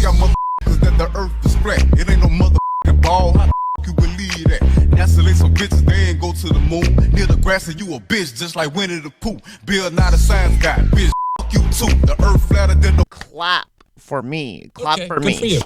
got motherfuckers that the earth is flat. It ain't no motherfucking ball. How you believe that? NASA some bitches, they ain't go to the moon. Near the grass and you a bitch, just like Winnie the Pooh. Bill, not a science guy, bitch. You too. The earth flatter than the. Clap for me. Clap okay, for good me. For you.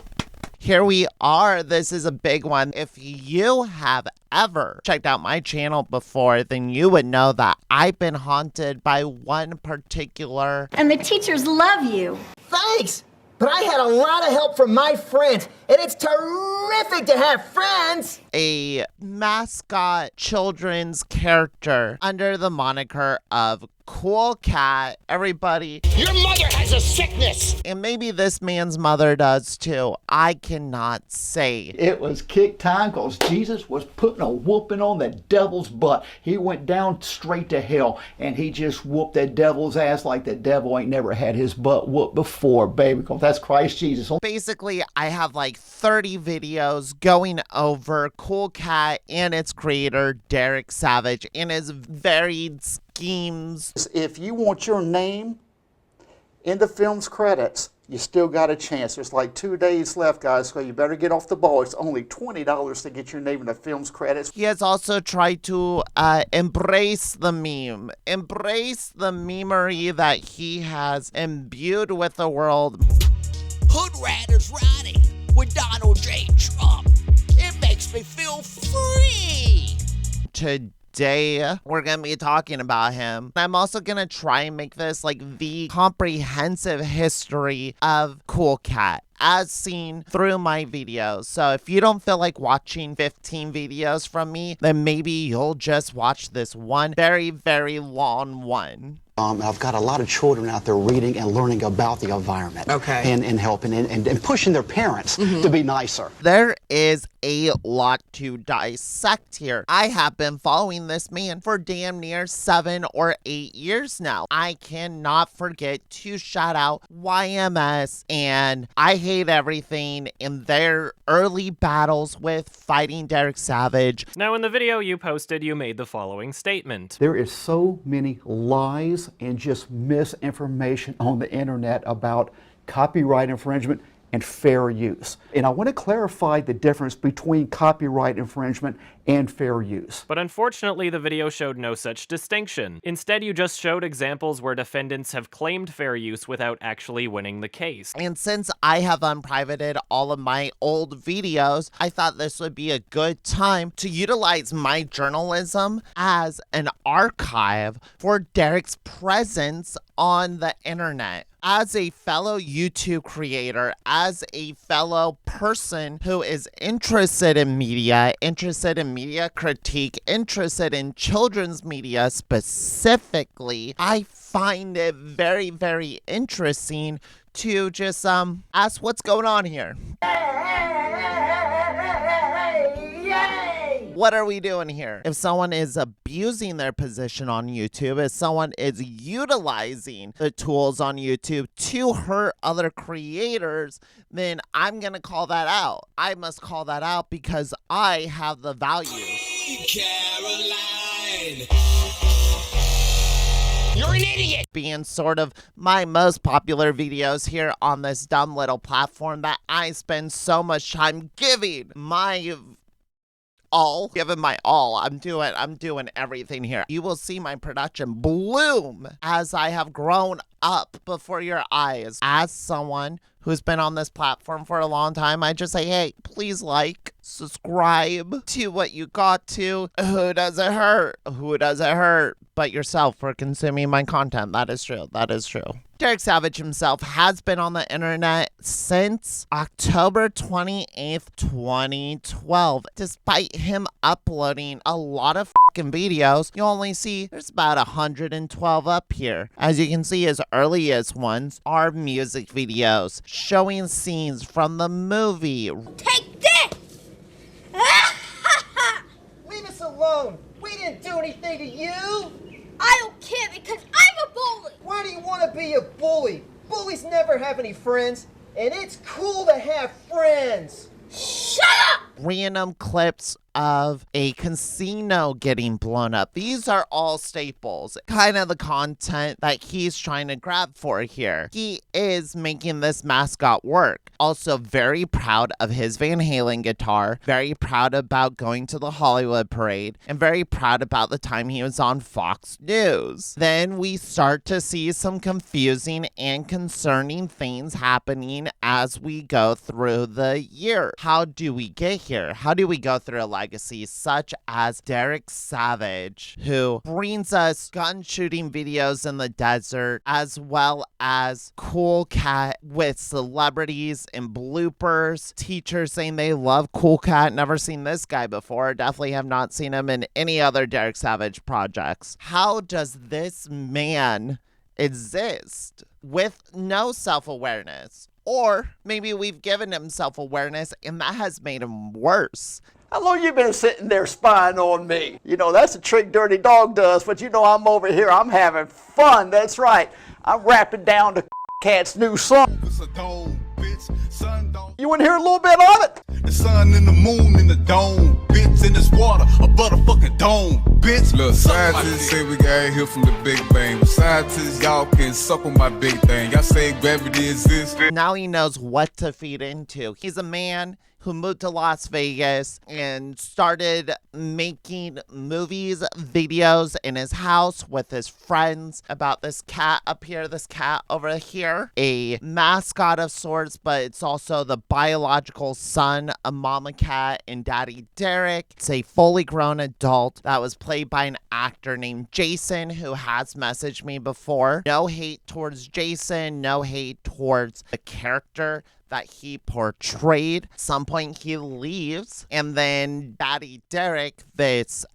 Here we are. This is a big one. If you have ever checked out my channel before, then you would know that I've been haunted by one particular. And the teachers love you. Thanks! But I had a lot of help from my friends, and it's terrific to have friends! A mascot children's character under the moniker of Coolcat. Everybody. Your mother has a sickness! And maybe this man's mother does too. I cannot say. It was kick time because Jesus was putting a whooping on the devil's butt. He went down straight to hell and he just whooped that devil's ass like the devil ain't never had his butt whooped before, baby, because that's Christ Jesus. Basically, I have like 30 videos going over Coolcat and its creator, Derek Savage, and his varied schemes. If you want your name in the film's credits, you still got a chance. There's like 2 days left, guys, so you better get off the ball. It's only $20 to get your name in the film's credits. He has also tried to embrace the meme, embrace the memery that he has imbued with the world. Hood rat is riding with Donald J. Trump. It makes me feel free. Today, we're going to be talking about him. I'm also going to try and make this like the comprehensive history of Coolcat as seen through my videos. So if you don't feel like watching 15 videos from me, then maybe you'll just watch this one very, very long one. I've got a lot of children out there reading and learning about the environment. Okay. And helping and pushing their parents to be nicer. There is a lot to dissect here. I have been following this man for damn near 7 or 8 years now. I cannot forget to shout out YMS and I Hate Everything in their early battles with fighting Derek Savage. Now in the video you posted, you made the following statement. There is so many lies and just misinformation on the internet about copyright infringement and fair use. And I want to clarify the difference between copyright infringement and fair use. But unfortunately, the video showed no such distinction. Instead, you just showed examples where defendants have claimed fair use without actually winning the case. And since I have unprivated all of my old videos, I thought this would be a good time to utilize my journalism as an archive for Derek's presence on the internet. As a fellow YouTube creator, as a fellow person who is interested in media critique, interested in children's media specifically, I find it very, very interesting to just ask what's going on here. What are we doing here? If someone is abusing their position on YouTube, if someone is utilizing the tools on YouTube to hurt other creators, then I'm gonna call that out. I must call that out because I have the value. Caroline, you're an idiot! Being sort of my most popular videos here on this dumb little platform that I spend so much time giving my all. I'm doing everything here. You will see my production bloom as I have grown up before your eyes. As someone who's been on this platform for a long time, I just say, hey, please like, subscribe to what you got to. Who does it hurt? Who does it hurt but yourself for consuming my content? That is true. That is true. Derek Savage himself has been on the internet since October 28th, 2012. Despite him uploading a lot of fucking videos, you only see there's about 112 up here. As you can see, his earliest ones are music videos showing scenes from the movie. Take this! Leave us alone! We didn't do anything to you! I don't care because I'm a bully! Why do you want to be a bully? Bullies never have any friends, and it's cool to have friends! Shut up! random clips of a casino getting blown up. These are all staples, kind of the content that he's trying to grab for here. He is making this mascot work. Also very proud of his Van Halen guitar, very proud about going to the Hollywood parade, and very proud about the time he was on Fox News. Then we start to see some confusing and concerning things happening as we go through the year. How do we get here? How do we go through a legacy such as Derek Savage, who brings us gun shooting videos in the desert, as well as Coolcat with celebrities and bloopers, teachers saying they love Coolcat, never seen this guy before, definitely have not seen him in any other Derek Savage projects. How does this man exist with no self-awareness? Or maybe we've given him self-awareness and that has made him worse. How long you been sitting there spying on me? You know, that's a trick Dirty Dog does, but you know I'm over here, I'm having fun, that's right. I'm rapping down to Cat's new song. It's a dome, bitch. Sun dome. You wanna hear a little bit of it? The sun and the moon in the dome, bitch. In this water, a butterfucking dome, bitch. Look, scientists say we got here from the Big Bang. But scientists, y'all can suck on my big thing. Y'all say gravity exists. Now he knows what to feed into. He's a man who moved to Las Vegas and started making movies, videos in his house with his friends about this cat up here, this cat over here, a mascot of sorts, but it's also the biological son of Mama Cat and Daddy Derek. It's a fully grown adult that was played by an actor named Jason, who has messaged me before. No hate towards Jason, no hate towards the character that he portrayed. At some point he leaves, and then Daddy Derek, this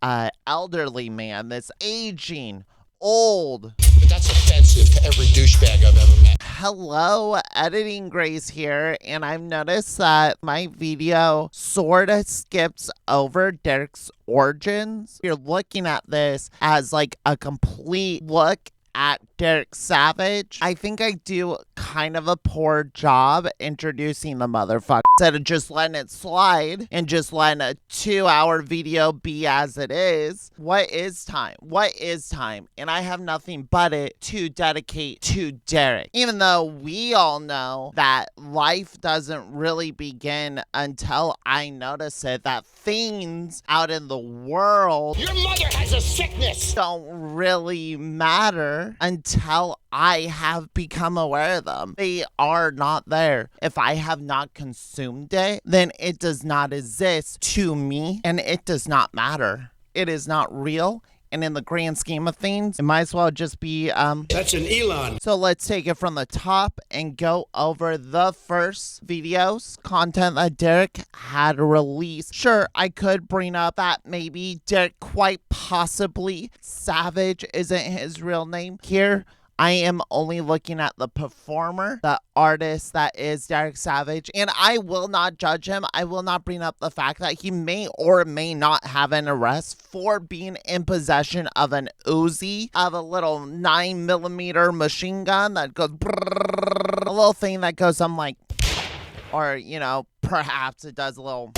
elderly man, this aging, old. But that's offensive to every douchebag I've ever met. Hello, Editing Grace here, and I've noticed that my video sort of skips over Derek's origins. You're looking at this as like a complete look at Derek Savage. I think I do kind of a poor job introducing the motherfucker instead of just letting it slide and just letting a 2-hour video be as it is. What is time? What is time? And I have nothing but it to dedicate to Derek. Even though we all know that life doesn't really begin until I notice it, that things out in the world, Your mother has a sickness! don't really matter until I have become aware of them. They are not there. If I have not consumed it, then it does not exist to me, and it does not matter. It is not real. And in the grand scheme of things, it might as well just be, That's an Elon. So let's take it from the top and go over the first videos, content that Derek had released. Sure, I could bring up that maybe Derek, quite possibly, Savage isn't his real name. Here, I am only looking at the performer, the artist that is Derek Savage, and I will not judge him. I will not bring up the fact that he may or may not have an arrest for being in possession of an Uzi, of a little 9mm machine gun that goes brrrr, a little thing that goes something like, or, you know, perhaps it does a little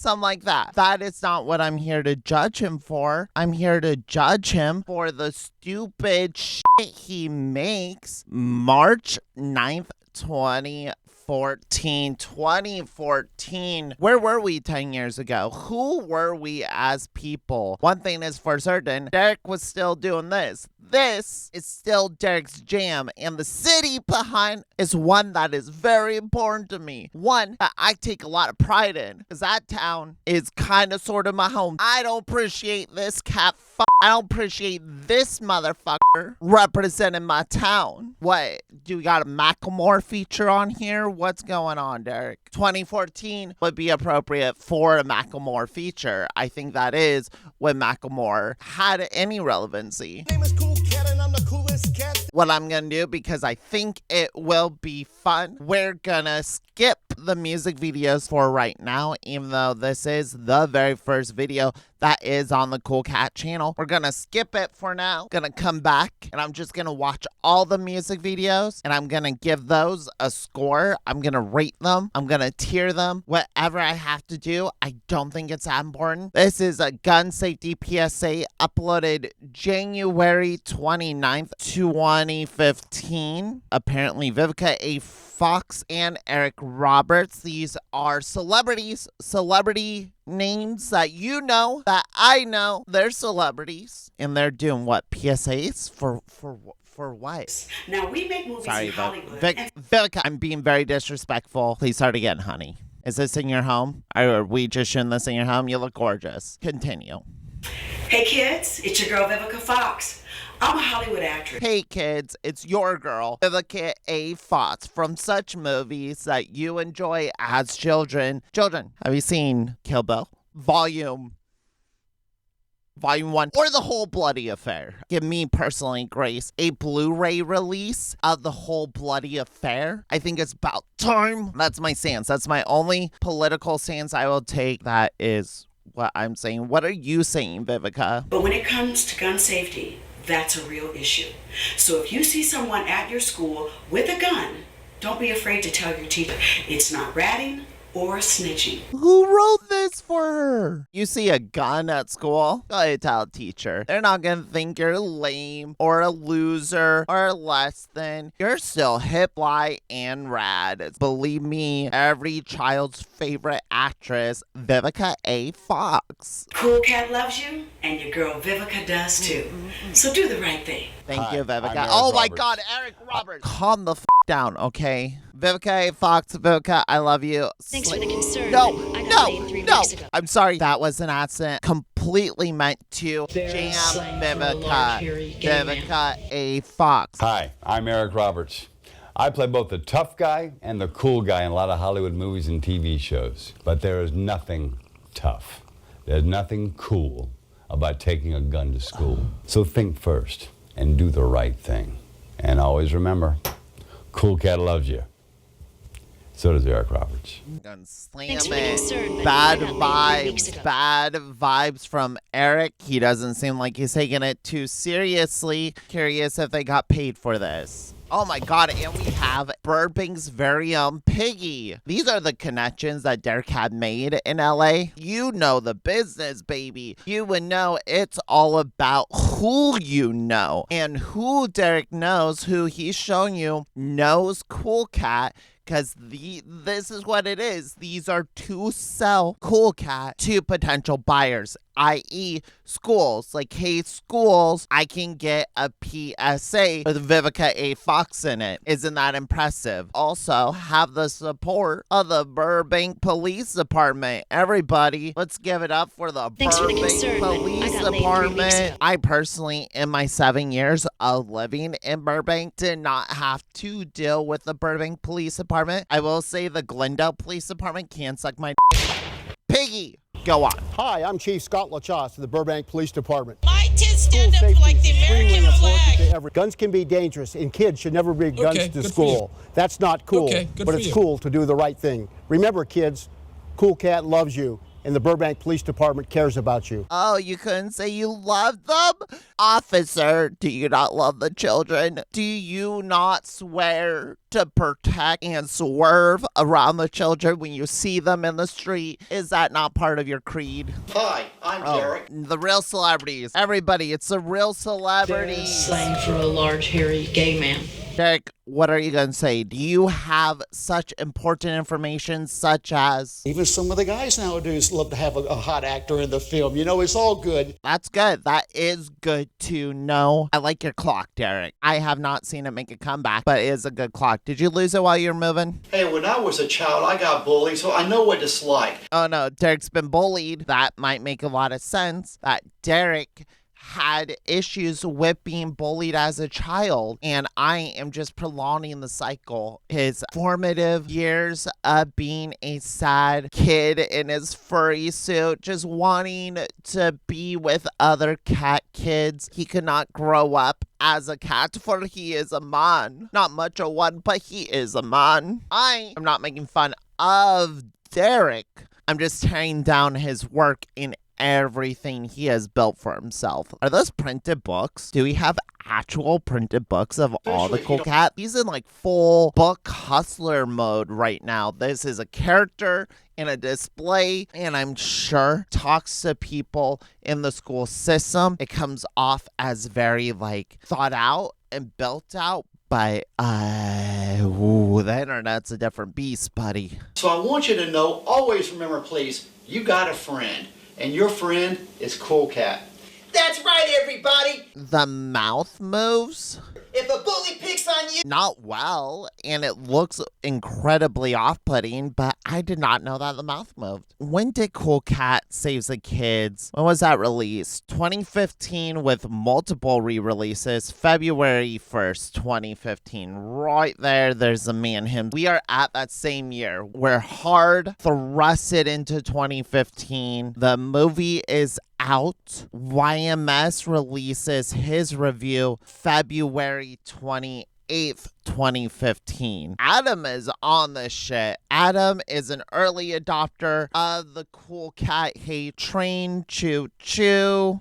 something like that. That is not what I'm here to judge him for. I'm here to judge him for the stupid shit he makes. March 9th, 2014. Where were we 10 years ago? Who were we as people? One thing is for certain, Derek was still doing this. This is still Derek's jam, and the city behind is one that is very important to me. One that I take a lot of pride in, because that town is kind of sort of my home. I don't appreciate this cat I don't appreciate this motherfucker representing my town. What, do we got a Macklemore feature on here? What's going on, Derek? 2014 would be appropriate for a Macklemore feature. I think that is when Macklemore had any relevancy. My name is Coolcat and I'm the coolest cat. What I'm gonna do, because I think it will be fun, we're gonna skip the music videos for right now, even though this is the very first video that is on the Cool Cat channel. We're gonna skip it for now. Gonna come back and I'm just gonna watch all the music videos and I'm gonna give those a score. I'm gonna rate them. I'm gonna tier them. Whatever I have to do, I don't think it's that important. This is a gun safety PSA uploaded January 29th, 2015. Apparently Vivica A. Fox and Eric Roberts. These are celebrities, celebrity names that you know, that I know. They're celebrities. And they're doing what? PSAs? For what? Now, we make movies in Hollywood. Vivica, I'm being very disrespectful. Please start again, honey. Is this in your home? Are we just shooting this in your home? You look gorgeous. Continue. Hey, kids, it's your girl, Vivica Fox. I'm a Hollywood actress. Hey, kids, it's your girl, Vivica A. Fox, from such movies that you enjoy as children. Children, have you seen Kill Bill? Volume 1, or the whole bloody affair? Give me personally, Grace, a Blu-ray release of the whole bloody affair. I think it's about time. That's my stance. That's my only political stance I will take. That is what I'm saying. What are you saying, Vivica? But when it comes to gun safety, that's a real issue. So if you see someone at your school with a gun, don't be afraid to tell your teacher. It's not ratting or snitching. Who wrote this for her? You see a gun at school? Go ahead, tell a teacher. They're not gonna think you're lame or a loser or less than. You're still hip, fly, and rad. Believe me, every child's favorite actress, Vivica A. Fox. Cool Cat loves you, and your girl Vivica does too. So do the right thing. Thank you, Vivica. Eric Oh my Roberts. God, Eric Roberts. Calm the down, okay? Vivica A. Fox, Vivica, I love you. Thanks for the concern. No, I got no, laid 3 no. weeks ago. I'm sorry, that was an accident. Completely meant to jam Vivica. Vivica A. Fox. Hi, I'm Eric Roberts. I play both the tough guy and the cool guy in a lot of Hollywood movies and TV shows. But there is nothing tough. There's nothing cool about taking a gun to school. So think first and do the right thing. And always remember, Cool Cat loves you. So does Eric Roberts. Slam it. Bad vibes. Bad vibes from Eric. He doesn't seem like he's taking it too seriously. Curious if they got paid for this. Oh my God, and we have Burbank's very own Piggy. These are the connections that Derek had made in LA. You know the business, baby. You would know it's all about who you know. And who Derek knows, who he's shown you, knows Cool Cat. Because this is what it is. These are to sell Cool Cat to potential buyers, i.e. schools. Like, hey, schools, I can get a PSA with Vivica A. Fox in it. Isn't that impressive? Also, have the support of the Burbank Police Department. Everybody, let's give it up for the Burbank Police Department. I personally, in my 7 years of living in Burbank, did not have to deal with the Burbank Police Department. I will say the Glendale Police Department can suck my Piggy, go on. Hi, I'm Chief Scott LaChasse of the Burbank Police Department. My kids stand up for like the American flag. Guns can be dangerous, and kids should never bring guns to school. That's not cool, but it's cool to do the right thing. Remember, kids, Cool Cat loves you, and the Burbank Police Department cares about you. Oh, you couldn't say you loved them? Officer, do you not love the children? Do you not swear to protect and swerve around the children when you see them in the street? Is that not part of your creed? Hi, I'm Derek. The real celebrities. Everybody, it's the real celebrities. Slang for a large, hairy gay man. Derek, what are you going to say? Do you have such important information such as... Even some of the guys nowadays love to have a hot actor in the film. You know, it's all good. That's good. That is good to know. I like your clock, Derek. I have not seen it make a comeback, but it is a good clock. Did you lose it while you were moving? Hey, when I was a child, I got bullied, so I know what it's like. Oh no, Derek's been bullied. That might make a lot of sense. That Derek had issues with being bullied as a child, and I am just prolonging the cycle. His formative years of being a sad kid in his furry suit, just wanting to be with other cat kids. He could not grow up as a cat, for he is a man. Not much of one, but he is a man. I am not making fun of Derek. I'm just tearing down his work in everything he has built for himself. Are those printed books? Do we have actual printed books of all the Cool Cat? He's in like full book hustler mode right now. This is a character in a display, and I'm sure talks to people in the school system. It comes off as very like thought out and built out, but the internet's a different beast, buddy. So I want you to know, always remember, please, you got a friend, and your friend is Cool Cat. That's right, everybody. The mouth moves. If a bully picks on you, Not well, and it looks incredibly off-putting, but I did not know that the mouth moved. When did Cool Cat Saves the Kids? When was that released? 2015 with multiple re-releases. February 1st, 2015. Right there's the man him. We are at that same year where Hard thrusted into 2015. The movie is out. YMS releases his review February 28th, 2015. Adam is on this shit. Adam is an early adopter of the Cool Cat Hate Train. Choo choo.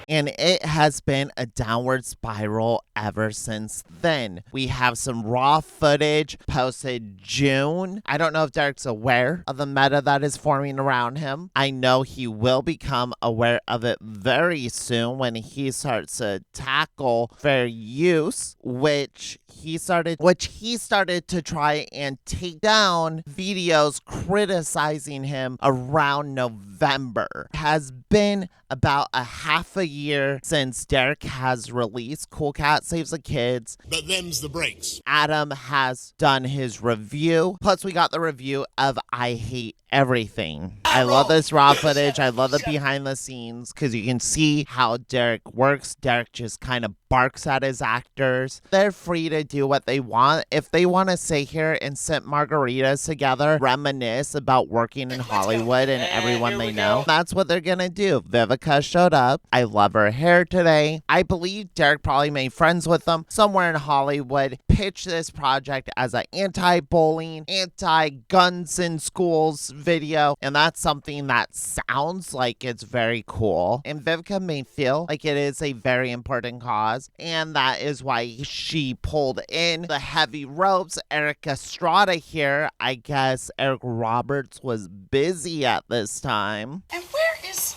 And it has been a downward spiral ever since then. We have some raw footage posted June. I don't know if Derek's aware of the meta that is forming around him. I know he will become aware of it very soon when he starts to tackle fair use, which he started to try and take down videos criticizing him around November. Has been about a half a year since Derek has released Cool Cat Saves the Kids. But them's the breaks. Adam has done his review. Plus, we got the review of I Hate Everything. I love this raw footage. I love the behind the scenes because you can see how Derek works. Derek just kind of barks at his actors. They're free to do what they want. If they want to sit here and sip margaritas together, reminisce about working in Hollywood and everyone they know, that's what they're gonna do. Vivica showed up. I love her hair today. I believe Derek probably made friends with them somewhere in Hollywood, pitched this project as an anti-bullying, anti-guns in schools video, and that's something that sounds like it's very cool. And Vivica may feel like it is a very important cause, and that is why she pulled in the heavy ropes. Eric Estrada here. I guess Eric Roberts was busy at this time. And where is...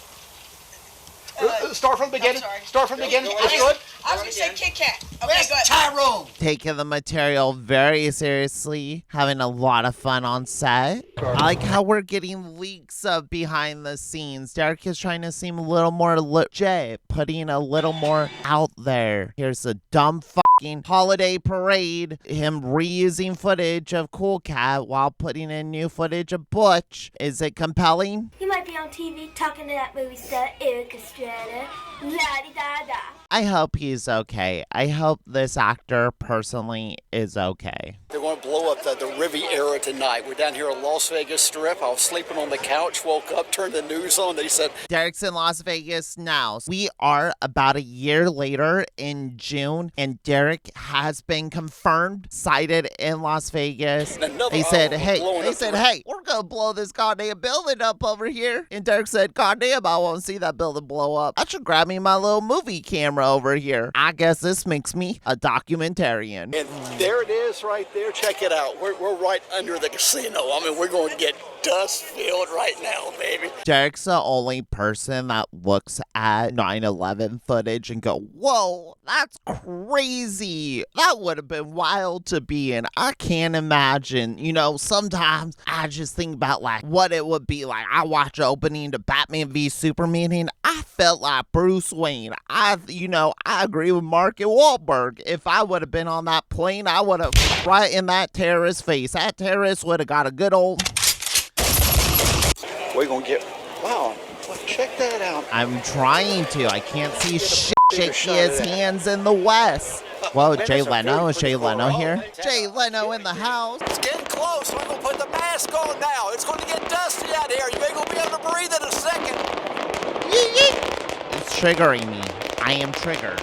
Start from the beginning. Start from the beginning. It's good. I was going to say Kit Kat. Okay, where's go ahead. Tyrone? Taking the material very seriously, having a lot of fun on set. I like how we're getting leaks of behind the scenes. Derek is trying to seem a little more legit, putting a little more out there. Here's a dumb fucking holiday parade, him reusing footage of Cool Cat while putting in new footage of Butch. Is it compelling? You might be on TV talking to that movie star, Eric Estrada. La-di-da-da. I hope he's okay. I hope this actor personally is okay. They're going to blow up the Riviera tonight. We're down here at Las Vegas Strip. I was sleeping on the couch, woke up, turned the news on. They said, Derek's in Las Vegas now. We are about a year later in June, and Derek has been confirmed, sighted in Las Vegas. They said, hey, we're going to blow this goddamn building up over here. And Derek said, goddamn, I won't see that building blow up. I should grab me my little movie camera over here. I guess this makes me a documentarian. and there it is right there. Check it out. We're right under the casino. I mean, we're going to get dust filled right now, baby. Derek's the only person that looks at 9/11 footage and go, whoa, that's crazy. That would have been wild to be in. I can't imagine. You know, sometimes I just think about like what it would be like. I watch the opening to Batman v Superman and I felt like Bruce Wayne. I agree with Mark and Wahlberg. If I would have been on that plane, I would have right in that terrorist face. That terrorist would have got a good old... We're going to get... Wow. Check that out. I'm trying to. I can't see shit. Shaky his hands in the west. Whoa, Jay Leno. Is Jay Leno here? Jay Leno in the house. It's getting close. We're going to put the mask on now. It's going to get dusty out here. You ain't going to be able to breathe in a second. It's triggering me. I am triggered.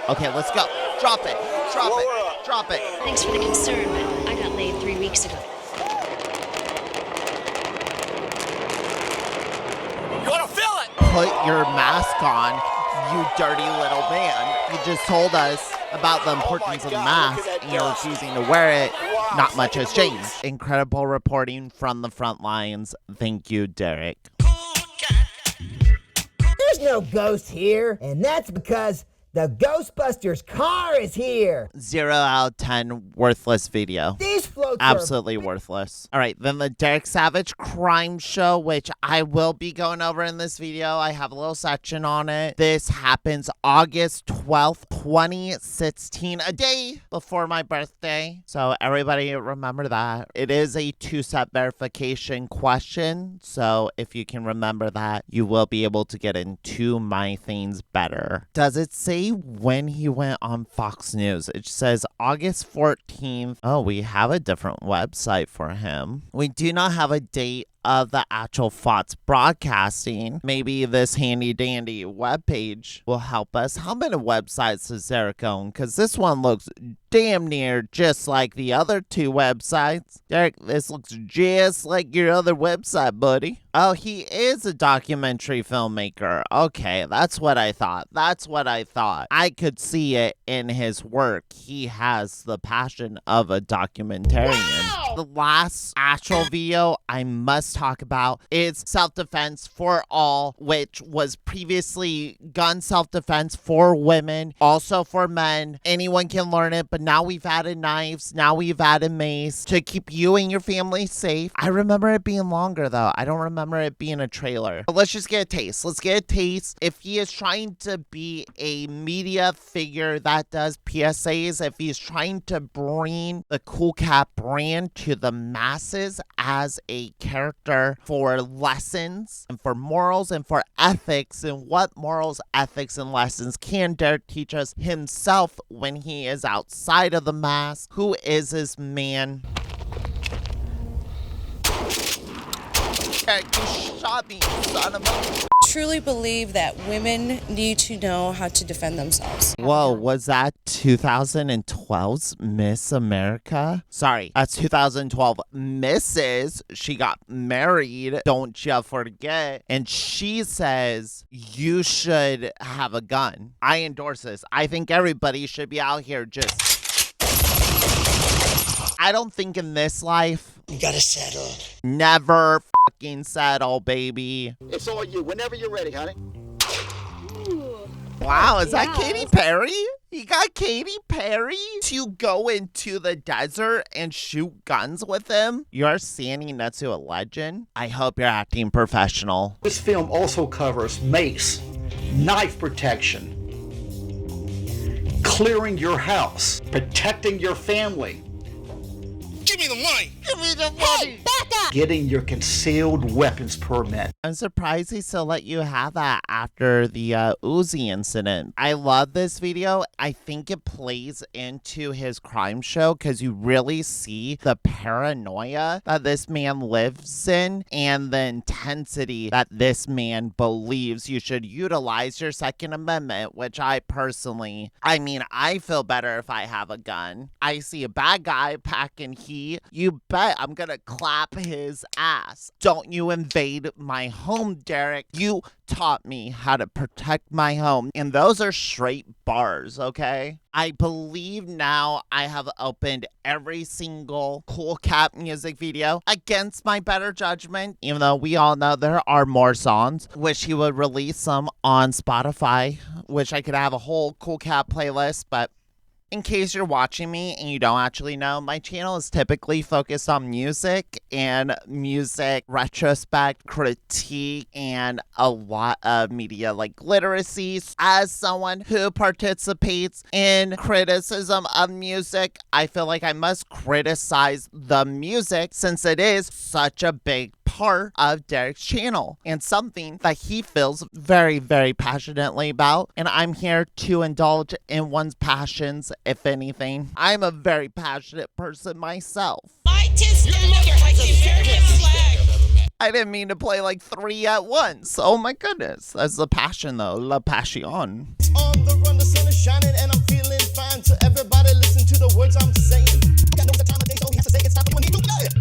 Okay, let's go. Drop it. Drop it. Drop it. Thanks for the concern, but I got laid 3 weeks ago. on, you dirty little man. You just told us about the importance of the mask, and you're refusing to wear it. Not much has changed. Incredible reporting from the front lines. Thank you, Derek. There's no ghost here, and that's because the Ghostbusters car is here. 0 out of 10 worthless video. These floats absolutely worthless. All right, then the Derek Savage crime show, which I will be going over in this video. I have a little section on it. This happens August 12th, 2016, a day before my birthday. So everybody remember that. It is a 2-step verification question. So if you can remember that, you will be able to get into my things better. Does it say when he went on Fox News? It says August 14th. Oh, we have a different website for him. We do not have a date of the actual Fox broadcasting. Maybe this handy dandy webpage will help us. How many websites does Derek own? Because this one looks damn near just like the other 2 websites. Derek, this looks just like your other website, buddy. Oh, he is a documentary filmmaker. Okay, that's what I thought. I could see it in his work. He has the passion of a documentarian. Wow! The last actual video I must talk about is self-defense for all, which was previously gun self-defense for women, also for men. Anyone can learn it, but now we've added knives, now we've added mace to keep you and your family safe. I remember it being longer though. I don't remember it being a trailer. But let's just get a taste. If he is trying to be a media figure that does PSAs, if he's trying to bring the Cool Cat brand to the masses as a character for lessons and for morals and for ethics, and what morals, ethics, and lessons can Derek teach us himself when he is outside of the mask? Who is this man? Derek, you shot me, son of a... Truly believe that women need to know how to defend themselves. Whoa, was that 2012's Miss America? Sorry, that's 2012 Mrs. She got married, don't you forget. And she says you should have a gun. I endorse this. I think everybody should be out here just... I don't think in this life... You gotta settle. Never fucking settle, baby. It's all you. Whenever you're ready, honey. Wow, is that Katy Perry? You got Katy Perry to go into the desert and shoot guns with him? You're standing next to a legend. I hope you're acting professional. This film also covers mace, knife protection, clearing your house, protecting your family. Give me the money! Give me the money! Hey, back up! Getting your concealed weapons permit. I'm surprised he still let you have that after the Uzi incident. I love this video. I think it plays into his crime show because you really see the paranoia that this man lives in and the intensity that this man believes you should utilize your Second Amendment, which I feel better if I have a gun. I see a bad guy packing heat. You bet I'm gonna clap his ass. Don't you invade my home, Derek. You taught me how to protect my home. And those are straight bars, okay? I believe now I have opened every single Cool Cat music video against my better judgment, even though we all know there are more songs. Wish he would release some on Spotify. Wish I could have a whole Cool Cat playlist, but in case you're watching me and you don't actually know, my channel is typically focused on music and music retrospect, critique, and a lot of media like literacy. As someone who participates in criticism of music, I feel like I must criticize the music since it is such a big part of Derek's channel and something that he feels very, very passionately about. And I'm here to indulge in one's passions, if anything. I'm a very passionate person myself. I I didn't mean to play like 3 at once. Oh my goodness. That's the passion though. La passion. On the run, the sun is shining and I'm feeling fine. So everybody listen to the words I'm saying. Got no time of day, so he has to say it. Stop when he do it.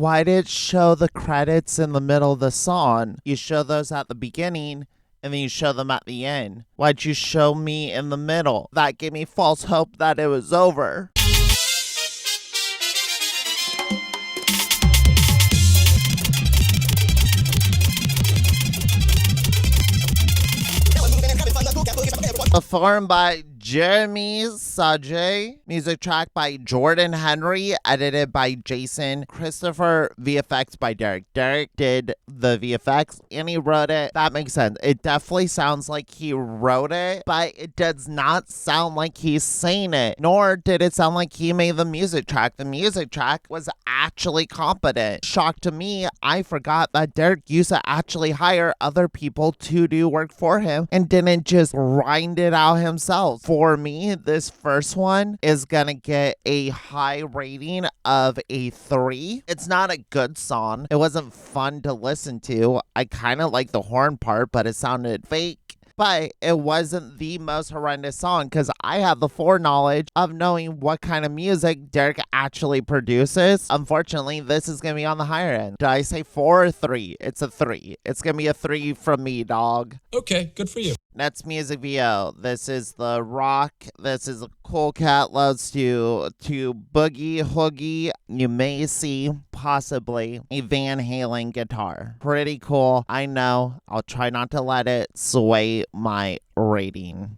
Why did it show the credits in the middle of the song? You show those at the beginning, and then you show them at the end. Why'd you show me in the middle? That gave me false hope that it was over. Performed by Jeremy Sajay. Music track by Jordan Henry. Edited by Jason Christopher. VFX by Derek. Derek did the VFX and he wrote it. That makes sense. It definitely sounds like he wrote it, but it does not sound like he's saying it. Nor did it sound like he made the music track. The music track was actually competent. Shock to me, I forgot that Derek used to actually hire other people to do work for him and didn't just grind it out himself. For me, this first one is gonna get a high rating of a 3. It's not a good song. It wasn't fun to listen to. I kind of like the horn part, but it sounded fake. But it wasn't the most horrendous song because I have the foreknowledge of knowing what kind of music Derek actually produces. Unfortunately, this is going to be on the higher end. Did I say 4 or 3? It's a 3. It's going to be a 3 from me, dog. Okay, good for you. Next music video. This is The Rock. This is a coolcat loves to boogie hoogie. You may see possibly a Van Halen guitar. Pretty cool. I know. I'll try not to let it sway my rating.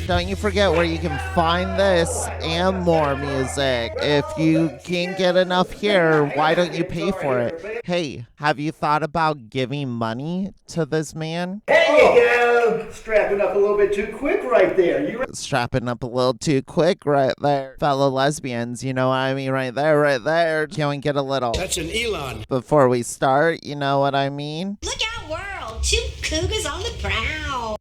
Don't you forget where you can find this and more music. If you can't get enough here, why don't you pay for it? Hey, have you thought about giving money to this man? There you go. Strapping up a little bit too quick right there. Strapping up a little too quick right there. Fellow lesbians, you know what I mean? Right there, right there. Can we get a little? That's an Elon. Before we start, you know what I mean? Look out, world. 2 cougars on the prowl.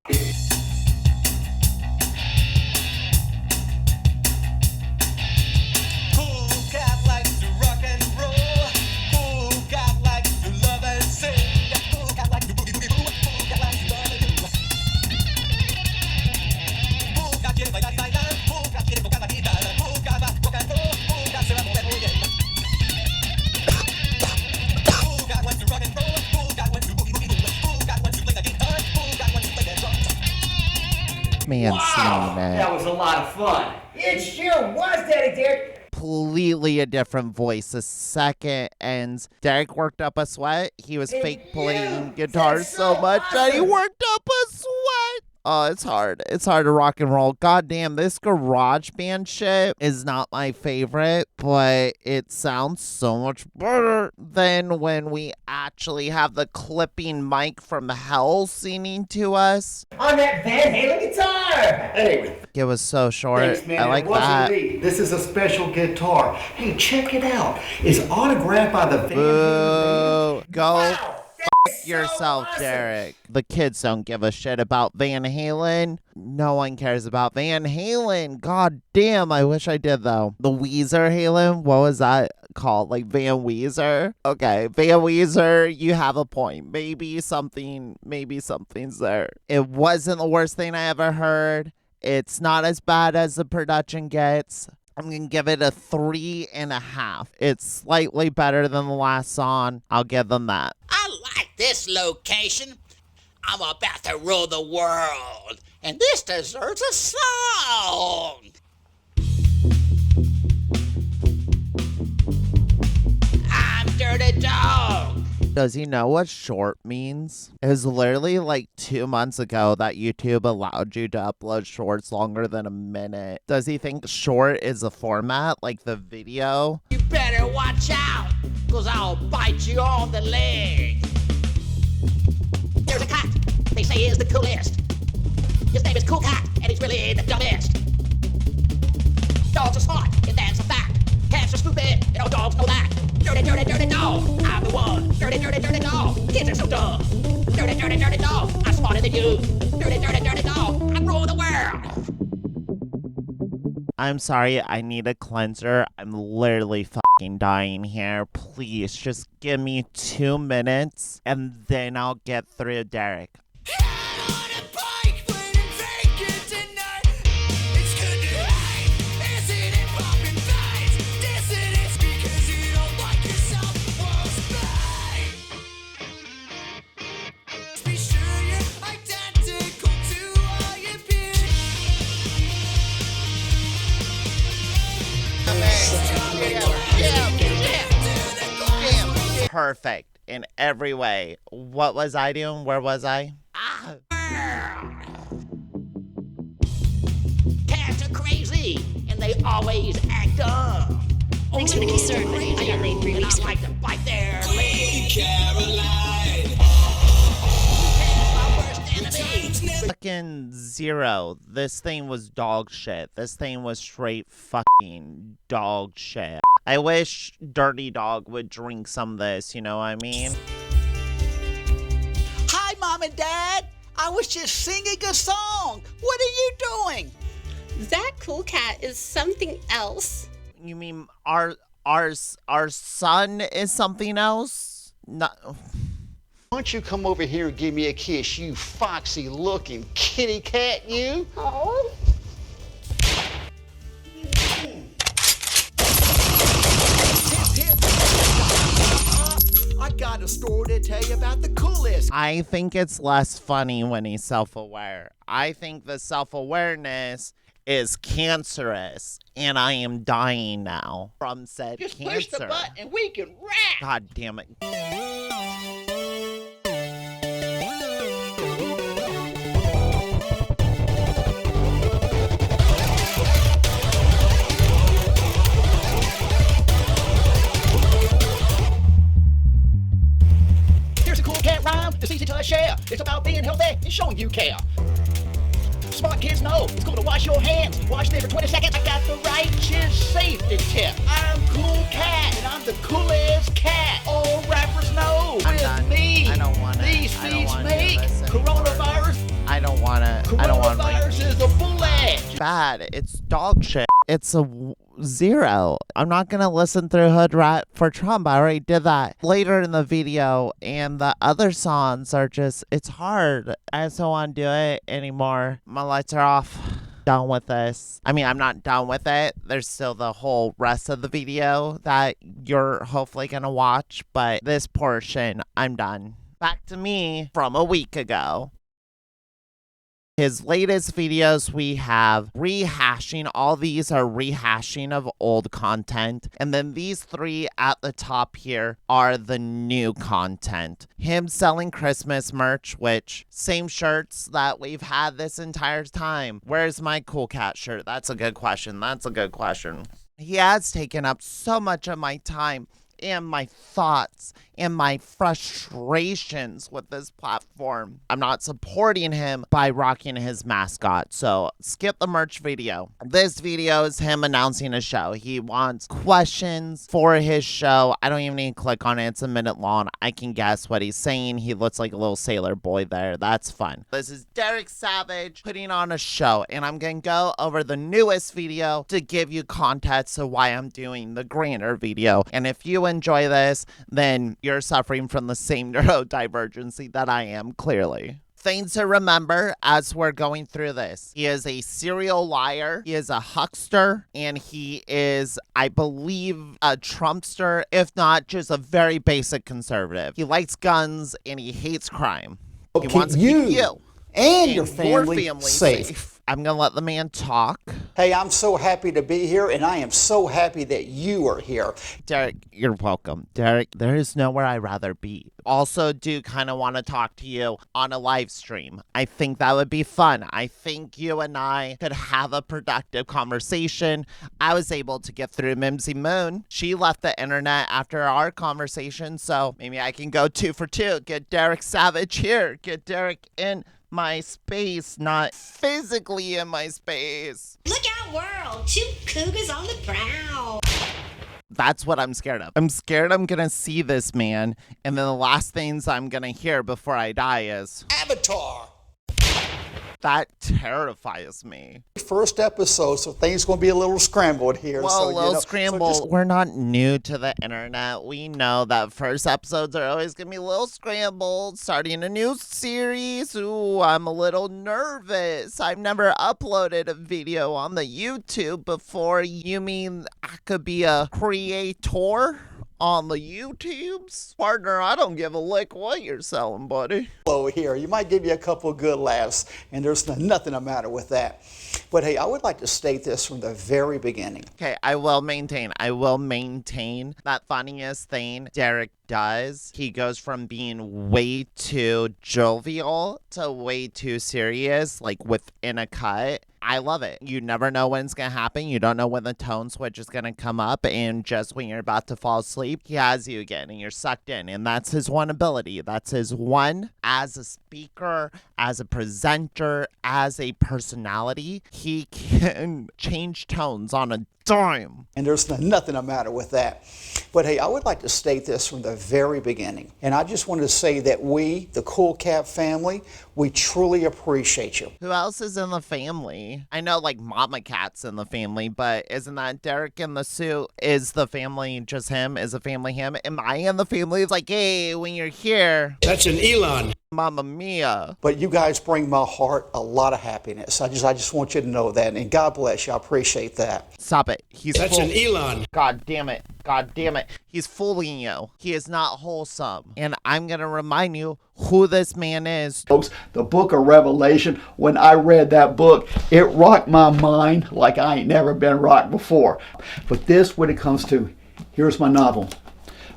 Man, seeing That was a lot of fun. It sure was, Daddy Derek. Completely a different voice. The second ends, Derek worked up a sweat. He was fake playing guitar so much that he worked up a sweat. Oh, it's hard. It's hard to rock and roll. God damn, this garage band shit is not my favorite, but it sounds so much better than when we actually have the clipping mic from hell singing to us. On that Van Halen guitar. Anyway. It was so short. Thanks, man. I like that. This is a special guitar. Hey, check it out. It's autographed by the Van Halen. Go. Wow. Yourself, so awesome. Derek. The kids don't give a shit about Van Halen. No one cares about Van Halen. God damn, I wish I did though. The Weezer Halen, what was that called? Like Van Weezer? Okay, Van Weezer, you have a point. Maybe something's there. It wasn't the worst thing I ever heard. It's not as bad as the production gets. I'm going to give it a 3.5. It's slightly better than the last song. I'll give them that. I like this location. I'm about to rule the world, and this deserves a song. I'm Dirty Dog. Does he know what short means? It was literally like 2 months ago that YouTube allowed you to upload shorts longer than a minute. Does he think short is a format, like the video? You better watch out, cause I'll bite you on the leg. There's a cat, they say is the coolest. His name is Coolcat, and he's really the dumbest. Dogs are smart, and that's a fact. Cats are stupid, and all dogs know that. Dirty, dirty, dirty dog, I'm the one. Dirty, dirty, dirty dog, kids are so dumb. Dirty, dirty, dirty dog, I'm smarter than you. Dirty, dirty, dirty dog, I rule the world. I'm sorry, I need a cleanser. I'm literally fucking dying here. Please, just give me 2 minutes, and then I'll get through Derek. perfect in every way. What was I doing? Where was I? Cats are crazy, and they always act up. Thanks for the concern, but I got laid 3 weeks I ago. like to bite their legs. Caroline. Fucking zero. This thing was dog shit. This thing was straight fucking dog shit. I wish Dirty Dog would drink some of this, you know what I mean? Hi, Mom and Dad. I was just singing a song. What are you doing? That cool cat is something else. You mean our son is something else? No. Why don't you come over here and give me a kiss, you foxy looking kitty cat, you? Oh. I got a story to tell you about the coolest. I think it's less funny when he's self-aware. I think the self-awareness is cancerous, and I am dying now from said Just cancer. push the button and we can rap. God damn it. Here's a cool cat rhyme that's easy to share. It's about being healthy and showing you care. Smart kids know it's cool to wash your hands. Wash there for 20 seconds. I got the righteous safety tip. I'm Cool Cat, and I'm the coolest cat. All rappers know I'm with done. me. I don't want it. These I don't feeds wanna do make this anymore. coronavirus. I don't want to. I don't want to. Coronavirus is a bullet. Bad. It's dog shit. It's a zero. I'm not going to listen through Hood Rat for Trump. I already did that later in the video, and the other songs are just, it's hard. I just don't want to do it anymore. My lights are off. Done with this. I mean, I'm not done with it. There's still the whole rest of the video that you're hopefully going to watch, but this portion, I'm done. Back to me from a week ago. His latest videos we have rehashing. All these are rehashing of old content. And then these three at the top here are the new content. Him selling Christmas merch, which same shirts that we've had this entire time. Where's my Cool Cat shirt? That's a good question. That's a good question. He has taken up so much of my time and my thoughts and my frustrations with this platform. I'm not supporting him by rocking his mascot, so skip the merch video. This video is him announcing a show. He wants questions for his show. I don't even need to click on it. It's a minute long. I can guess what he's saying. He looks like a little sailor boy there. That's fun. This is Derek Savage putting on a show, and I'm going to go over the newest video to give you context to why I'm doing the grander video. And if you enjoy this, then you're suffering from the same neurodivergency that I am, clearly. Things to remember as we're going through this. He is a serial liar, he is a huckster, and he is, I believe, a Trumpster, if not just a very basic conservative. He likes guns and he hates crime. He wants to keep you and your family safe. I'm going to let the man talk. Hey, I'm so happy to be here, and I am so happy that you are here. Derek, you're welcome. Derek, there is nowhere I'd rather be. Also, do kind of want to talk to you on a live stream. I think that would be fun. I think you and I could have a productive conversation. I was able to get through Mimsy Moon. She left the internet after our conversation, so maybe I can go 2 for 2. Get Derek Savage here. Get Derek in my space, not physically in my space. Look out, world! 2 cougars on the prowl. That's what I'm scared of. I'm scared I'm gonna see this man, and then the last things I'm gonna hear before I die is Avatar. That terrifies me. First episode, so things going to be a little scrambled here. Well, so, a little scrambled. We're not new to the internet. We know that first episodes are always going to be a little scrambled. Starting a new series. Ooh, I'm a little nervous. I've never uploaded a video on the YouTube before. You mean I could be a creator on the YouTubes? Partner, I don't give a lick what you're selling, buddy. Over here, you might give you a couple of good laughs, and there's nothing the matter with that. But hey, I would like to state this from the very beginning. Okay, I will maintain that funniest thing Derek does, he goes from being way too jovial to way too serious, like within a cut. I love it. You never know when it's going to happen. You don't know when the tone switch is going to come up. And just when you're about to fall asleep, he has you again and you're sucked in. And that's his one ability. That's his one. As a speaker, as a presenter, as a personality, he can change tones on a dime. And there's nothing the matter with that. But hey, I would like to state this from the very beginning. And I just wanted to say that we, the Cool Cat family, we truly appreciate you. Who else is in the family? I know like Mama Cat's in the family, but isn't that Derek in the suit? Is the family just him? Is the family him? Am I in the family? It's like, hey, when you're here. That's an Elon. Mamma mia. But you guys bring my heart a lot of happiness. I just want you to know that. And God bless you. I appreciate that. Stop it. That's an Elon. God damn it. God damn it. He's fooling you. He is not wholesome. And I'm going to remind you who this man is. Folks, the book of Revelation, when I read that book, it rocked my mind like I ain't never been rocked before. But this, when it comes to, here's my novel.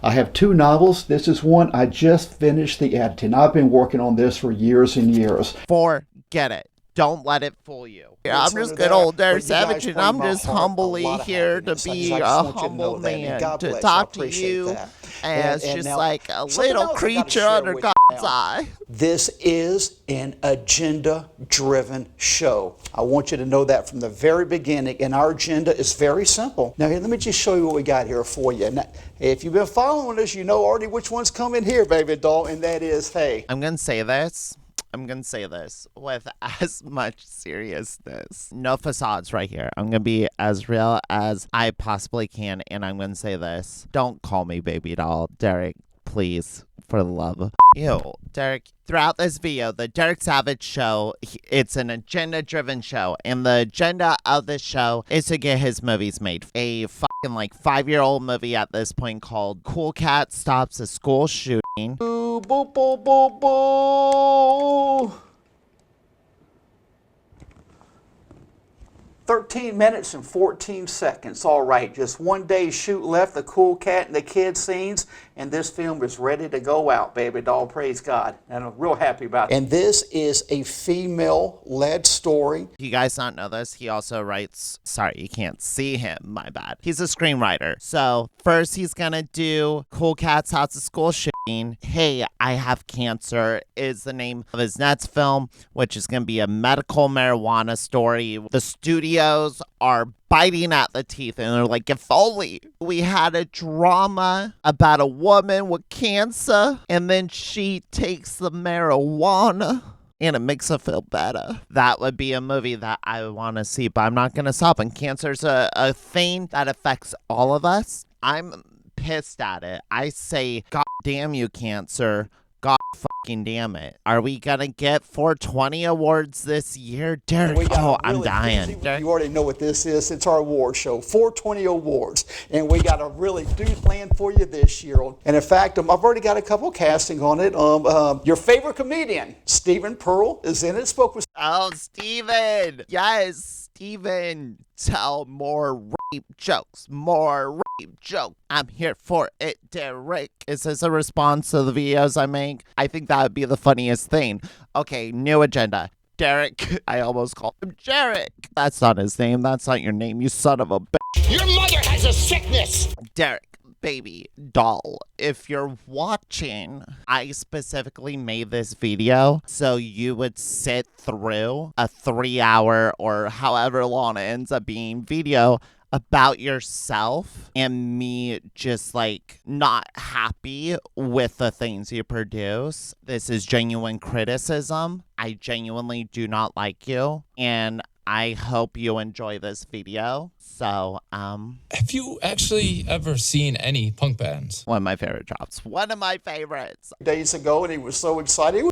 I have 2 novels. This is one I just finished the editing. I've been working on this for years and years. Forget it. Don't let it fool you. I'm just good old Derek Savage, and I'm just humbly here to be a humble man, to talk to you as just like a little creature under God's eye. This is an agenda-driven show. I want you to know that from the very beginning, and our agenda is very simple. Now, here, let me just show you what we got here for you. Now, if you've been following us, you know already which one's coming here, baby doll, and that is, hey. I'm going to say this. I'm going to say this with as much seriousness. No facades right here. I'm going to be as real as I possibly can, and I'm going to say this. Don't call me baby doll. Derek, please, for the love. Ew, Derek, throughout this video, the Derek Savage show, it's an agenda-driven show, and the agenda of this show is to get his movies made. A fucking like 5-year-old movie at this point called Cool Cat Stops a School Shooting. Boo, boo, boo, boo, boo. 13 minutes and 14 seconds. All right, just one day's shoot left, the Cool Cat and the Kid scenes, and this film is ready to go out, baby doll. Praise God. And I'm real happy about it. And this is a female-led story. You guys not know this? He also writes, sorry, you can't see him, my bad. He's a screenwriter. So first he's gonna do Cool Cat's House of School Shooting. Hey, I Have Cancer is the name of his next film, which is gonna be a medical marijuana story. The studios are biting at the teeth, and they're like, if only we had a drama about a woman with cancer, and then she takes the marijuana and it makes her feel better. That would be a movie that I would want to see, but I'm not going to stop. And cancer's a thing that affects all of us. I'm pissed at it. I say, God damn you, cancer. God fucking damn it. Are we gonna get 420 awards this year? Derek, I'm dying. You already know what this is. It's our award show, 420 awards. And we got a really dude planned for you this year. And in fact, I've already got a couple casting on it. Your favorite comedian, Stephen Pearl, is in it. Spoke with... Oh, Steven. Yes, Steven. Tell more rape jokes. More rape jokes. I'm here for it, Derek. Is this a response to the videos I make? I think that would be the funniest thing. Okay, new agenda. Derek. I almost called him Derek. That's not his name. That's not your name, you son of a bitch. Your mother has a sickness. Derek. Baby doll, if you're watching, I specifically made this video so you would sit through a 3-hour or however long it ends up being video about yourself and me just like not happy with the things you produce. This is genuine criticism. I genuinely do not like you, and I hope you enjoy this video. So, have you actually ever seen any punk bands? One of my favorite drops. One of my favorites. Days ago, and he was so excited.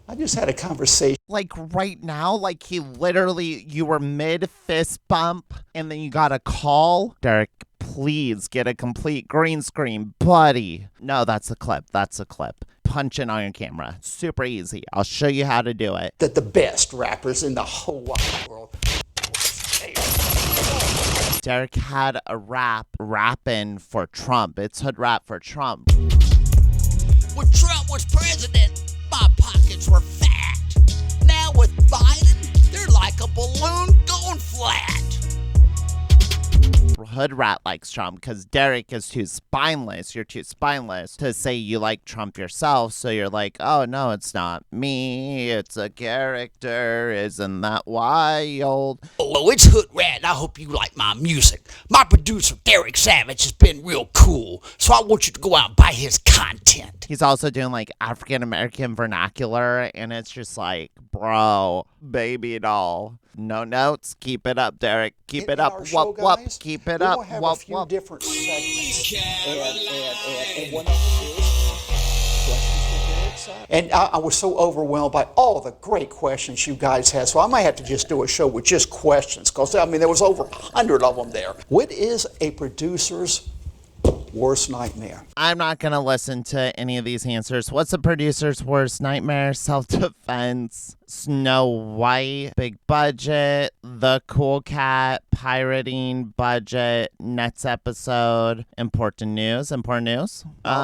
I just had a conversation. Like right now, like he literally, you were mid fist bump and then you got a call. Derek, please get a complete green screen, buddy. No, that's a clip. That's a clip. Punch it on your camera. Super easy. I'll show you how to do it. That the best rappers in the whole wide world. Derek had a rapping for Trump. It's hood rap for Trump. When Trump was president, my pockets were fat. Now with Biden, they're like a balloon going flat. Hood Rat likes Trump because Derek is too spineless. You're too spineless to say you like Trump yourself. So you're like, oh, no, it's not me. It's a character. Isn't that wild? Oh, it's Hood Rat, and I hope you like my music. My producer, Derek Savage, has been real cool, so I want you to go out and buy his content. He's also doing like African American vernacular, and it's just like, bro, baby doll. No notes. Keep it up, Derek. Keep it up. Whoop, whoop. Keep it up. We're gonna have Whoop, a few whoop. different segments, and one of them is questions for Derek Savage. And I was so overwhelmed by all the great questions you guys had, so I might have to just do a show with just questions, because I mean there was over 100 of them there. What is a producer's worst nightmare? I'm not going to listen to any of these answers. What's a producer's worst nightmare? Self-defense, Snow White, big budget, the Cool Cat, pirating, budget, next episode, important news.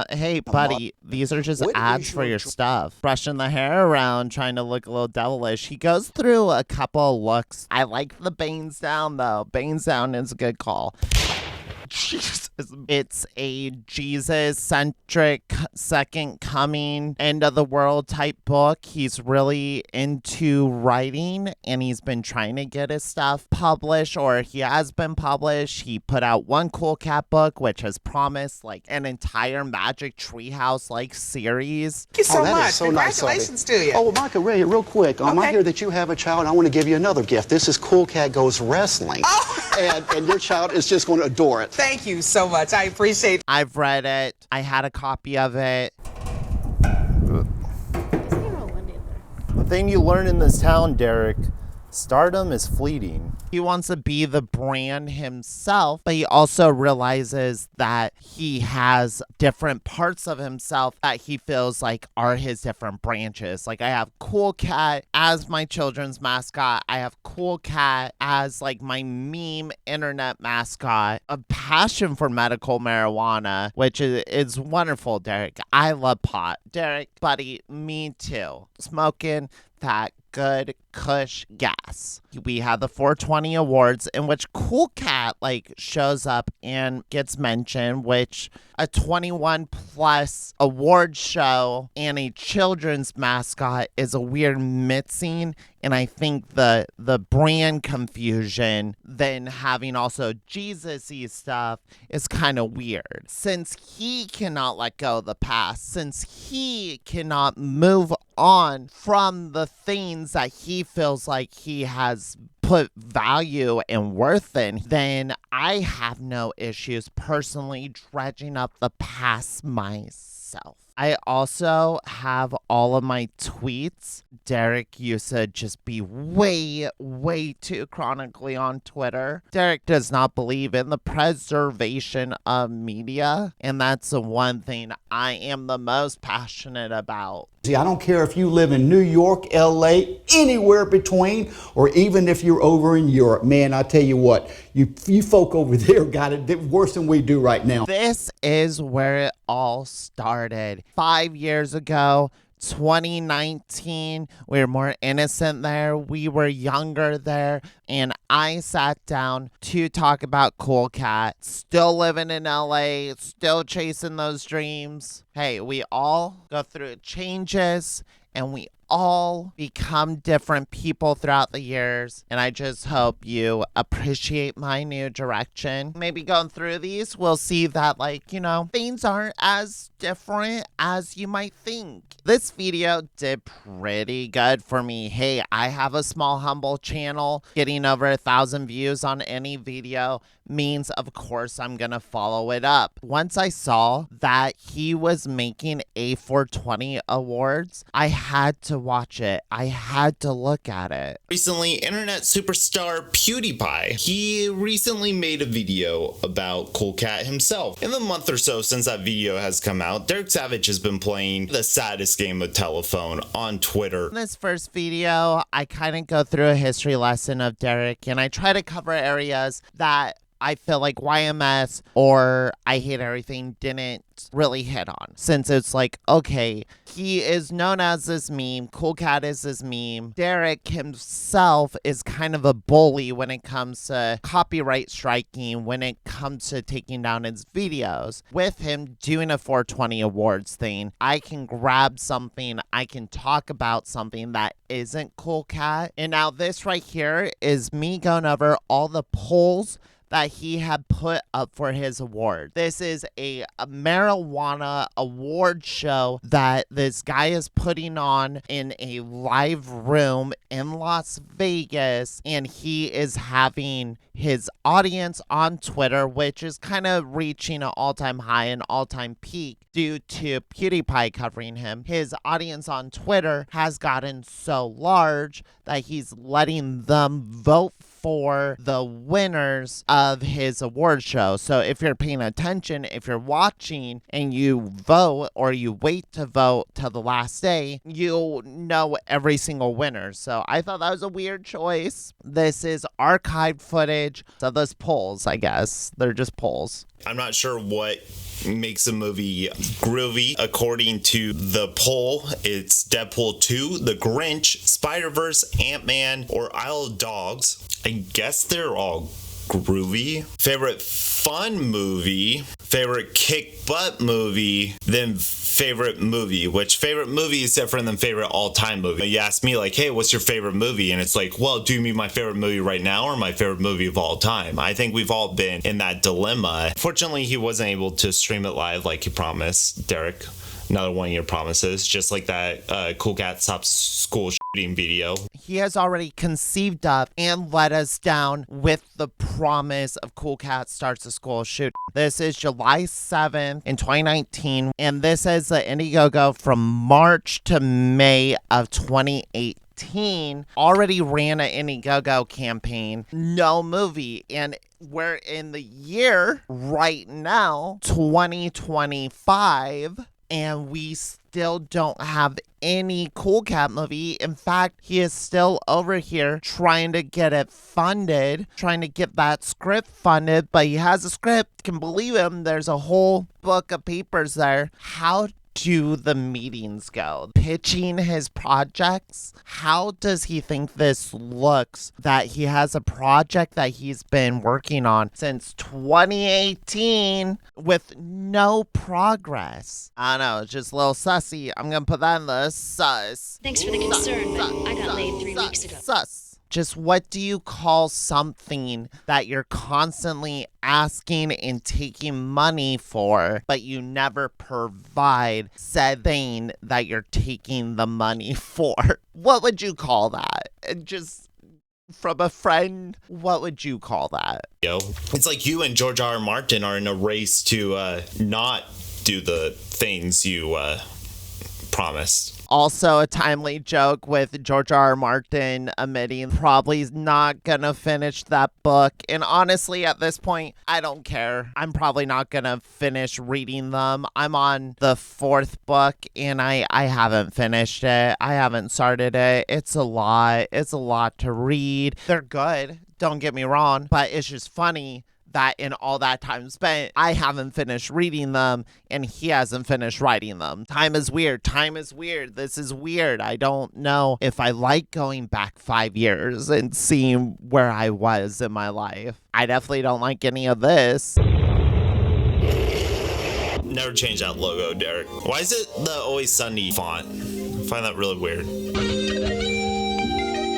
Hey, buddy, these are just ads for your stuff. Brushing the hair around, trying to look a little devilish. He goes through a couple looks. I like the bangs down, though. Bangs down is a good call. Jesus. It's a Jesus-centric second coming, end of the world type book. He's really into writing, and he's been trying to get his stuff published, or he has been published. He put out one Cool Cat book, which has promised like an entire Magic Treehouse like series. Thank you so much. So Congratulations to you. Oh, well, Micah, real quick. I hear that you have a child. I want to give you another gift. This is Cool Cat Goes Wrestling. And your child is just going to adore it. Thank you so much. I appreciate it. I've read it. I had a copy of it. The thing you learn in this town, Derek, stardom is fleeting. He wants to be the brand himself, but he also realizes that he has different parts of himself that he feels like are his different branches. Like I have Cool Cat as my children's mascot. I have Cool Cat as like my meme internet mascot. A passion for medical marijuana, which is wonderful, Derek. I love pot. Derek, buddy, me too. Smoking that good Kush gas. We had the 420 awards in which Cool Cat like shows up and gets mentioned, which a 21 plus award show and a children's mascot is a weird mixing. And I think the brand confusion, then having also Jesus-y stuff is kind of weird. Since he cannot let go of the past, since he cannot move on from the things that he feels like he has put value and worth in, then I have no issues personally dredging up the past myself. I also have all of my tweets. Derek used to just be way too chronically on Twitter. Derek does not believe in the preservation of media, and that's the one thing I am the most passionate about. I don't care if you live in New York, LA, anywhere between, or even if you're over in Europe. Man, I tell you what, you folk over there got it worse than we do right now. This is where it all started. 5 years ago, 2019, we were more innocent there. We were younger there. And I sat down to talk about Cool Cat. Still living in LA, still chasing those dreams. Hey, we all go through changes and we all become different people throughout the years, and I just hope you appreciate my new direction. Maybe going through these, we'll see that, like, you know, things aren't as different as you might think. This video did pretty good for me. Hey, I have a small, humble channel. Getting over 1,000 views on any video means, of course, I'm gonna follow it up. Once I saw that he was making A420 awards, I had to watch it. I had to look at it. Recently, internet superstar PewDiePie, he recently made a video about Cool Cat himself. In the month or so since that video has come out, Derek Savage has been playing the saddest game of telephone on Twitter. In this first video, I kind of go through a history lesson of Derek, and I try to cover areas that I feel like YMS or I Hate Everything didn't really hit on, since it's like, okay, he is known as this meme, Coolcat is this meme, Derek himself is kind of a bully when it comes to copyright striking, when it comes to taking down his videos. With him doing a 420 awards thing, I can grab something, I can talk about something that isn't Coolcat. And now this right here is me going over all the polls that he had put up for his award. This is a marijuana award show that this guy is putting on in a live room in Las Vegas, and he is having his audience on Twitter, which is kind of reaching an all-time high and all-time peak due to PewDiePie covering him. His audience on Twitter has gotten so large that he's letting them vote for the winners of his award show. So if you're paying attention, if you're watching and you vote or you wait to vote till the last day, you'll know every single winner. So I thought that was a weird choice. This is archived footage. So those polls, I guess, they're just polls. I'm not sure what makes a movie groovy. According to the poll, it's Deadpool 2, The Grinch, Spider-Verse, Ant-Man, or Isle of Dogs. I guess they're all groovy. Favorite fun movie, favorite kick butt movie, then favorite movie, which favorite movie is different than favorite all-time movie. You ask me like, hey, what's your favorite movie? And it's like, well, do you mean my favorite movie right now or my favorite movie of all time? I think we've all been in that dilemma. Fortunately, he wasn't able to stream it live like he promised, Derek. Another one of your promises, just like that Coolcat Stops School shooting video. He has already conceived of and let us down with the promise of Coolcat Starts a School shooting. This is July 7th in 2019, and this is the Indiegogo from March to May of 2018. Already ran an Indiegogo campaign, no movie, and we're in the year right now, 2025, and we still don't have any Coolcat movie. In fact, he is still over here trying to get it funded, trying to get that script funded, but he has a script. Can believe him. There's a whole book of papers there. How do the meetings go? Pitching his projects? How does he think this looks that he has a project that he's been working on since 2018 with no progress? I don't know, it's just a little sussy. I'm gonna put that in the sus. Thanks for the concern, but I got laid 3 weeks ago. Sus. Just what do you call something that you're constantly asking and taking money for, but you never provide said thing that you're taking the money for? What would you call that? Just from a friend, what would you call that? Yo, it's like you and George R. Martin are in a race to not do the things you promised. Also a timely joke with George R. Martin admitting probably not gonna finish that book. And honestly, at this point, I don't care. I'm probably not gonna finish reading them. I'm on the 4th book and I haven't finished it. I haven't started it. It's a lot. It's a lot to read. They're good, don't get me wrong, but it's just funny that in all that time spent, I haven't finished reading them and he hasn't finished writing them. Time is weird. Time is weird. This is weird. I don't know if I like going back 5 years and seeing where I was in my life. I definitely don't like any of this. Never change that logo, Derek. Why is it the Always Sunny font? I find that really weird.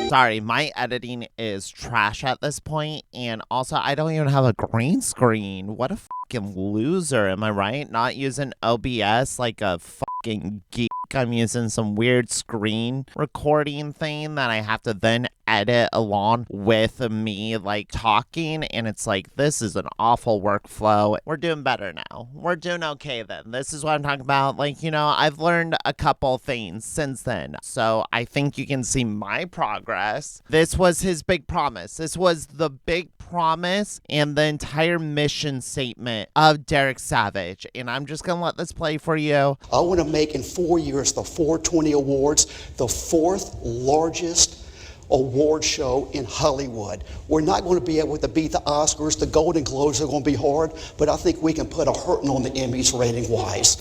Sorry, my editing is trash at this point, and also I don't even have a green screen. What a fucking loser, am I right? Not using OBS like a fucking geek. I'm using some weird screen recording thing that I have to then edit along with me like talking, and it's like, this is an awful workflow. We're doing better now. We're doing okay then. This is what I'm talking about. Like, you know, I've learned a couple things since then, so I think you can see my progress. This was his big promise. This was the big promise and the entire mission statement of Derek Savage, and I'm just gonna let this play for you. I want to make in 4 years the 420 Awards the 4th largest award show in Hollywood. We're not going to be able to beat the Oscars. The Golden Globes are going to be hard, but I think we can put a hurting on the Emmys rating-wise.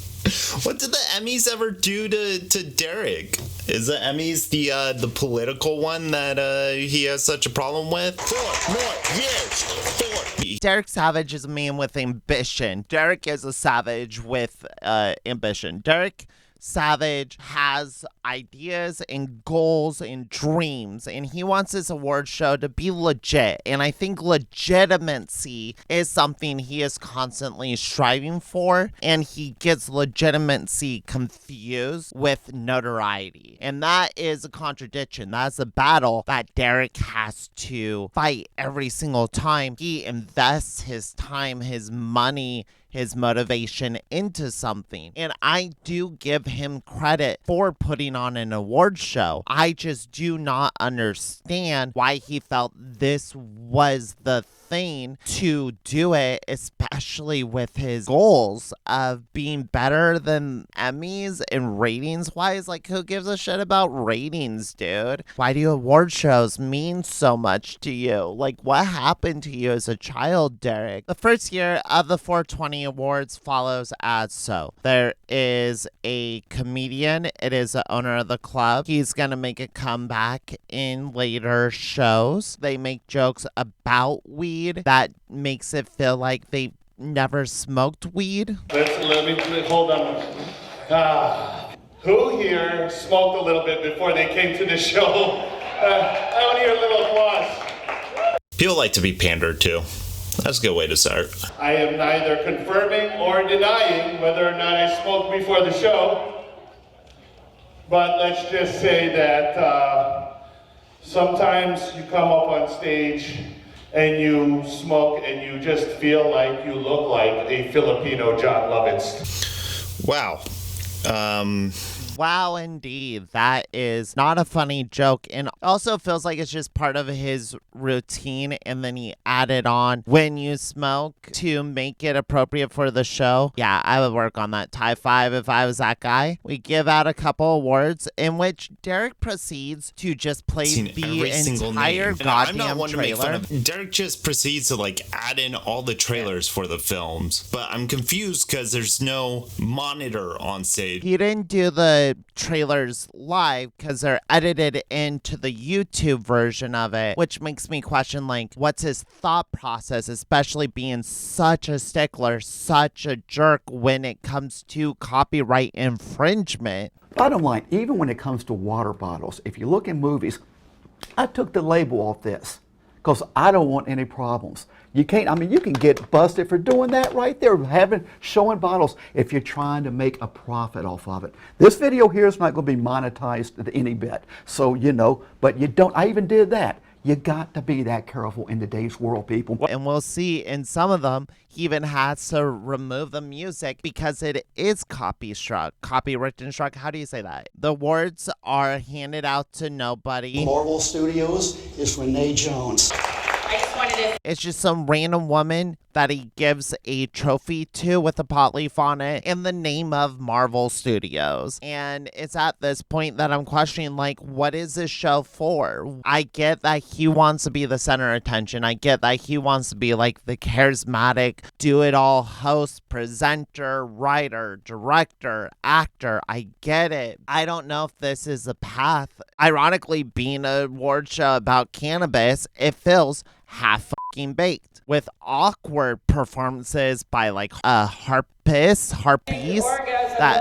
What did the Emmys ever do to Derek? Is the Emmys the political one that he has such a problem with? 4 more years. 4. Derek Savage is a man with ambition. Derek is a savage with ambition. Derek Savage has ideas and goals and dreams, and he wants his award show to be legit. And I think legitimacy is something he is constantly striving for, and he gets legitimacy confused with notoriety. And that is a contradiction. That's a battle that Derek has to fight every single time he invests his time, his money, his motivation into something. And I do give him credit for putting on an award show. I just do not understand why he felt this was the thing to do it, especially with his goals of being better than Emmys and ratings wise. Like, who gives a shit about ratings, dude? Why do award shows mean so much to you? Like, what happened to you as a child, Derek? The first year of the 420 Awards follows as so. There is a comedian. It is the owner of the club. He's gonna make a comeback in later shows. They make jokes about weed that makes it feel like they never smoked weed. Let me hold on. Who here smoked a little bit before they came to the show? I want to hear a little applause. People like to be pandered to. That's a good way to start. I am neither confirming or denying whether or not I smoked before the show, but let's just say that sometimes you come up on stage and you smoke and you just feel like you look like a Filipino John Lovitz. Wow. Wow, indeed. That is not a funny joke, and also feels like it's just part of his routine, and then he added on when you smoke to make it appropriate for the show. Yeah, I would work on that. Tie 5 if I was that guy. We give out a couple awards in which Derek proceeds to just play the entire goddamn trailer. Derek just proceeds to like add in all the trailers for the films, but I'm confused because there's no monitor on stage. He didn't do the trailers live because they're edited into the YouTube version of it, which makes me question, like, what's his thought process, especially being such a stickler, such a jerk when it comes to copyright infringement. Bottom line, even when it comes to water bottles, if you look in movies, I took the label off this because I don't want any problems. You can't, I mean, you can get busted for doing that right there, showing bottles if you're trying to make a profit off of it. This video here is not going to be monetized any bit. So, you know, but you don't, I even did that. You got to be that careful in today's world, people. And we'll see in some of them, he even has to remove the music because it is copywritten struck. How do you say that? The awards are handed out to nobody. Marvel Studios is Renee Jones. It's just some random woman that he gives a trophy to with a pot leaf on it in the name of Marvel Studios. And it's at this point that I'm questioning, like, what is this show for? I get that he wants to be the center of attention. I get that he wants to be like the charismatic, do-it-all host, presenter, writer, director, actor. I get it. I don't know if this is a path. Ironically, being an award show about cannabis, it feels half fucking baked with awkward performances by like a harpist that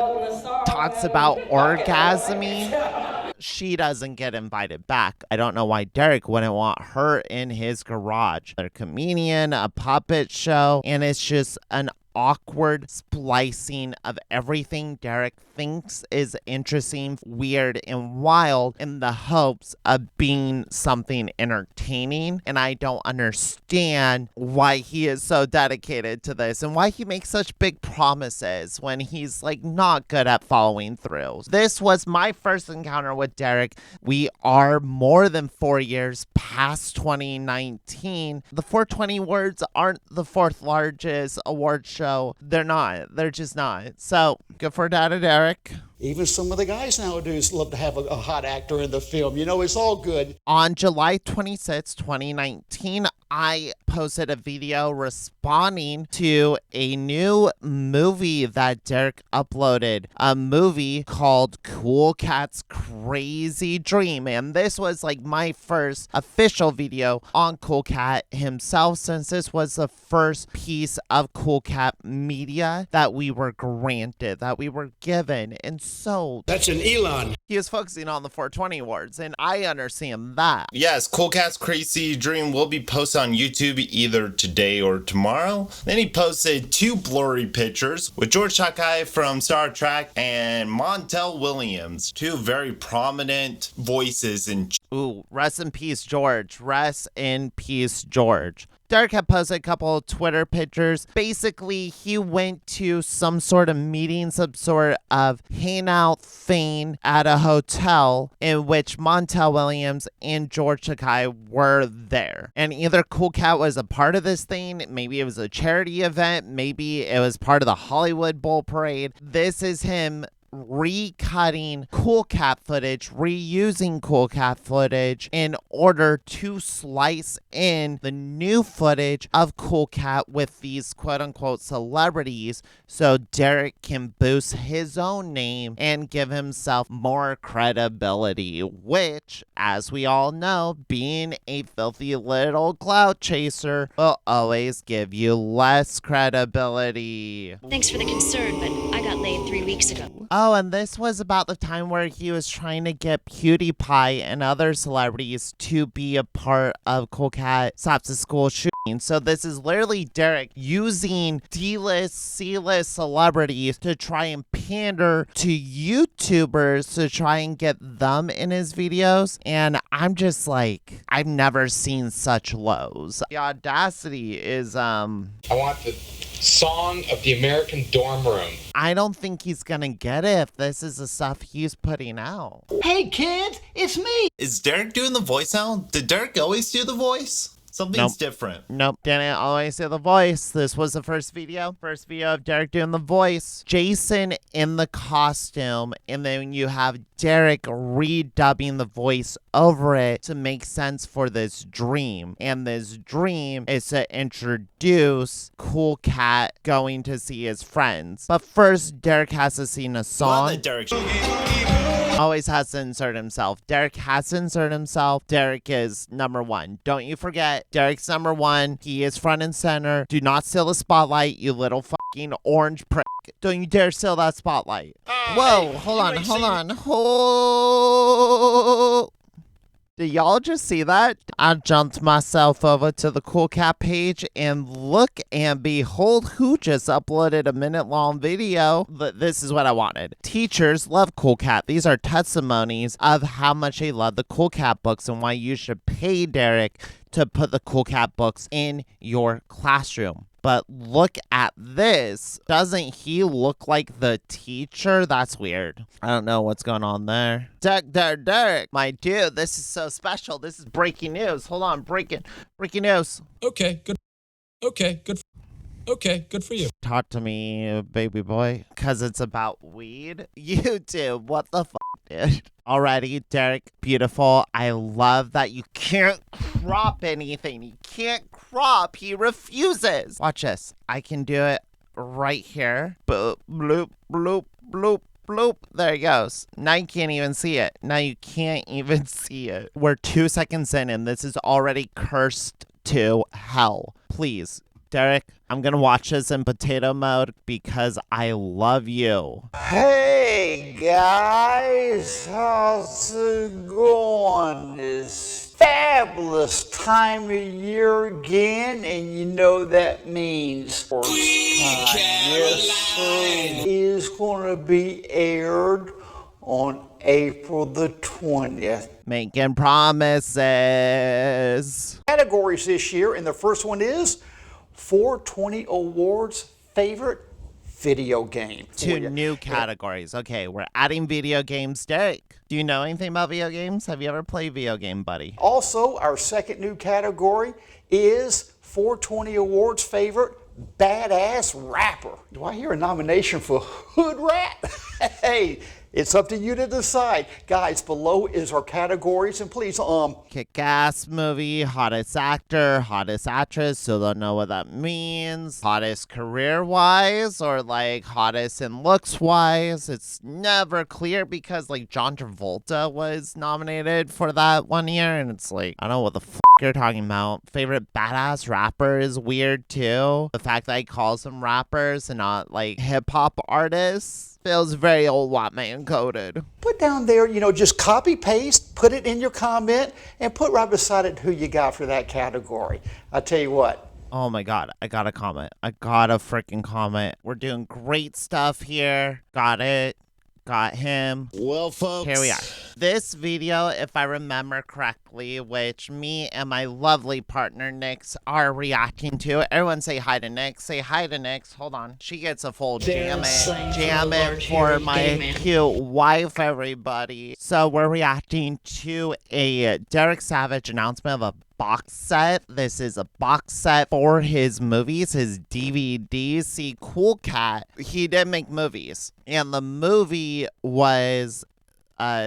talks about orgasming. She doesn't get invited back. I don't know why Derek wouldn't want her in his garage. They're a comedian, a puppet show, and it's just an awkward splicing of everything Derek thinks is interesting, weird, and wild in the hopes of being something entertaining. And I don't understand why he is so dedicated to this and why he makes such big promises when he's like not good at following through. This was my first encounter with Derek. We are more than 4 years past 2019. The 420 Awards aren't the 4th largest award show. They're not. They're just not. So, good for Dada Derek. Even some of the guys nowadays love to have a hot actor in the film. You know, it's all good. On July 26, 2019, I posted a video responding to a new movie that Derek uploaded, a movie called Cool Cat's Crazy Dream. And this was like my first official video on Cool Cat himself, since this was the first piece of Cool Cat media that we were granted, that we were given. And so That's an Elon. he was focusing on the 420 awards, and I understand that. Yes, Cool Cat's Crazy Dream will be posted on YouTube either today or tomorrow. Then he posted 2 blurry pictures with George Takei from Star Trek and Montel Williams, 2 very prominent voices in. Ooh, rest in peace, George. Rest in peace, George. Derek had posted a couple of Twitter pictures. Basically, he went to some sort of meeting, some sort of hangout thing at a hotel in which Montel Williams and George Takei were there. And either Cool Cat was a part of this thing, maybe it was a charity event, maybe it was part of the Hollywood Bowl Parade. This is him recutting Cool Cat footage, reusing Cool Cat footage in order to slice in the new footage of Cool Cat with these quote-unquote celebrities so Derek can boost his own name and give himself more credibility, which, as we all know, being a filthy little clout chaser will always give you less credibility. Thanks for the concern, but I got laid 3 weeks ago. Oh, and this was about the time where he was trying to get PewDiePie and other celebrities to be a part of Cool Cat Stops the School shooting. So this is literally Derek using D-list, C-list celebrities to try and pander to YouTubers to try and get them in his videos. And I'm just like, I've never seen such lows. The audacity is, I want the song of the American dorm room. I don't think he's gonna get it if this is the stuff he's putting out. Hey kids, it's me. Is Derek doing the voice now? Did Derek always do the voice? Something's different. Nope, didn't always do the voice. This was the first video of Derek doing the voice. Jason in the costume, and then you have Derek redubbing the voice over it to make sense for this dream. And this dream is to introduce Cool Cat going to see his friends. But first, Derek has to sing a song. Well, Derek Always has to insert himself. Derek has to insert himself. Derek is number 1. Don't you forget, Derek's number 1. He is front and center. Do not steal the spotlight, you little fucking orange prick. Don't you dare steal that spotlight. Whoa, hey, hold on. Oh. Did y'all just see that? I jumped myself over to the Cool Cat page and look and behold who just uploaded a minute-long video. This is what I wanted. Teachers love Cool Cat. These are testimonies of how much they love the Cool Cat books and why you should pay Derek to put the Cool Cat books in your classroom. But look at this. Doesn't he look like the teacher? That's weird. I don't know what's going on there. Derek, my dude, this is so special. This is breaking news. Hold on, breaking news. Okay, good. Okay, good. Okay, good for you. Talk to me, baby boy, because it's about weed. YouTube, what the fuck, dude? Alrighty, Derek, beautiful. I love that you can't crop anything. He can't crop. He refuses. Watch this. I can do it right here. Boop, bloop, bloop, bloop. Bloop. There he goes. Now you can't even see it. Now you can't even see it. We're 2 seconds in and this is already cursed to hell. Please, Derek, I'm gonna watch this in potato mode because I love you. Hey guys, how's it going? It's fabulous time of year again, and you know that means first time. Yes, sir. Is going to be aired on April the 20th. Making promises. Categories this year, and the first one is 420 Awards favorite video game. 2 new categories. Okay, we're adding video games. Derek, do you know anything about video games? Have you ever played video game, buddy? Also, our second new category is 420 Awards favorite badass rapper. Do I hear a nomination for Hood Rat? Hey, It's up to you to decide. Guys, below is our categories, and please, Kick-ass movie, hottest actor, hottest actress, still don't know what that means. Hottest career-wise, or like hottest in looks-wise. It's never clear because like John Travolta was nominated for that one year, and it's like, I don't know what the f you're talking about. Favorite badass rapper is weird too. The fact that he calls them rappers and not like hip-hop artists feels very old white man coded. put down there, just copy paste, put it in your comment, and put right beside it who you got for that category. I tell you what. Oh my God, I got a comment. I got a freaking comment. We're doing great stuff here. Got it. Got him. Well, folks, here we are. This video, if I remember correctly, which me and my lovely partner Nyx are reacting to. Everyone say hi to Nyx. Say hi to Nyx. Hold on. She gets a full jam it for my cute wife, everybody. So we're reacting to a Derek Savage announcement of a box set. This is a box set for his movies, his DVDs. See, Cool Cat, he did make movies, and the movie was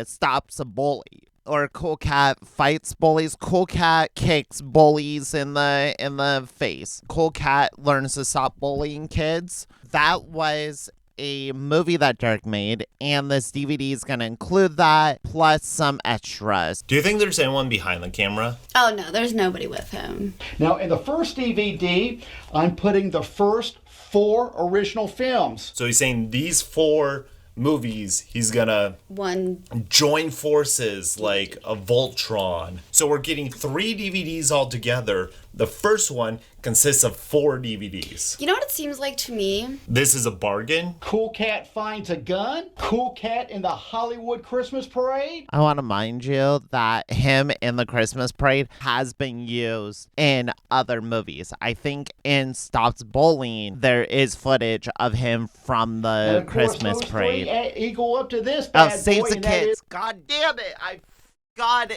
Stops a Bully, or Cool Cat Fights Bullies. Cool Cat kicks bullies in the face. Cool Cat learns to stop bullying kids. That was a movie that Derek made, and this DVD is going to include that, plus some extras. Do you think there's anyone behind the camera? Oh no, there's nobody with him. Now, in the first DVD, I'm putting the first 4 original films. So he's saying these 4 movies, he's gonna join forces like a Voltron. So we're getting 3 DVDs all together. The first one consists of 4 DVDs. You know what it seems like to me? This is a bargain. Cool Cat finds a gun. Cool Cat in the Hollywood Christmas Parade. I want to mind you that him in the Christmas Parade has been used in other movies. I think in Stops Bullying, there is footage of him from the Christmas Parade. Equal up to this bad boy. Saves the Kids. God damn it. God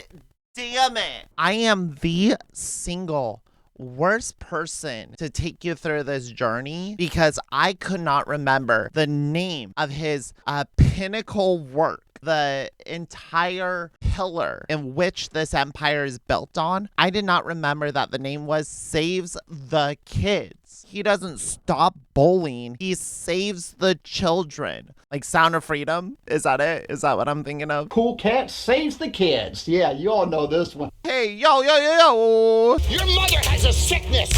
damn it. I am the single worst person to take you through this journey because I could not remember the name of his pinnacle work, the entire pillar in which this empire is built on. I did not remember that the name was Saves the Kids. He doesn't stop bullying, he saves the children. Like Sound of Freedom? Is that it? Is that what I'm thinking of? Cool Cat saves the kids. Yeah, you all know this one. Hey, yo. Your mother has a sickness.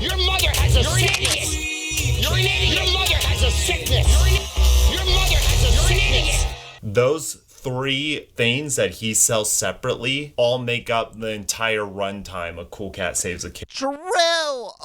Your mother has a sickness. You're an idiot. Your mother has a sickness. Your mother has a sickness. Those 3 things that he sells separately all make up the entire runtime of Cool Cat Saves a Kid. True!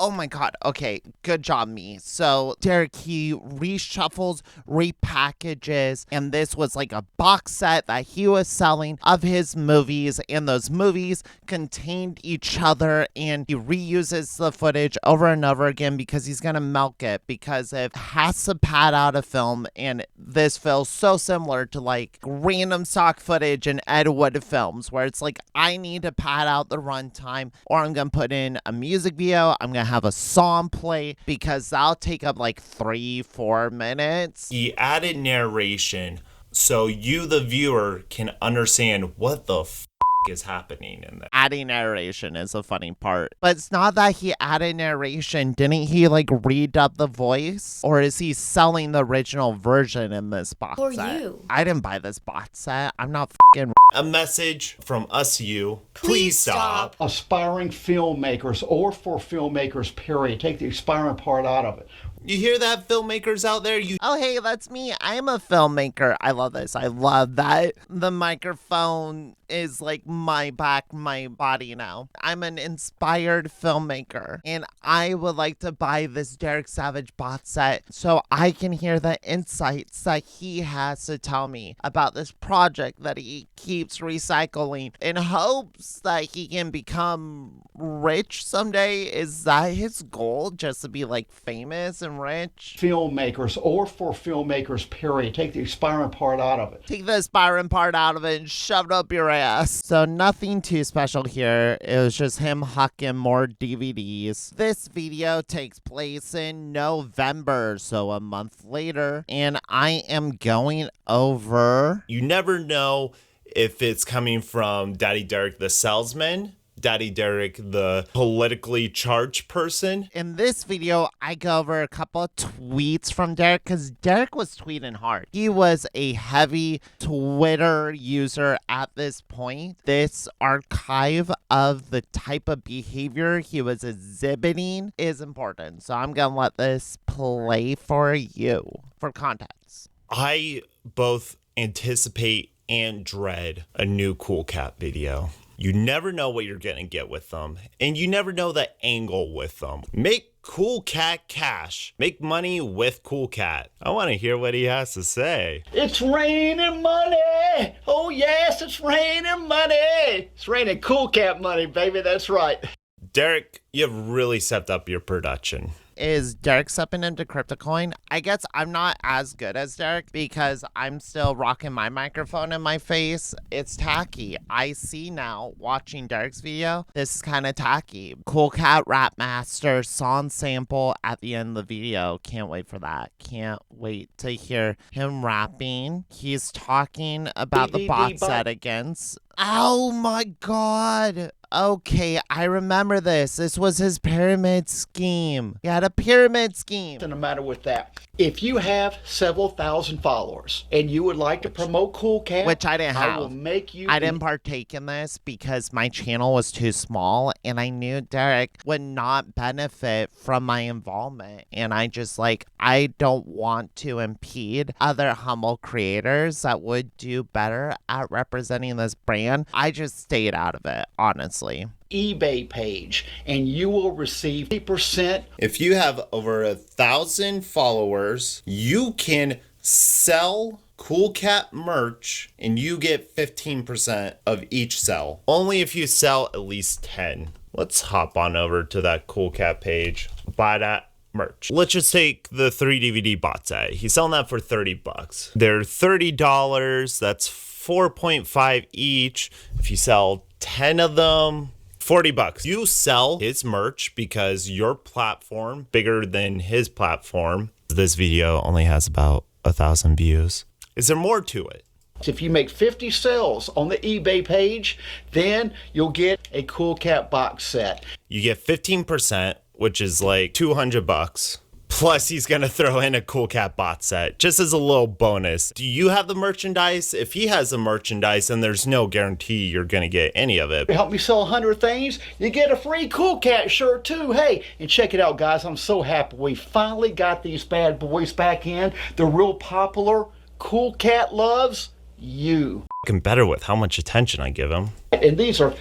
Oh my God. Okay, good job, me. So Derek, he reshuffles, repackages, and this was like a box set that he was selling of his movies, and those movies contained each other, and he reuses the footage over and over again because he's gonna milk it, because it has to pad out a film, and this feels so similar to like random stock footage in Ed Wood films where it's like, I need to pad out the runtime, or I'm gonna put in a music video, I'm gonna have a song play, because that'll take up like 3-4 minutes. He added narration so you, the viewer, can understand what the is happening in there. Adding narration is a funny part. But it's not that he added narration. Didn't he like redub the voice? Or is he selling the original version in this box set? You. I didn't buy this box set. I'm not fucking. A message from us to you. Please stop. Aspiring filmmakers, or for filmmakers, period. Take the aspiring part out of it. You hear that, filmmakers out there? Oh, hey, that's me. I'm a filmmaker. I love this. I love that the microphone is like my back, my body now. I'm an inspired filmmaker, and I would like to buy this Derek Savage box set so I can hear the insights that he has to tell me about this project that he keeps recycling in hopes that he can become rich someday. Is that his goal? Just to be like famous and rich? Filmmakers, or for filmmakers, period. Take the aspiring part out of it. Take the aspiring part out of it and shove it up your ass. hilarious. So nothing too special here. It was just him hucking more DVDs. This video takes place in November, so a month later, and I am going over... You never know if it's coming from Daddy Derek the salesman, Daddy Derek the politically charged person. In this video, I go over a couple of tweets from Derek because Derek was tweeting hard. He was a heavy Twitter user at this point. This archive of the type of behavior he was exhibiting is important. So I'm going to let this play for you for context. I both anticipate and dread a new Cool Cat video. You never know what you're going to get with them, and you never know the angle with them. Make Cool Cat cash. Make money with Cool Cat. I want to hear what he has to say. It's raining money. Oh, yes, it's raining money. It's raining Cool Cat money, baby. That's right. Derek, you have really stepped up your production. Is Derek stepping into CryptoCoin? I guess I'm not as good as Derek because I'm still rocking my microphone in my face. It's tacky. I see now, watching Derek's video, this is kind of tacky. Cool Cat Rap Master song sample at the end of the video. Can't wait for that. Can't wait to hear him rapping. He's talking about the bot set against... Oh my god. Okay, I remember this. This was his pyramid scheme. He had a pyramid scheme. Doesn't matter with that. If you have several thousand followers and you would like to promote Cool Cat, which I didn't have. I will make you. I didn't partake in this because my channel was too small and I knew Derek would not benefit from my involvement. And I just I don't want to impede other humble creators that would do better at representing this brand. I just stayed out of it, honestly. eBay page and you will receive 50%. If you have over 1,000 followers, you can sell Cool Cat merch and you get 15% of each sell. Only if you sell at least 10. Let's hop on over to that Cool Cat page. Buy that merch. Let's just take the 3 DVD bot set. He's selling that for $30. They're $30. That's 4.5 each. If you sell 10 of them, $40. You sell his merch because your platform bigger than his platform. This video only has about 1,000 views. Is there more to it? If you make 50 sales on the eBay page, then you'll get a Cool Cat box set. You get 15%, which is like $200. Plus, he's going to throw in a Cool Cat bot set, just as a little bonus. Do you have the merchandise? If he has the merchandise, then there's no guarantee you're going to get any of it. Help me sell 100 things, you get a free Cool Cat shirt too. Hey, and check it out, guys. I'm so happy we finally got these bad boys back in. They're real popular. Cool Cat loves you. Better with how much attention I give him. And these are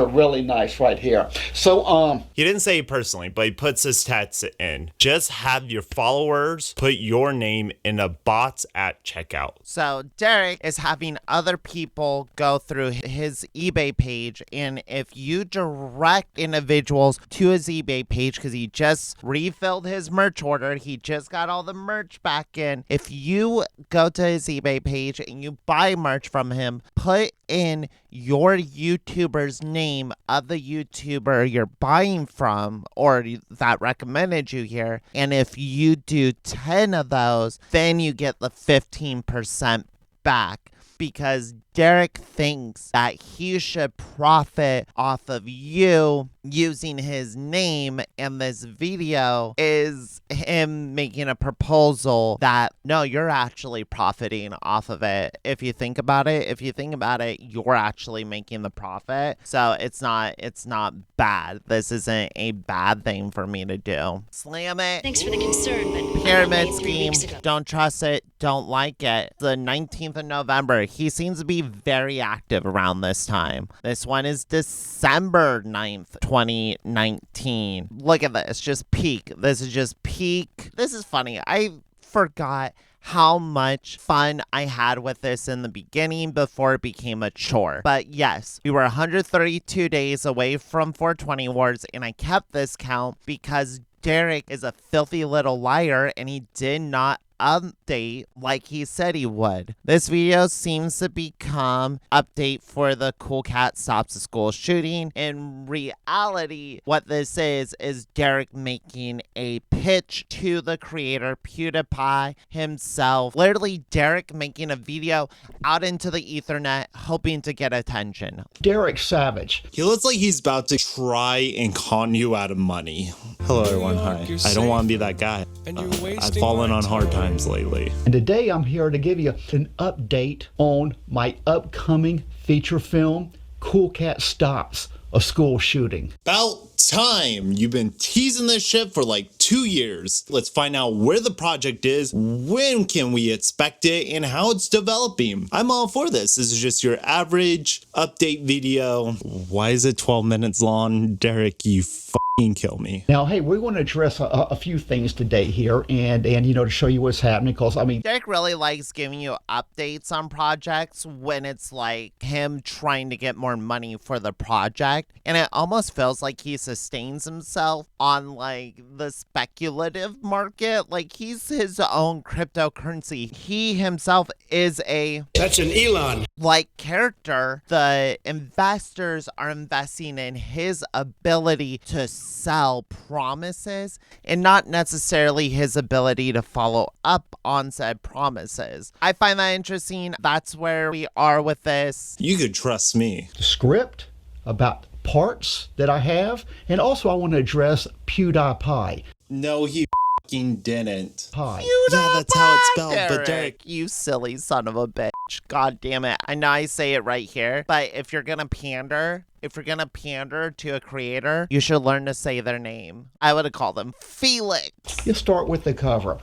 really nice right here. So he didn't say it personally, but he puts his tats in. Just have your followers put your name in a bots at checkout. So Derek is having other people go through his eBay page, and if you direct individuals to his eBay page, because he just refilled his merch order, he just got all the merch back in. If you go to his eBay page and you buy merch from him, put in your YouTuber's name of the YouTuber you're buying from or that recommended you here. And if you do 10 of those, then you get the 15% back. Because Derek thinks that he should profit off of you using his name, and this video is him making a proposal that, no, you're actually profiting off of it. If you think about it, you're actually making the profit. So it's not bad. This isn't a bad thing for me to do. Slam it. Thanks for the concern, but Pyramid scheme. Don't trust it. Don't like it. The 19th of November. He seems to be very active around this time. This one is December 9th, 2019. Look at this. Just peak. This is just peak. This is funny. I forgot how much fun I had with this in the beginning before it became a chore. But yes, we were 132 days away from 420 Wars, and I kept this count because Derek is a filthy little liar and he did not update like he said he would. This video seems to become update for the Cool Cat Stops the School shooting. In reality, what this is Derek making a pitch to the creator PewDiePie himself. Literally Derek making a video out into the ethernet hoping to get attention. Derek Savage. He looks like he's about to try and con you out of money. Hello everyone, hi. I don't want to be that guy. I've fallen on hard times lately. And today I'm here to give you an update on my upcoming feature film, Cool Cat Stops a School Shooting. About time! You've been teasing this shit for like 2 years. Let's find out where the project is, when can we expect it, and how it's developing. I'm all for this. This is just your average update video. Why is it 12 minutes long? Derek, you fucking kill me. Now, hey, we want to address a few things today here and you know, to show you what's happening, because I mean, Derek really likes giving you updates on projects when it's like him trying to get more money for the project, and it almost feels like he sustains himself on like the speculative market. Like he's his own cryptocurrency. He himself is a That's an Elon like character. The investors are investing in his ability to sell promises and not necessarily his ability to follow up on said promises. I find that interesting. That's where we are with this. You could trust me. the script about parts that I have, and also I want to address PewDiePie. No, he fucking didn't. Pie. Yeah, that's how it's spelled, but Derek. You silly son of a bitch. God damn it. I know I say it right here, but if you're gonna pander to a creator, you should learn to say their name. I would have called them Felix. You start with the cover.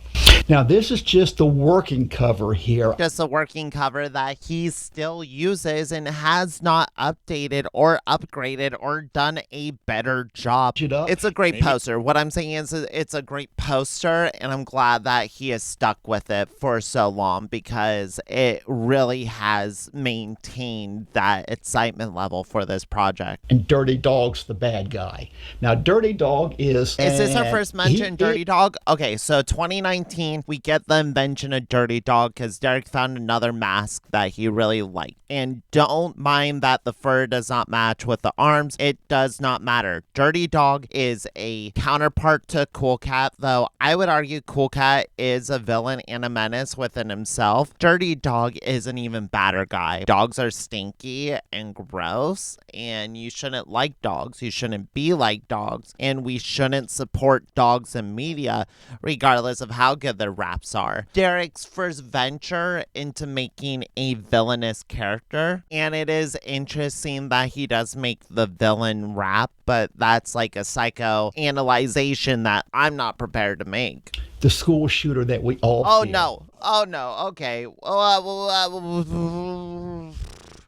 Now, this is just the working cover here. Just a working cover that he still uses and has not updated or upgraded or done a better job. It's a great poster. What I'm saying is it's a great poster, and I'm glad that he has stuck with it for so long because it really has maintained that excitement level for this project. And Dirty Dog's the bad guy. Now, Dirty Dog is... Is this our first mention, Dirty Dog? Okay, so 2019, we get the invention of Dirty Dog because Derek found another mask that he really liked. And don't mind that the fur does not match with the arms. It does not matter. Dirty Dog is a counterpart to Cool Cat, though I would argue Cool Cat is a villain and a menace within himself. Dirty Dog is an even badder guy. Dogs are stinky and gross, and you shouldn't like dogs. You shouldn't be like dogs, and we shouldn't support dogs in media regardless of how good their raps are. Derek's first venture into making a villainous character, and it is interesting that he does make the villain rap, but that's like a psychoanalyzation that I'm not prepared to make. The school shooter that we all Oh fear. no. Oh no. Okay.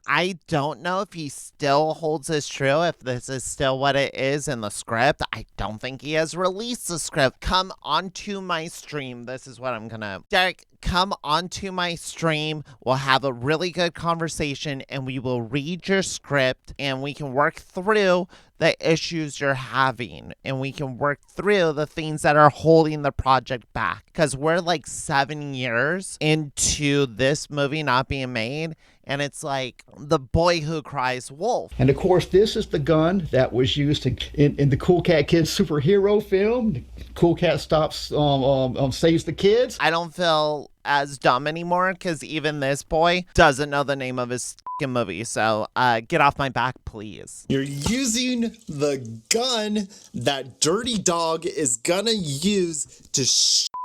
I don't know if he still holds this true, if this is still what it is in the script. I don't think he has released the script. Come onto my stream. This is what I'm gonna... Derek, come onto my stream. We'll have a really good conversation, and we will read your script, and we can work through the issues you're having, and we can work through the things that are holding the project back. Because we're like 7 years into this movie not being made, and it's like the boy who cries wolf. And of course, this is the gun that was used in the Cool Cat Kids superhero film. Cool Cat Stops, saves the kids. I don't feel as dumb anymore because even this boy doesn't know the name of his movie. So get off my back, please. You're using the gun that Dirty Dog is gonna use to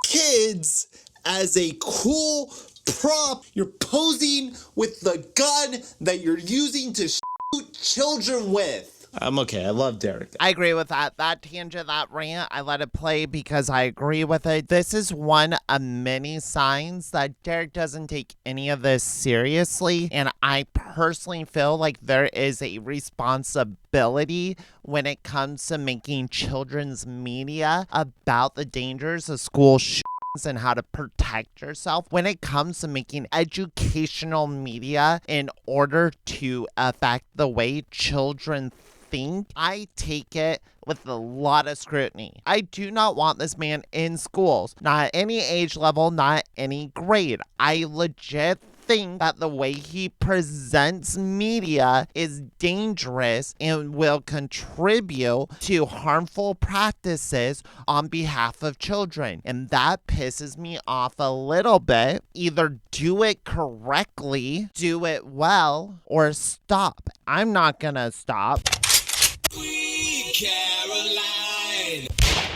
kids as a cool prop. You're posing with the gun that you're using to shoot children with. I'm okay. I love Derek. I agree with that. That tangent, that rant, I let it play because I agree with it. This is one of many signs that Derek doesn't take any of this seriously. And I personally feel like there is a responsibility when it comes to making children's media about the dangers of school shootings and how to protect yourself when it comes to making educational media in order to affect the way children think, I take it with a lot of scrutiny. I do not want this man in schools, not any age level, not any grade. I legit think that the way he presents media is dangerous and will contribute to harmful practices on behalf of children. And that pisses me off a little bit. Either do it correctly, do it well, or stop. I'm not gonna stop.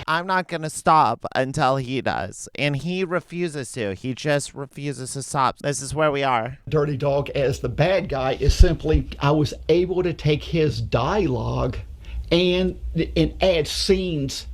I'm not going to stop until he does. And he refuses to. He just refuses to stop. This is where we are. Dirty Dog as the bad guy is simply, I was able to take his dialogue and add scenes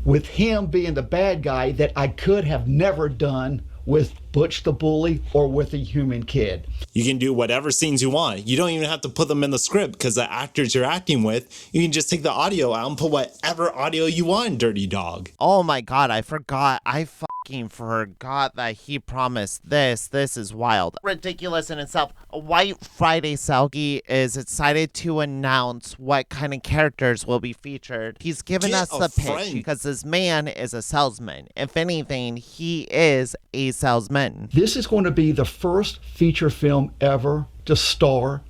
with him being the bad guy that I could have never done with Butch the Bully or with a human kid. You can do whatever scenes you want. You don't even have to put them in the script because the actors you're acting with, you can just take the audio out and put whatever audio you want, Dirty Dog. Oh my God, I forgot. I fucking forgot that he promised this. This is wild. Ridiculous in itself. White Friday Selkie is excited to announce what kind of characters will be featured. He's given us the pitch because this man is a salesman. If anything, he is a salesman. This is going to be the first feature film ever to star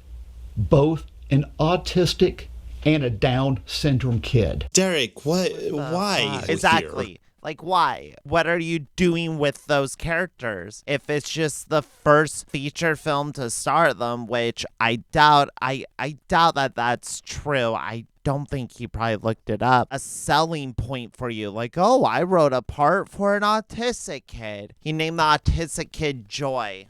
both an autistic and a Down syndrome kid. Derek, why? Exactly. Like, why? What are you doing with those characters? If it's just the first feature film to star them, which I doubt, I doubt that that's true. I don't think he probably looked it up. A selling point for you, like, oh, I wrote a part for an autistic kid. He named the autistic kid Joy.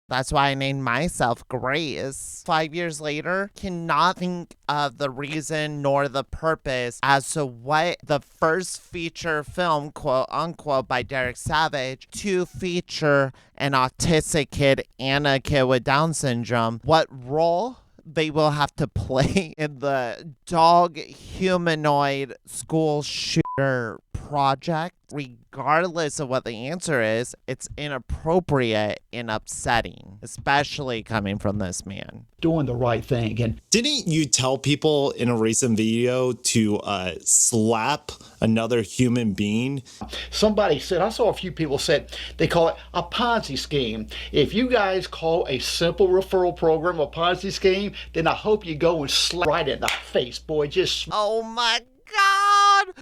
That's why I named myself Grace. 5 years later, cannot think of the reason nor the purpose as to what the first feature film, quote unquote, by Derek Savage to feature an autistic kid and a kid with Down syndrome, what role they will have to play in the dog humanoid school shooter project. Regardless of what the answer is, it's inappropriate and upsetting, especially coming from this man. Doing the right thing. And didn't you tell people in a recent video to slap another human being? Somebody said, I saw a few people said they call it a Ponzi scheme. If you guys call a simple referral program a Ponzi scheme, then I hope you go and slap right in the face, boy. Just oh my God!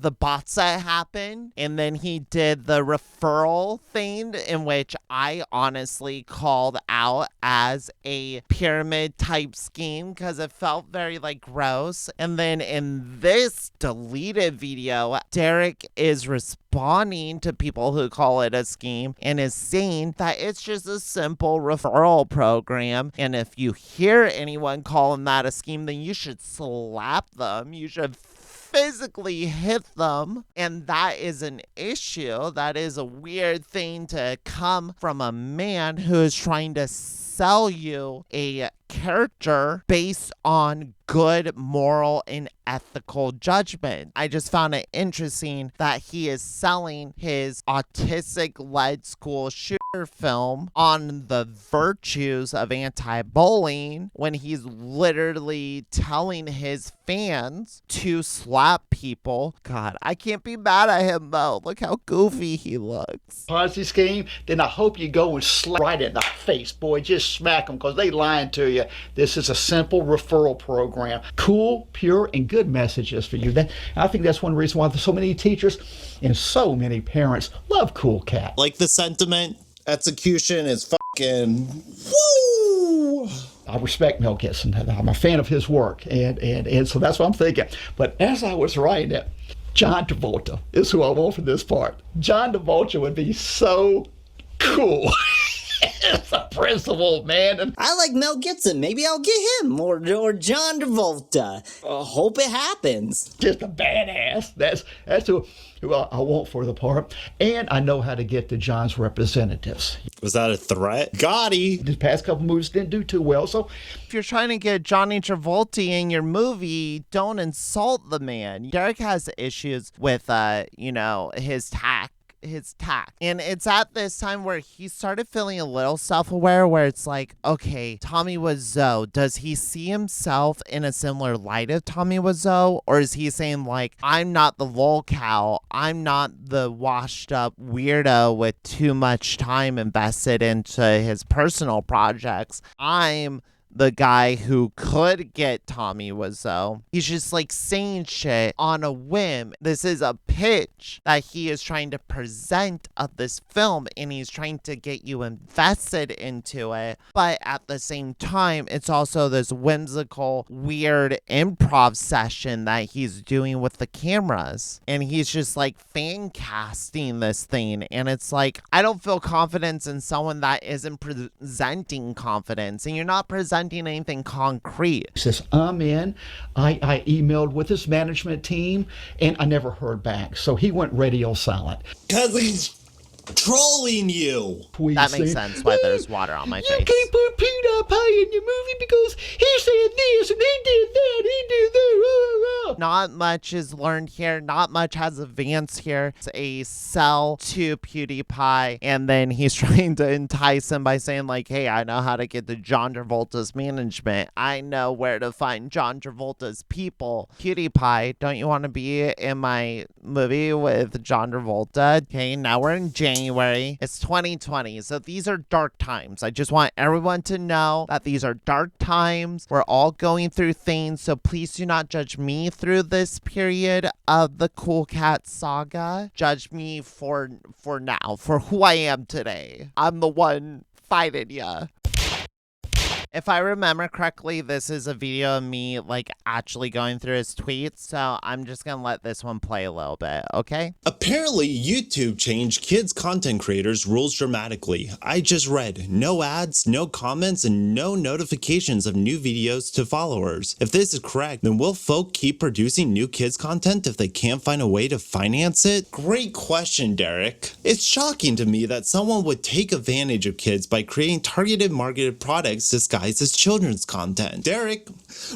The bots that happened, and then he did the referral thing, in which I honestly called out as a pyramid type scheme because it felt very like gross. And then in this deleted video, Derek is responding to people who call it a scheme and is saying that it's just a simple referral program. And if you hear anyone calling that a scheme, then you should slap them. You should physically hit them, and that is an issue. That is a weird thing to come from a man who is trying to sell you a character based on good moral and ethical judgment. I just found it interesting that he is selling his autistic-led school shooter film on the virtues of anti-bullying when he's literally telling his fans to slap people. God, I can't be mad at him though. Look how goofy he looks. Ponzi scheme, then I hope you go and slap right in the face, boy. Just smack them because they lying to you. This is a simple referral program. Cool, pure, and good messages for you. I think that's one reason why so many teachers and so many parents love Cool Cat. Like the sentiment, execution is fucking woo! I respect Mel Gibson. I'm a fan of his work, and so that's what I'm thinking. But as I was writing it, John Travolta is who I want for this part. John Travolta would be so cool. It's a principal, man. And I like Mel Gibson. Maybe I'll get him or John Travolta. Hope it happens. Just a badass. That's who I want for the part. And I know how to get to John's representatives. Was that a threat? Gotti. The past couple movies didn't do too well, so if you're trying to get Johnny Travolta in your movie, don't insult the man. Derek has issues with his tact his tact. And it's at this time where he started feeling a little self-aware, where it's like, okay, Tommy Wiseau, does he see himself in a similar light of Tommy Wiseau? Or is he saying like, I'm not the lolcow, I'm not the washed up weirdo with too much time invested into his personal projects. I'm the guy who could get Tommy Wiseau. He's just like saying shit on a whim. This is a pitch that he is trying to present of this film, and he's trying to get you invested into it. But at the same time, it's also this whimsical, weird improv session that he's doing with the cameras. And he's just like fan casting this thing. And it's like, I don't feel confidence in someone that isn't presenting confidence. And you're not presenting anything concrete. He says, I'm in. I emailed with his management team, and I never heard back. So he went radio silent. Because he's trolling you. That makes sense why there's water on my face. You can't put PewDiePie in your movie because he said this and he did that, he did that. Not much is learned here. Not much has advanced here. It's a sell to PewDiePie, and then he's trying to entice him by saying like, hey, I know how to get to John Travolta's management. I know where to find John Travolta's people. PewDiePie, don't you want to be in my movie with John Travolta? Okay, now we're in January. It's 2020, so these are dark times. I just want everyone to know that these are dark times. We're all going through things, so please do not judge me through this period of the Cool Cat saga. Judge me for now, for who I am today. I'm the one fighting ya. If I remember correctly, this is a video of me, like, actually going through his tweets, so I'm just gonna let this one play a little bit, okay? Apparently, YouTube changed kids' content creators' rules dramatically. I just read, no ads, no comments, and no notifications of new videos to followers. If this is correct, then will folk keep producing new kids' content if they can't find a way to finance it? Great question, Derek. It's shocking to me that someone would take advantage of kids by creating targeted marketed products disguised as children's content. Derek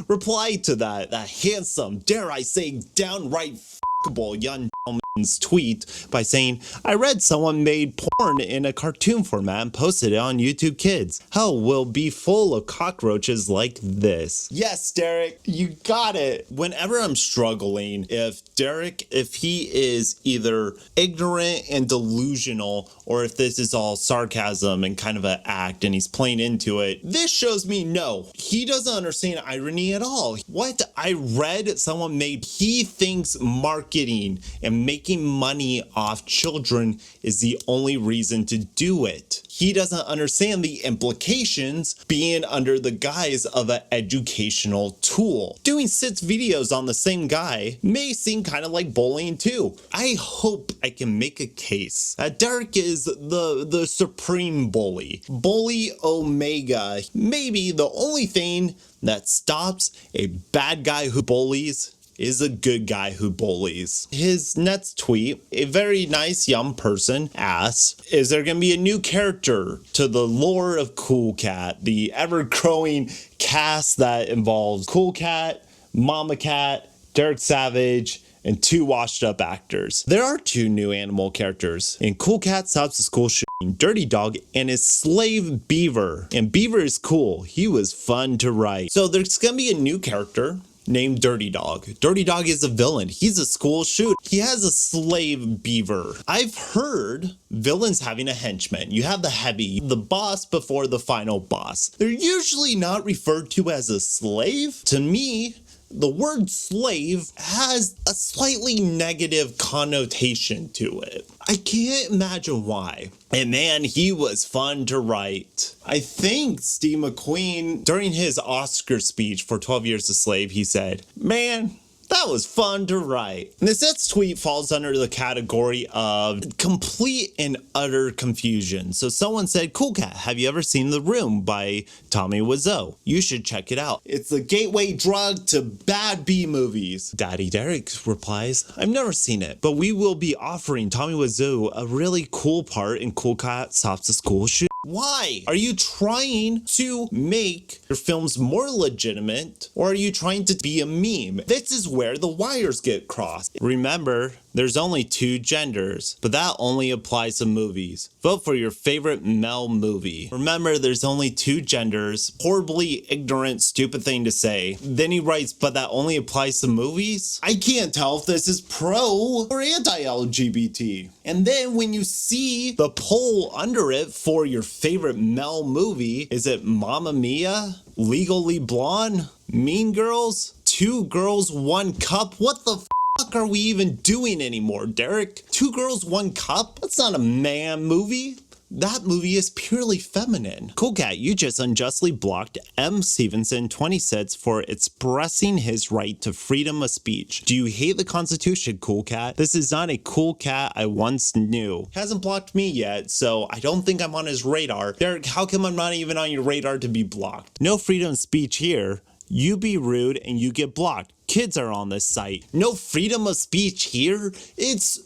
replied to that handsome, dare I say, downright f***able young gentleman's tweet by saying, I read someone made porn in a cartoon format and posted it on YouTube Kids. Hell will be full of cockroaches like this. Yes, Derek, you got it. Whenever I'm struggling, if he is either ignorant and delusional, or if this is all sarcasm and kind of an act and he's playing into it, this shows me no, he doesn't understand irony at all. What I read someone made, he thinks marketing and making money off children is the only reason to do it. He doesn't understand the implications being under the guise of an educational tool. Doing 6 videos on the same guy may seem kind of like bullying too. I hope I can make a case that Derek is the supreme bully. Bully Omega. Maybe the only thing that stops a bad guy who bullies is a good guy who bullies. His next tweet, a very nice young person asks, is there going to be a new character to the lore of Cool Cat, the ever-growing cast that involves Cool Cat, Mama Cat, Derek Savage, and 2 washed-up actors? There are 2 new animal characters. In Cool Cat Stops the School Shooting, Dirty Dog and his slave Beaver. And Beaver is cool. He was fun to write. So there's going to be a new character named Dirty Dog. Dirty Dog is a villain. He's a school shooter. He has a slave Beaver. I've heard villains having a henchman. You have the heavy, the boss before the final boss. They're usually not referred to as a slave. To me, the word slave has a slightly negative connotation to it. I can't imagine why. And man, he was fun to write. I think Steve McQueen, during his Oscar speech for 12 Years a Slave, he said, man, that was fun to write. And this next tweet falls under the category of complete and utter confusion. So someone said, Cool Cat, have you ever seen The Room by Tommy Wiseau? You should check it out. It's the gateway drug to bad B movies. Daddy Derek replies, I've never seen it, but we will be offering Tommy Wiseau a really cool part in Cool Cat Stops the School Shooting. Why? Are you trying to make your films more legitimate, or are you trying to be a meme? This is where the wires get crossed. Remember, There's only 2 genders, but that only applies to movies. Vote for your favorite male movie. Remember, there's only 2 genders. Horribly ignorant, stupid thing to say. Then he writes, but that only applies to movies? I can't tell if this is pro or anti-LGBT. And then when you see the poll under it for your favorite male movie, is it Mamma Mia? Legally Blonde? Mean Girls? 2 Girls, 1 Cup? What the fuck are we even doing anymore, Derek? 2 Girls, 1 Cup? That's not a man movie. That movie is purely feminine. Coolcat, you just unjustly blocked M. Stevenson 26 for expressing his right to freedom of speech. Do you hate the Constitution, Coolcat? This is not a cool cat I once knew. Hasn't blocked me yet, so I don't think I'm on his radar. Derek, how come I'm not even on your radar to be blocked? No freedom of speech here. You be rude and you get blocked. Kids are on this site. No freedom of speech here? It's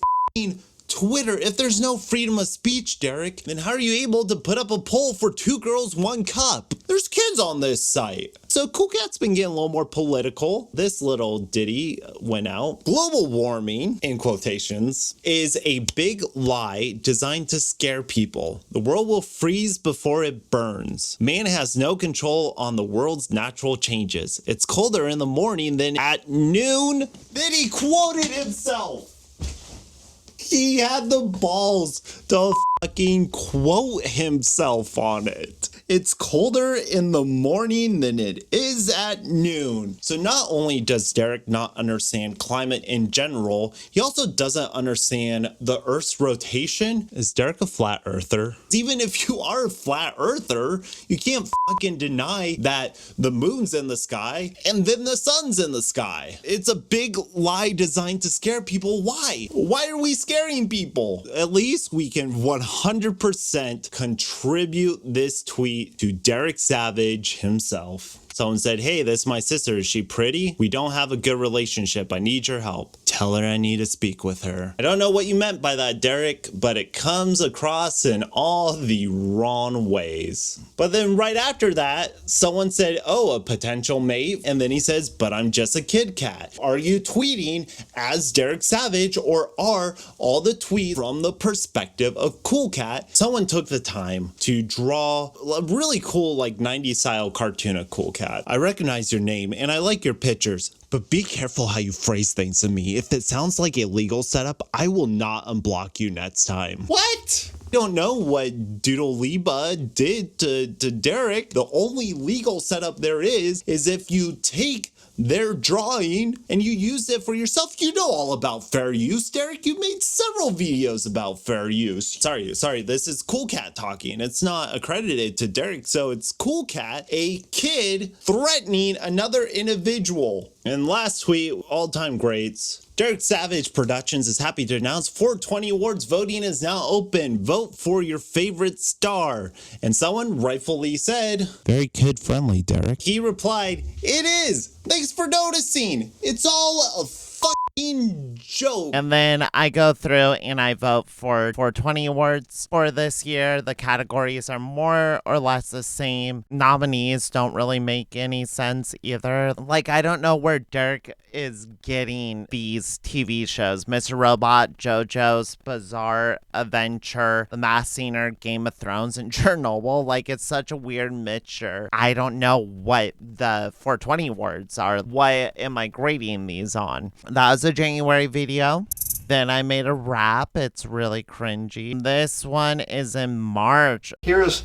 Twitter. If there's no freedom of speech, Derek, then how are you able to put up a poll for 2 Girls, 1 Cup? There's kids on this site. So Coolcat's been getting a little more political. This little ditty went out. Global warming, in quotations, is a big lie designed to scare people. The world will freeze before it burns. Man has no control on the world's natural changes. It's colder in the morning than at noon. Then he quoted himself. He had the balls to fucking quote himself on it. It's colder in the morning than it is at noon. So not only does Derek not understand climate in general, he also doesn't understand the Earth's rotation. Is Derek a flat earther? Even if you are a flat earther, you can't fucking deny that the moon's in the sky and then the sun's in the sky. It's a big lie designed to scare people. Why? Why are we scaring people? At least we can 100% contribute this tweet to Derek Savage himself. Someone said, hey, this is my sister. Is she pretty? We don't have a good relationship. I need your help. Tell her I need to speak with her. I don't know what you meant by that, Derek, but it comes across in all the wrong ways. But then right after that, someone said, oh, a potential mate. And then he says, but I'm just a kid cat. Are you tweeting as Derek Savage, or are all the tweets from the perspective of Coolcat? Someone took the time to draw a really cool, like 90s style cartoon of Coolcat. I recognize your name and I like your pictures, but be careful how you phrase things to me. If it sounds like a legal setup, I will not unblock you next time. What? Don't know what Doodle Liba did to Derek. The only legal setup there is if you take their drawing and you use it for yourself. You know all about fair use, Derek. You made several videos about fair use. Sorry, this is Coolcat talking. It's not accredited to Derek, so it's Coolcat, a kid threatening another individual. And last tweet, all-time greats. Derek Savage Productions is happy to announce 420 Awards voting is now open. Vote for your favorite star. And someone rightfully said, very kid-friendly, Derek. He replied, it is. Thanks for noticing. It's all a fucking joke. And then I go through and I vote for 420 awards for this year. The categories are more or less the same. Nominees don't really make any sense either. Like, I don't know where Derek is getting these TV shows. Mr. Robot, JoJo's Bizarre Adventure, The Masked Singer, Game of Thrones, and Chernobyl. Like, it's such a weird mixture. I don't know what the 420 awards are. What am I grading these on? That was a January video. Then I made a rap. It's really cringy. This one is in March. Here's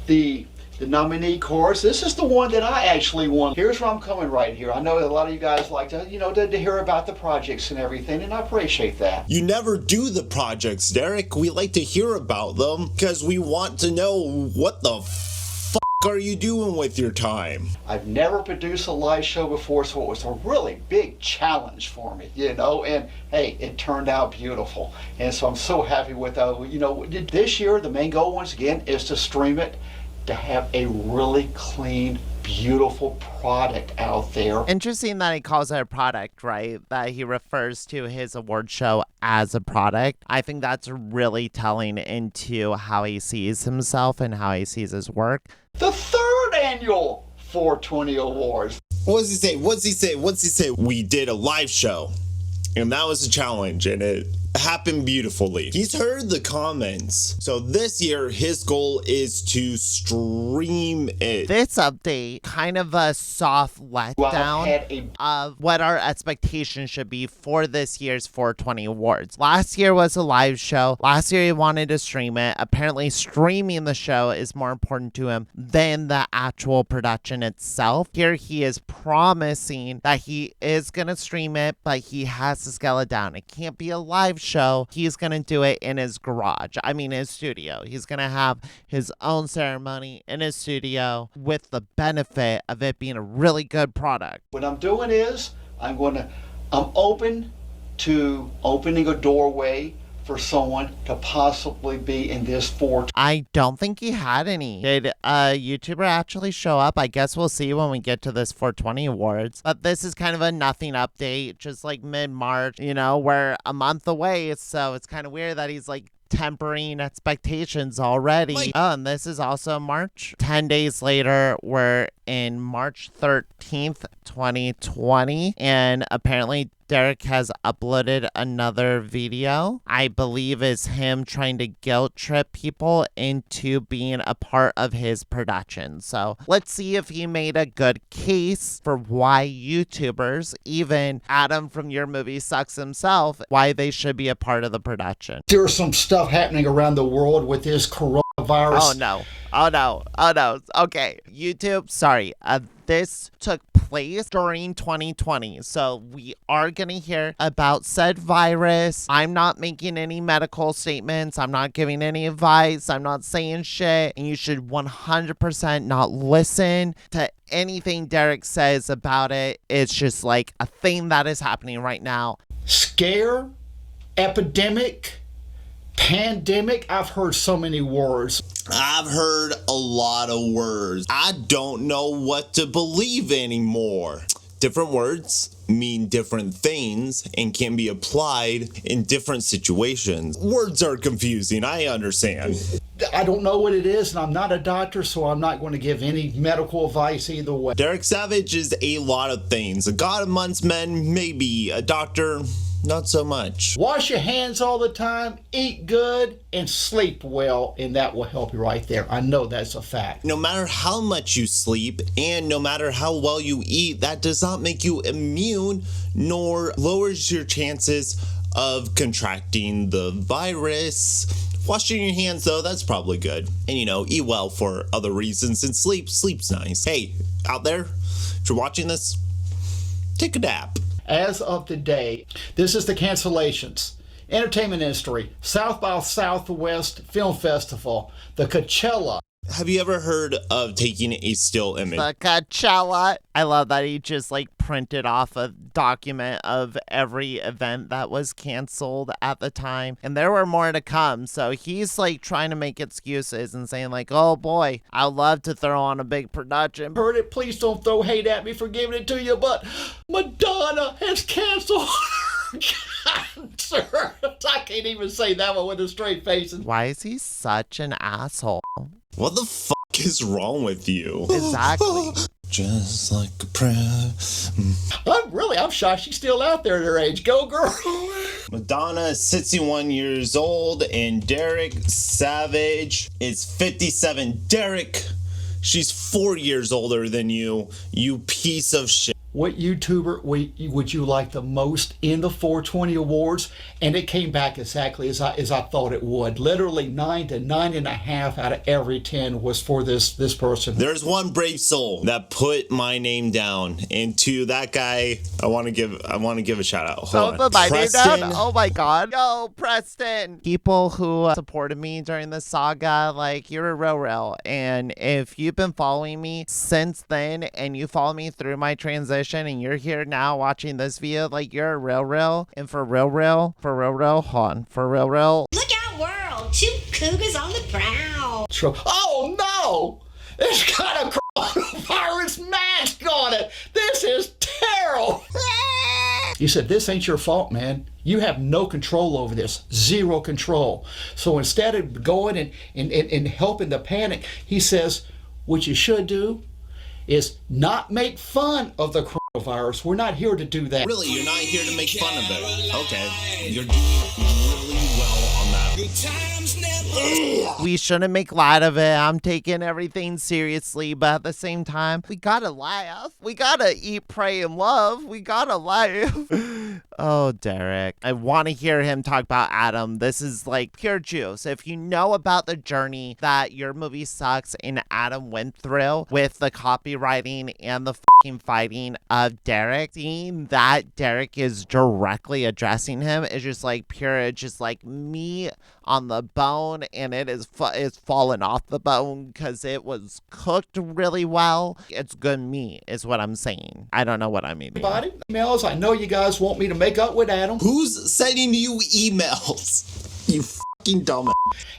the nominee chorus. This is the one that I actually won. Here's where I'm coming right here. I know that a lot of you guys like to, to hear about the projects and everything, and I appreciate that. You never do the projects, Derek. We like to hear about them because we want to know what the fuck are you doing with your time. I've never produced a live show before, so it was a really big challenge for me, and hey, it turned out beautiful. And so I'm so happy with this year, the main goal once again is to stream it, to have a really clean, beautiful product out there. Interesting that he calls it a product, right? That he refers to his award show as a product. I think that's really telling into how he sees himself and how he sees his work. The third annual 420 Awards. What's he say? We did a live show. And that was a challenge, and it happened beautifully. He's heard the comments. So this year, his goal is to stream it. This update, kind of a soft letdown of what our expectations should be for this year's 420 awards. Last year was a live show. Last year he wanted to stream it. Apparently streaming the show is more important to him than the actual production itself. Here he is promising that he is going to stream it, but he has to scale it down. It can't be a live show. He's going to do it in his garage. I mean, his studio. He's going to have his own ceremony in his studio with the benefit of it being a really good product. What I'm doing is I'm open to opening a doorway for someone to possibly be in this 420. I don't think he had any. Did a YouTuber actually show up? I guess we'll see when we get to this 420 awards. But this is kind of a nothing update, just like mid-March, you know, we're a month away. So it's kind of weird that he's like tempering expectations already. Oh, and this is also March. 10 days later, we're in March 13th, 2020. And apparently Derek has uploaded another video. I believe is him trying to guilt trip people into being a part of his production. So let's see if he made a good case for why YouTubers, even Adam from Your Movie Sucks himself, why they should be a part of the production. There's some stuff happening around the world with this coronavirus. Oh no. Oh no. Oh no. Okay. YouTube, sorry. This took place during 2020. So we are going to hear about said virus. I'm not making any medical statements. I'm not giving any advice. I'm not saying shit. And you should 100% not listen to anything Derek says about it. It's just like a thing that is happening right now. Scare, epidemic, pandemic. I've heard so many words. I've heard a lot of words. I don't know what to believe anymore. Different words mean different things and can be applied in different situations. Words are confusing, I understand. I don't know what it is, and I'm not a doctor, so I'm not going to give any medical advice either way. Derek Savage is a lot of things. A god amongst men, maybe. A doctor, not so much. Wash your hands all the time, eat good, and sleep well, and that will help you right there. I know that's a fact. No matter how much you sleep and no matter how well you eat, that does not make you immune nor lowers your chances of contracting the virus. Washing your hands though, that's probably good. And you know, eat well for other reasons, and sleep's nice. Hey, out there, if you're watching this, take a nap. As of today, this is the cancellations. Entertainment industry, South by Southwest Film Festival, the Coachella. Have you ever heard of taking a still image? The Coachella. I love that he just like printed off a document of every event that was canceled at the time. And there were more to come. So he's like trying to make excuses and saying like, oh boy, I'd love to throw on a big production. Heard it, please don't throw hate at me for giving it to you, but Madonna has canceled concert. I can't even say that one with a straight face. Why is he such an asshole? What the fuck is wrong with you? Exactly. Just like a prayer. I'm shocked she's still out there at her age. Go, girl. Madonna is 61 years old, and Derek Savage is 57. Derek, she's 4 years older than you, you piece of shit. What YouTuber would you like the most in the 420 awards? And it came back exactly as I thought it would. Literally 9 to 9.5 out of every 10 was for this person. There's one brave soul that put my name down, and to that guy, I want to give a shout out. Don't put my name down? Oh my god. Yo, Preston. People who supported me during the saga, like, you're a real. And if you've been following me since then, and you follow me through my transition, and you're here now watching this video, like, you're a real. And for real, hold on. For real. Look out, world! 2 cougars on the prowl. Oh no! It's got a coronavirus mask on it. This is terrible. He said, this ain't your fault, man. You have no control over this. Zero control. So instead of going and helping the panic, he says, what you should do is not make fun of the coronavirus. We're not here to do that. Really, you're not here to make fun of it. Okay. You're doing really well on that. We shouldn't make light of it. I'm taking everything seriously, but at the same time, we gotta laugh. We gotta eat, pray, and love. We gotta laugh. Oh, Derek. I want to hear him talk about Adam. This is like pure juice. If you know about the journey that Your Movie Sucks and Adam went through with the copywriting and the fucking fighting of Derek, seeing that Derek is directly addressing him is just like pure, just like meat on the bone, and it is it's fallen off the bone because it was cooked really well. It's good meat is what I'm saying. I don't know what I mean. Everybody, emails. I know you guys want me to make up with Adam. Who's sending you emails? You fucking dumb.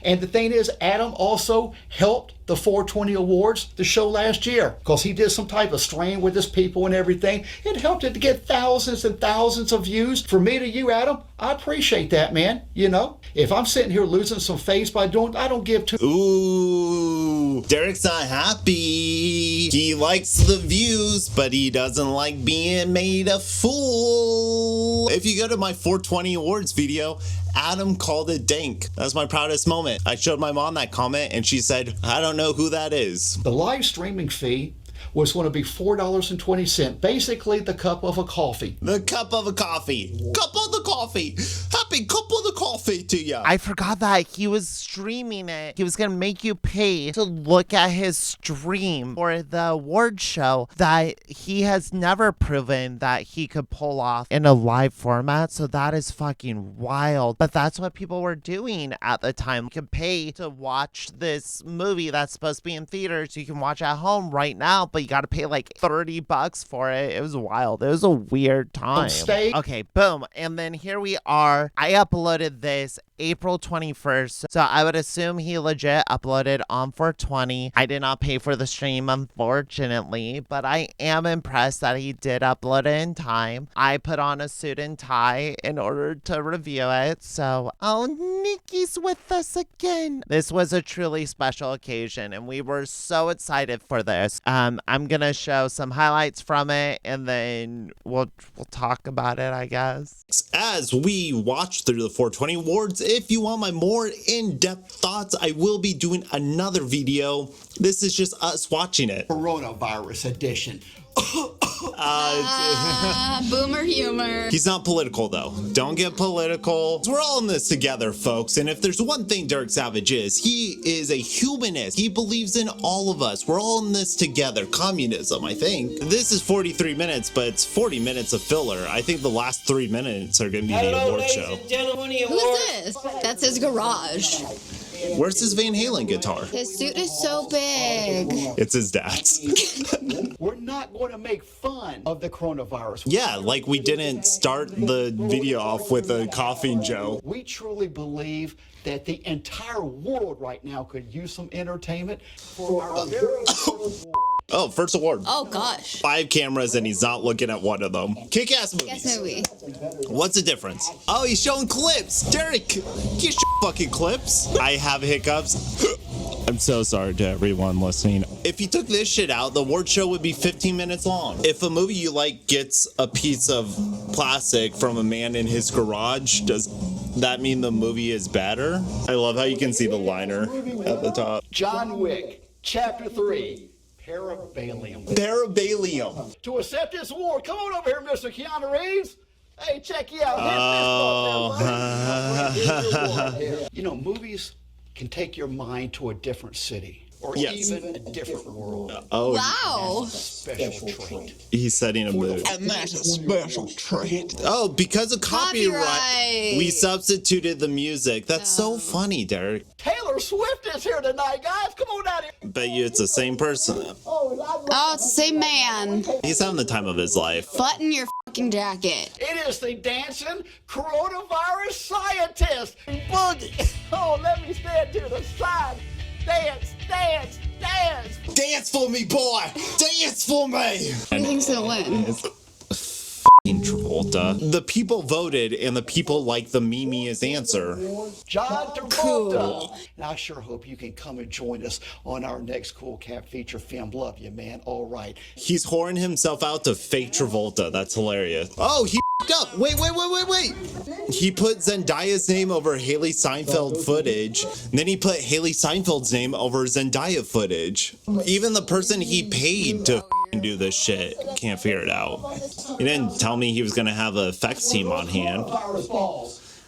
And the thing is, Adam also helped the 420 Awards, the show last year, because he did some type of strain with his people and everything. It helped it to get thousands and thousands of views. For me to you, Adam, I appreciate that, man. You know, if I'm sitting here losing some face by doing, I don't give two. Ooh, Derek's not happy. He likes the views, but he doesn't like being made a fool. If you go to my 420 Awards video, Adam called it dank. That's my proudest moment. I showed my mom that comment and she said, I don't know who that is. The live streaming fee was going to be $4.20, basically the cup of a coffee. The cup of a coffee. Cup of the coffee. Happy cup of the coffee to ya. I forgot that he was streaming it. He was going to make you pay to look at his stream for the award show that he has never proven that he could pull off in a live format. So that is fucking wild. But that's what people were doing at the time. You can pay to watch this movie that's supposed to be in theaters. You can watch at home right now, but you got to pay like $30 for it. It was wild. It was a weird time. Okay, boom. And then here we are. I uploaded this April 21st. So I would assume he legit uploaded on 420. I did not pay for the stream, unfortunately, but I am impressed that he did upload it in time. I put on a suit and tie in order to review it. So, oh, Nikki's with us again. This was a truly special occasion and we were so excited for this. I'm gonna show some highlights from it and then we'll talk about it, I guess. As we watch through the 420 Awards, if you want my more in-depth thoughts, I will be doing another video. This is just us watching it. Coronavirus edition. Boomer humor. He's not political though. Don't get political. We're all in this together, folks. And if there's one thing Derek Savage is, he is a humanist. He believes in all of us. We're all in this together. Communism, I think. This is 43 minutes, but it's 40 minutes of filler. I think the last 3 minutes are going to be the award show. Who's this? That's his garage. Where's his Van Halen guitar? His suit is so big. It's his dad's. We're not going to make fun of the coronavirus. Yeah, like we didn't start the video off with a coughing Joe. We truly believe that the entire world right now could use some entertainment for our very first award. Oh, first award. Oh, gosh. 5 cameras and he's not looking at one of them. Kick-ass movies. Guess movie. What's the difference? Oh, he's showing clips. Derek, you fucking clips. I have hiccups. I'm so sorry to everyone listening. If you took this shit out, the award show would be 15 minutes long. If a movie you like gets a piece of plastic from a man in his garage, does that mean the movie is better? I love how you can see the liner at the top. John Wick, Chapter 3. Parabellum. Parabellum. To accept this award, come on over here, Mr. Keanu Reeves. Hey, check you out. You know, movies can take your mind to a different city. Or even a different world. Oh, wow. Special trait. He's setting a mood. And that's a special trait. Oh, because of copyright, we substituted the music. That's so funny, Derek. Taylor Swift is here tonight, guys. Come on down here. Bet you it's the same person. Oh, it's the same man. He's having the time of his life. Button your fucking jacket. It is the dancing coronavirus scientist. Boogie. Oh, let me stand to the side. Dance, dance, dance. Dance for me, boy. Dance for me. Who do you think's gonna win? F***ing Travolta. Travolta. The people voted, and the people liked the memeiest answer. John Travolta. And I sure hope you can come and join us on our next Cool Cat feature film. Love you, man. All right. He's whoring himself out to fake Travolta. That's hilarious. Oh, he f***ed up. Wait. He put Zendaya's name over Haley Seinfeld footage. And then he put Haley Seinfeld's name over Zendaya footage. Even the person he paid to do this shit can't figure it out. He didn't tell me he was gonna have an effects team on hand.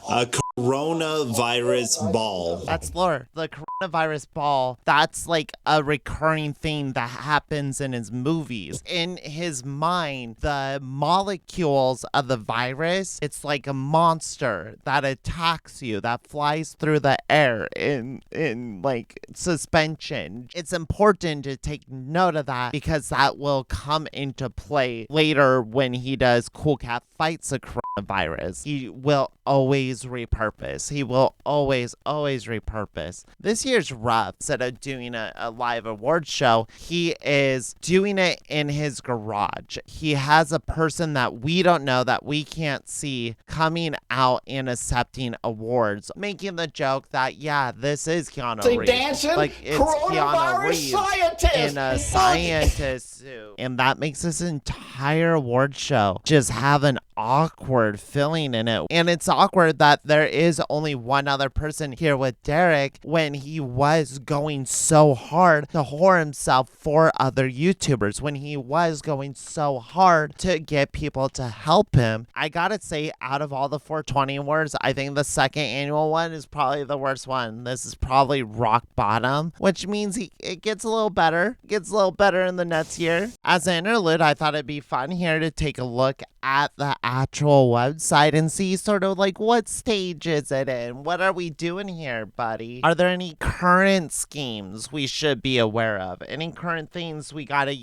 A coronavirus ball. That's lore. The coronavirus ball, that's like a recurring thing that happens in his movies. In his mind, the molecules of the virus, it's like a monster that attacks you, that flies through the air in like suspension. It's important to take note of that because that will come into play later when he does Cool Cat Fights a Coronavirus. He will always repurpose. He will always repurpose. This year's rough. Instead of doing a live award show, he is doing it in his garage. He has a person that we don't know, that we can't see, coming out and accepting awards, making the joke that, yeah, this is Keanu Reeves. Dancing like, it's Keanu Reeves scientist in a scientist suit. And that makes this entire award show just have an awkward feeling in it. And it's awkward that there is only one other person here with Derek when he was going so hard to whore himself for other YouTubers, when he was going so hard to get people to help him. I gotta say, out of all the 420 awards, I think the second annual one is probably the worst one. This is probably rock bottom, which means it gets a little better. Gets a little better in the next year. As an interlude, I thought it'd be fun here to take a look at the actual website and see sort of like what stage is it in? What are we doing here, buddy? Are there any current schemes we should be aware of? Any current things we gotta,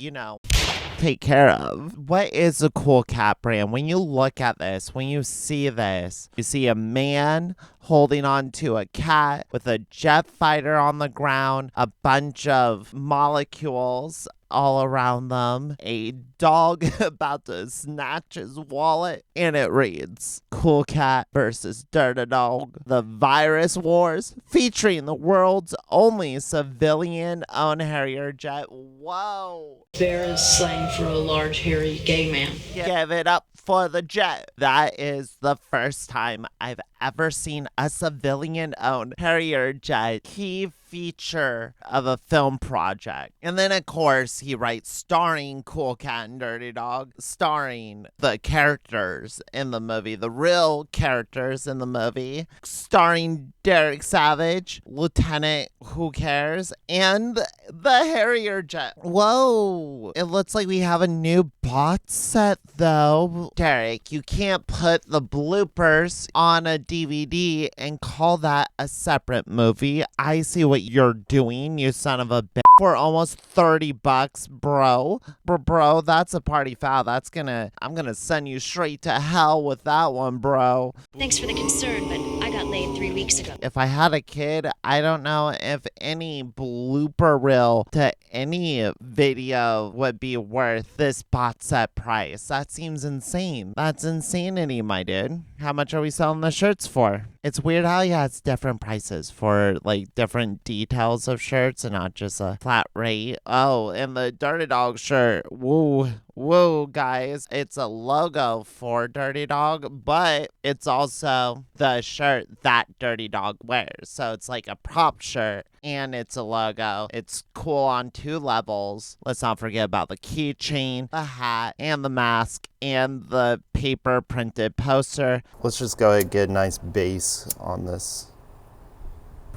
take care of? What is a Cool Cat brand? When you look at this, when you see this, you see a man holding on to a cat with a jet fighter on the ground, a bunch of molecules all around them, a dog about to snatch his wallet, and it reads Cool Cat versus Dirty Dog, the virus wars, featuring the world's only civilian-owned Harrier jet. Whoa. Bear is slang for a large, hairy gay man. Give it up for the jet. That is the first time I've ever seen a civilian-owned Harrier jet key feature of a film project. And then, of course, he writes starring Cool Cat and Dirty Dog, starring the characters in the movie, the real characters in the movie, starring Derek Savage, Lieutenant Who Cares, and the Harrier jet. Whoa, it looks like we have a new box set though. Derek, you can't put the bloopers on a DVD and call that a separate movie. I see what you're doing, you son of a bitch. For almost $30, bro. Bro, that's a party foul. I'm gonna send you straight to hell with that one, bro. Thanks for the concern, but I got laid 3 weeks ago. If I had a kid, I don't know if any blooper reel to any video would be worth this box set price. That seems insane. That's insanity, my dude. How much are we selling the shirts for? It's weird how he has different prices for like different details of shirts and not just a flat rate. Oh, and the Dirty Dog shirt. Whoa, guys. It's a logo for Dirty Dog, but it's also the shirt that Dirty Dog wears. So it's like a prop shirt and it's a logo. It's cool on 2 levels. Let's not forget about the keychain, the hat, and the mask, and the paper printed poster. Let's just go ahead and get a nice base on this.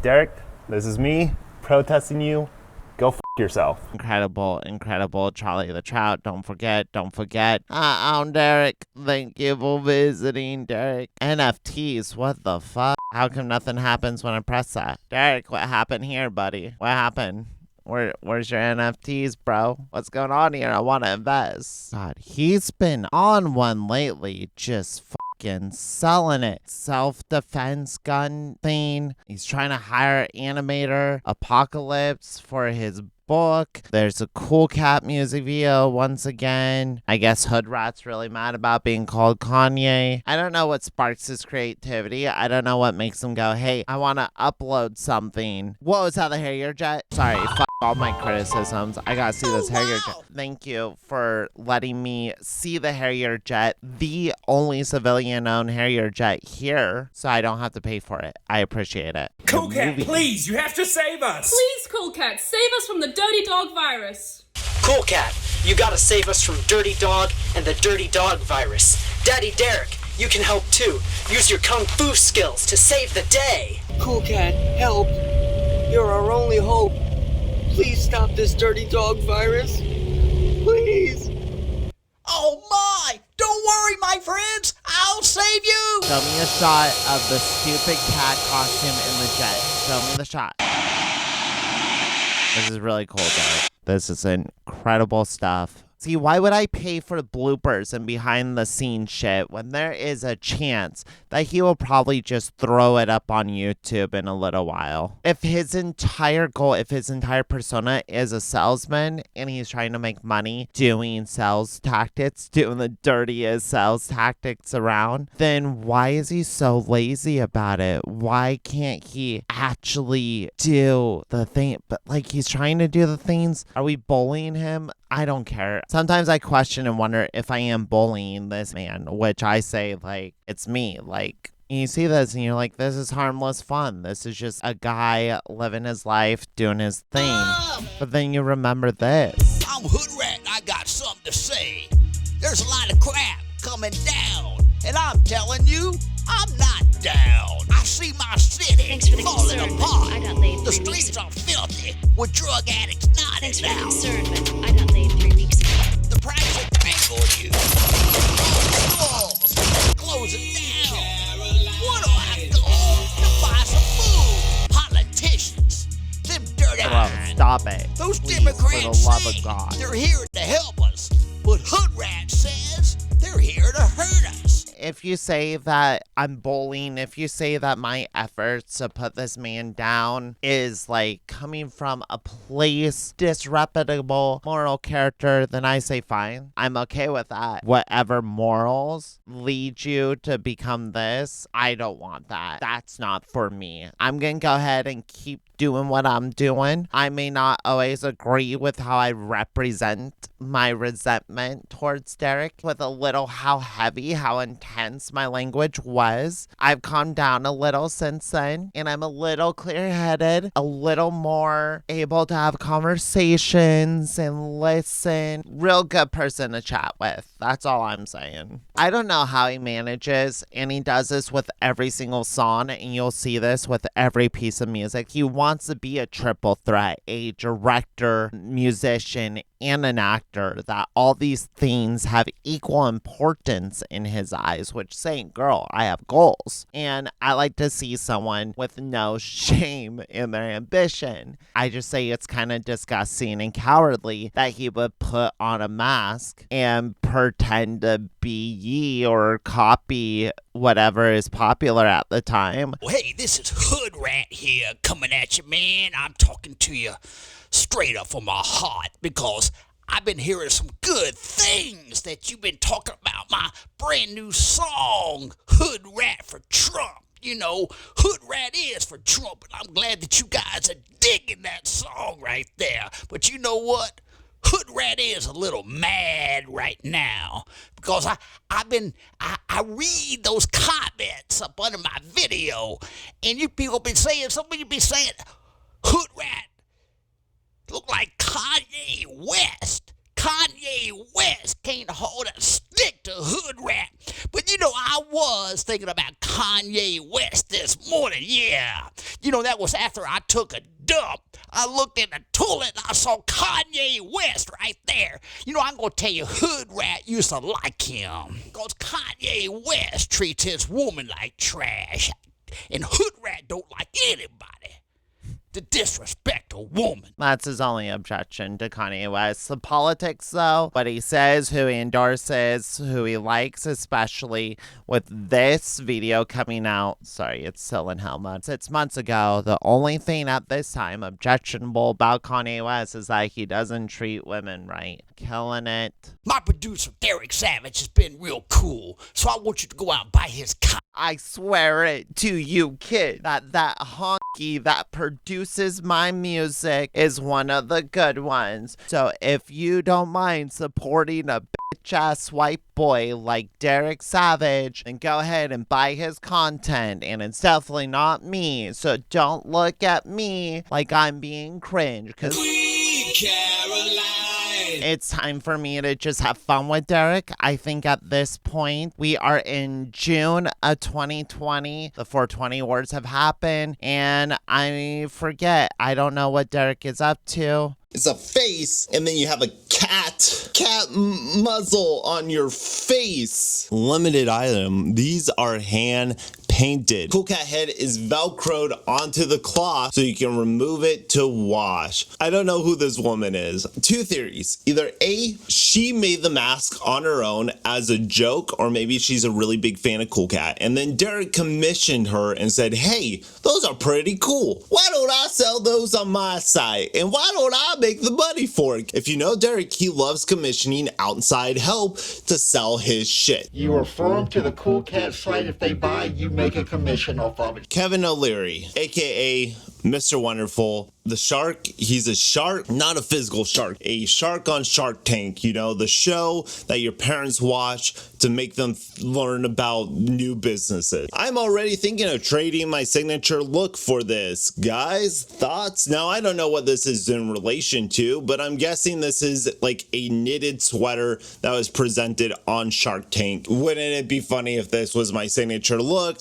Derek, this is me protesting you. Go f*** yourself. Incredible. Charlie the Trout. Don't forget. I'm Derek. Thank you for visiting, Derek. NFTs, what the fuck? How come nothing happens when I press that? Derek, what happened here, buddy? What happened? Where's your NFTs, bro? What's going on here? I want to invest. God, he's been on one lately, just fucking selling it. Self-defense gun thing. He's trying to hire animator Apocalypse for his book. There's a Cool Cat music video once again. I guess Hood Rat's really mad about being called Kanye. I don't know what sparks his creativity. I don't know what makes him go, hey, I want to upload something. Whoa, is that the Harrier jet? Sorry, fuck all my criticisms. I gotta see this Harrier jet. Thank you for letting me see the Harrier jet, the only civilian-owned Harrier jet here, so I don't have to pay for it. I appreciate it. Coolcat, please, you have to save us. Please, Coolcat, save us from the Dirty Dog virus. Coolcat, you gotta save us from Dirty Dog and the Dirty Dog virus. Daddy Derek, you can help too. Use your kung fu skills to save the day. Coolcat, help. You're our only hope. Please stop this Dirty Dog virus. Please. Oh my! Don't worry, my friends! I'll save you! Show me a shot of the stupid cat costume in the jet. Show me the shot. This is really cool, though. This is incredible stuff. See, why would I pay for bloopers and behind the scenes shit when there is a chance that he will probably just throw it up on YouTube in a little while? If his entire goal, if his entire persona is a salesman and he's trying to make money doing sales tactics, doing the dirtiest sales tactics around, then why is he so lazy about it? Why can't he actually do the thing? But like, he's trying to do the things. Are we bullying him? I don't care. Sometimes I question and wonder if I am bullying this man, which I say, like, it's me. Like, you see this and you're like, this is harmless fun. This is just a guy living his life, doing his thing. But then you remember this. I'm Hood Rat and I got something to say. There's a lot of crap coming down. And I'm telling you, I'm not down. I see my city falling apart. I got laid The 3 weeks streets are filthy with drug addicts knotted Thanks for the down. concern, but I got laid 3 weeks ago. The price of crack on you. Stores closing down. Where do I go to buy some food? Politicians, them dirty Bro, stop it. Those Please, Democrats for the love say of God. they're here to help us, but Hood Rat says they're here to hurt us. If you say that I'm bullying, if you say that my efforts to put this man down is like coming from a place disreputable moral character, then I say fine. I'm okay with that. Whatever morals lead you to become this, I don't want that. That's not for me. I'm gonna go ahead and keep doing what I'm doing. I may not always agree with how I represent my resentment towards Derek, with a little how heavy, how intense my language was. I've calmed down a little since then, and I'm a little clear-headed, a little more able to have conversations and listen. Real good person to chat with. That's all I'm saying. I don't know how he manages, and he does this with every single song, and you'll see this with every piece of music. He wants to be a triple threat, a director, musician, and an actor, that all these things have equal importance in his eyes, which saying, girl, I have goals. And I like to see someone with no shame in their ambition. I just say it's kind of disgusting and cowardly that he would put on a mask and pretend to be ye or copy whatever is popular at the time. Well, hey, this is Hood Rat here coming at you, man. I'm talking to you straight up from my heart because I've been hearing some good things that you've been talking about my brand new song, Hood Rat for Trump. You know, Hood Rat is for Trump, and I'm glad that you guys are digging that song right there. But you know what? Hood Rat is a little mad right now because I read those comments up under my video, and you people been saying, some of you be saying, Hood Rat look like Kanye West. Kanye West can't hold a stick to Hood Rat. But you know, I was thinking about Kanye West this morning, yeah. You know, that was after I took a dump. I looked in the toilet and I saw Kanye West right there. You know, I'm going to tell you, Hood Rat used to like him. Because Kanye West treats his woman like trash. And Hood Rat don't like anybody. to disrespect a woman. That's his only objection to Kanye West. The politics, though, what he says, who he endorses, who he likes, especially with this video coming out. Sorry, it's still in hell mode. 6 months ago, the only thing at this time objectionable about Kanye West is that he doesn't treat women right. Killing it. My producer, Derek Savage, has been real cool, so I want you to go out and buy his I swear it to you, kid, that honky that produces my music is one of the good ones. So if you don't mind supporting a bitch-ass white boy like Derek Savage, then go ahead and buy his content, and it's definitely not me. So don't look at me like I'm being cringe, because it's time for me to just have fun with Derek. I think at this point, we are in June of 2020. The 420 awards have happened, and I forget. I don't know what Derek is up to. It's a face, and then you have a cat muzzle on your face. Limited item. These are hand painted. Cool Cat head is velcroed onto the cloth so you can remove it to wash. I don't know who this woman is. Two theories. Either A, she made the mask on her own as a joke, or maybe she's a really big fan of Cool Cat. And then Derek commissioned her and said, hey, those are pretty cool. Why don't I sell those on my site? And why don't I make the money for it? If you know Derek, he loves commissioning outside help to sell his shit. You refer them to the Cool Cat site. If they buy, you make a commission off of it. Kevin O'Leary, aka Mr. Wonderful, the shark. He's a shark, not a physical shark, a shark on Shark Tank, you know, the show that your parents watch to make them learn about new businesses. I'm already thinking of trading my signature look for this. Guys, thoughts? Now, I don't know what this is in relation to, but I'm guessing this is like a knitted sweater that was presented on Shark Tank. Wouldn't it be funny if this was my signature look?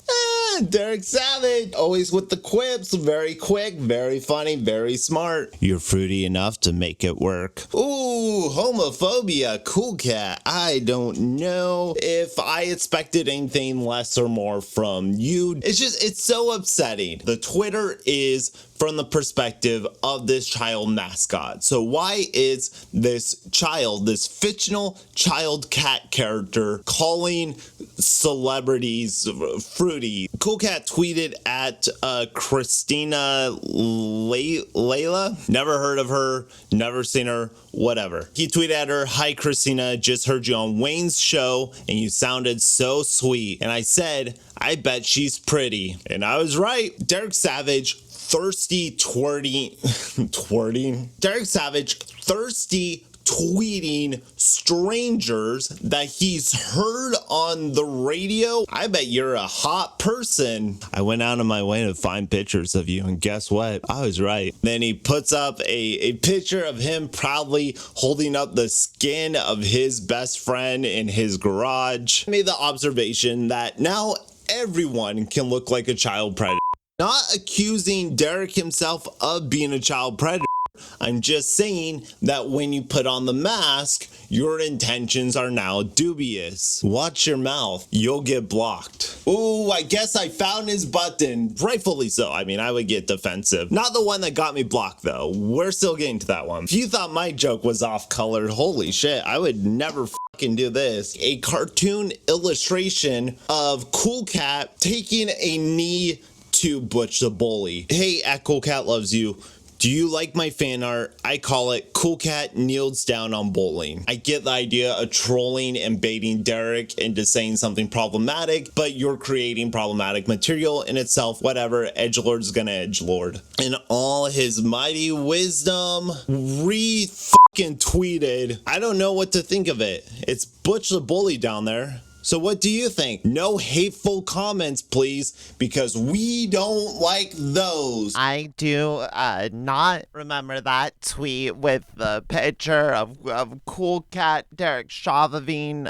Derek Savage, always with the quips, very quick, very funny, very smart. You're fruity enough to make it work. Ooh, homophobia, Cool Cat. I don't know if I expected anything less or more from you. It's so upsetting. The Twitter is from the perspective of this child mascot. So why is this child, this fictional child cat character, calling celebrities fruity? Cool Cat tweeted at Christina Layla. Never heard of her, never seen her, whatever. He tweeted at her, hi Christina, just heard you on Wayne's show and you sounded so sweet. And I said, I bet she's pretty. And I was right. Derek Savage, thirsty twerting. Derek Savage, thirsty tweeting strangers that he's heard on the radio. I bet you're a hot person. I went out of my way to find pictures of you, and guess what? I was right. Then he puts up a picture of him proudly holding up the skin of his best friend in his garage. I made the observation that now everyone can look like a child predator. Not accusing Derek himself of being a child predator. I'm just saying that when you put on the mask, your intentions are now dubious. Watch your mouth. You'll get blocked. Ooh, I guess I found his button. Rightfully so. I mean, I would get defensive. Not the one that got me blocked, though. We're still getting to that one. If you thought my joke was off-colored, holy shit, I would never fucking do this. A cartoon illustration of Cool Cat taking a knee to Butch the Bully. Hey, at Cool Cat Loves You. Do you like my fan art? I call it Cool Cat Kneels Down on Bowling. I get the idea of trolling and baiting Derek into saying something problematic, but you're creating problematic material in itself. Whatever, edgelord's gonna edgelord. In all his mighty wisdom, fucking tweeted. I don't know what to think of it. It's Butch the Bully down there. So what do you think? No hateful comments, please, because we don't like those. I do not remember that tweet with the picture of Cool Cat, Derek Shavavine,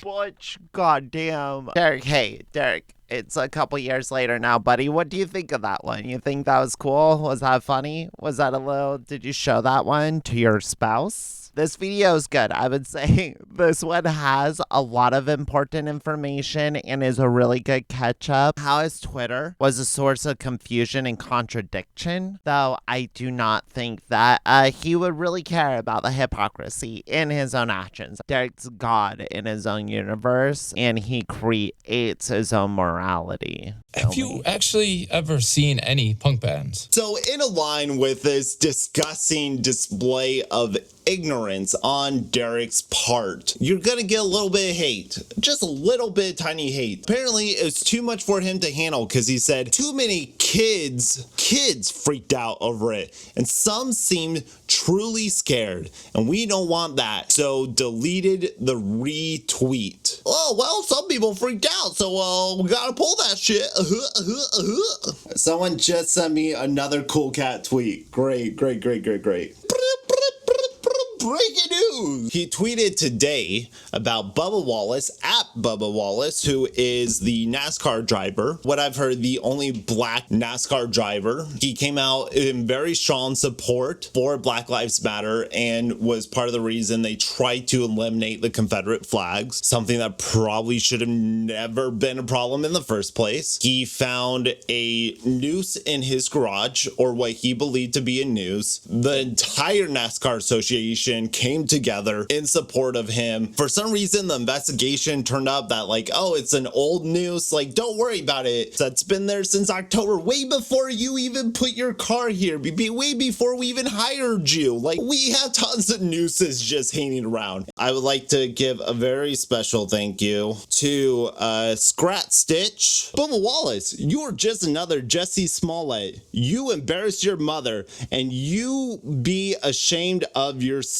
Butch, goddamn. Derek, hey, Derek. It's a couple years later now, buddy. What do you think of that one? You think that was cool? Was that funny? Was that a little, did you show that one to your spouse? This video is good. I would say this one has a lot of important information and is a really good catch-up. How his Twitter was a source of confusion and contradiction, though I do not think that he would really care about the hypocrisy in his own actions. Derek's God in his own universe, and he creates his own morality. Have you actually ever seen any punk bands? So in a line with this disgusting display of ignorance on Derek's part, you're gonna get a little bit of hate, just a little bit of tiny hate. Apparently it's too much for him to handle because he said too many kids freaked out over it, and some seemed truly scared, and we don't want that, so deleted the retweet. Oh well, some people freaked out, so we gotta pull that shit. Someone just sent me another cool cat tweet. Great. Breaking news! He tweeted today about Bubba Wallace, at Bubba Wallace, who is the NASCAR driver. What I've heard, the only black NASCAR driver. He came out in very strong support for Black Lives Matter and was part of the reason they tried to eliminate the Confederate flags, something that probably should have never been a problem in the first place. He found a noose in his garage, or what he believed to be a noose. The entire NASCAR association came together in support of him. For some reason, the investigation turned up that like, oh, it's an old noose. Like, don't worry about it. That's been there since October, way before you even put your car here, way before we even hired you. Like, we have tons of nooses just hanging around. I would like to give a very special thank you to Scrat Stitch. Bubba Wallace, you're just another Jesse Smollett. You embarrassed your mother, and you be ashamed of yourself.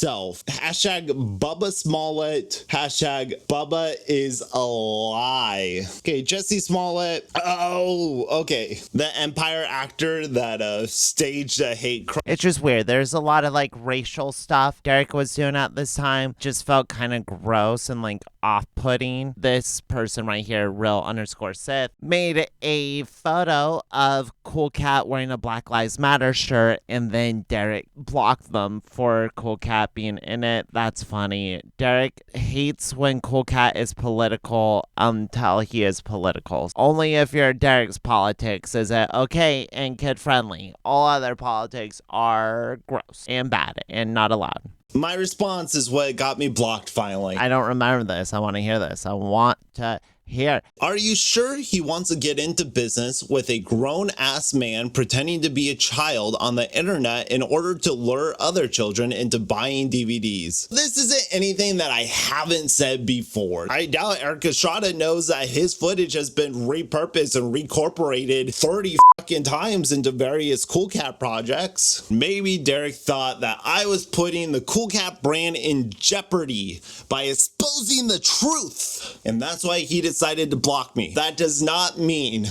Hashtag Bubba Smollett. Hashtag Bubba is a lie. Okay, Jesse Smollett. Oh, okay. The Empire actor that staged a hate crime. It's just weird. There's a lot of like racial stuff Derek was doing at this time. Just felt kind of gross and like off-putting. This person right here, real_Sith, made a photo of Cool Cat wearing a Black Lives Matter shirt, and then Derek blocked them for Cool Cat being in it. That's funny. Derek hates when Cool Cat is political until he is political. Only if you're Derek's politics is it okay and kid-friendly. All other politics are gross and bad and not allowed. My response is what got me blocked finally. I don't remember this. I want to hear this. I want to hear. Are you sure he wants to get into business with a grown-ass man pretending to be a child on the internet in order to lure other children into buying DVDs? This isn't anything that I haven't said before. I doubt Eric Estrada knows that his footage has been repurposed and reincorporated 30 fucking times into various Cool Cat projects. Maybe Derek thought that I was putting the Cool Cat brand in jeopardy by exposing the truth, and that's why he decided to block me. That does not mean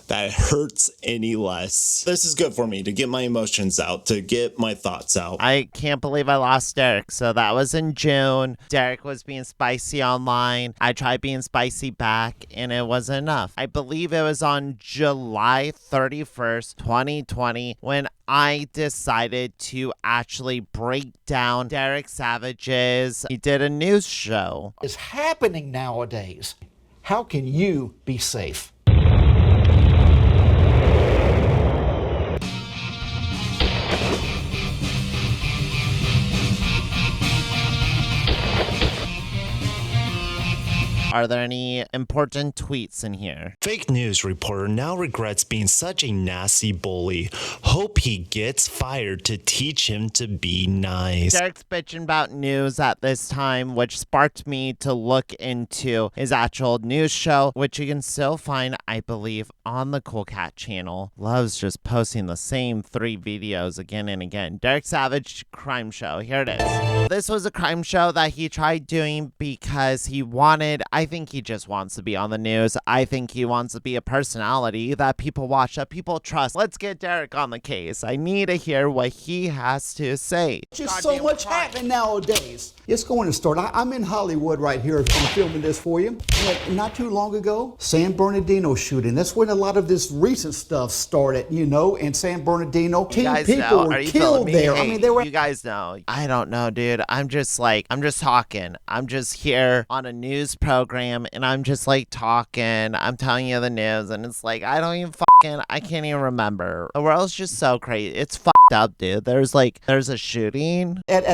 that it hurts any less. This is good for me to get my emotions out, to get my thoughts out. I can't believe I lost Derek. So that was in June. Derek was being spicy online. I tried being spicy back, and it wasn't enough. I believe it was on July 31st, 2020, when I decided to actually break down Derek Savage's. He did a news show. It's happening nowadays. How can you be safe? Are there any important tweets in here? Fake news reporter now regrets being such a nasty bully. Hope he gets fired to teach him to be nice. Derek's bitching about news at this time, which sparked me to look into his actual news show, which you can still find, I believe, on the Cool Cat channel. Loves just posting the same 3 videos again and again. Derek Savage Crime Show. Here it is. This was a crime show that he tried doing because he wanted, I think he just wants to be on the news. I think he wants to be a personality that people watch, that people trust. Let's get Derek on the case. I need to hear what he has to say. Just so much happening nowadays. It's going to start. I'm in Hollywood right here. I'm filming this for you. Not too long ago, San Bernardino shooting. That's when a lot of this recent stuff started, you know, in San Bernardino. 10 people were killed there. Hey, I mean, they were. You guys know. I don't know, dude. I'm just talking. I'm just here on a news program, and I'm just like talking. I'm telling you the news, and it's like, I don't even I can't even remember. The world's just so crazy. It's fucked up, dude. There's a shooting At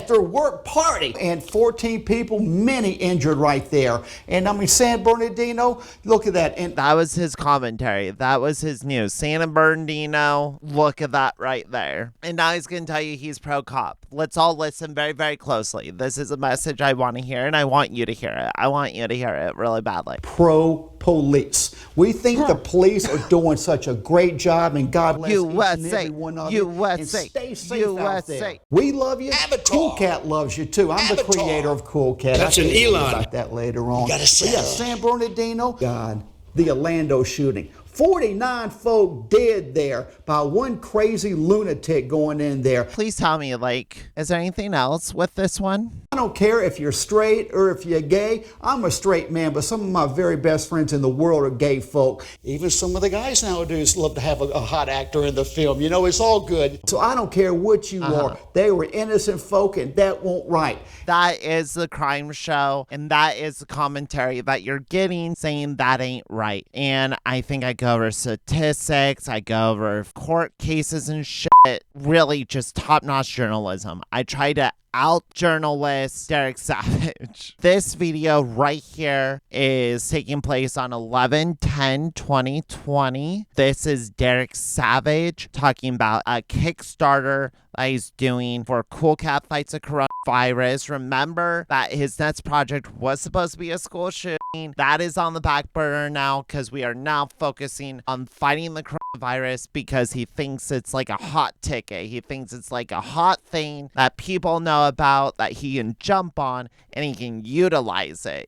their work party, and 14 people, many injured right there. And I mean, San Bernardino, look at that. And that was his commentary. That was his news. San Bernardino, look at that right there. And now he's going to tell you he's pro-cop. Let's all listen very, very closely. This is a message I want to hear, and I want you to hear it. I want you to hear it really badly. Pro-police. We think the police are doing such a great job, and God bless each and USA, every one of you. And stay safe out there. USA. We love you. Coolcat loves you too. I'm the creator of Coolcat. That's I'll an tell you Elon. about that later on. You gotta But say yeah, it. San Bernardino. God, the Orlando shooting. 49 folk dead there by one crazy lunatic going in there. Please tell me, is there anything else with this one? I don't care if you're straight or if you're gay. I'm a straight man, but some of my very best friends in the world are gay folk. Even some of the guys nowadays love to have a hot actor in the film. You know, it's all good. So I don't care what you are. They were innocent folk, and that won't right. That is the crime show, and that is the commentary that you're getting saying that ain't right. And I think I go over statistics, I go over court cases and shit. Really just top-notch journalism. I try to out-journalist Derek Savage. This video right here is taking place on 11/10/2020. This is Derek Savage talking about a Kickstarter that he's doing for Coolcat Fights a Coronavirus. Remember that his next project was supposed to be a school shooting. That is on the back burner now because we are now focusing on fighting the coronavirus because he thinks it's like a hot ticket. He thinks it's like a hot thing that people know about, that he can jump on, and he can utilize it.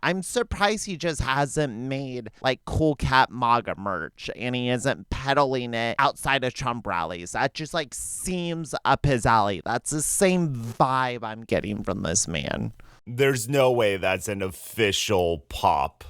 I'm surprised he just hasn't made like Coolcat MAGA merch and he isn't peddling it outside of Trump rallies. That just seems up his alley. That's the same vibe I'm getting from this man. There's no way that's an official pop.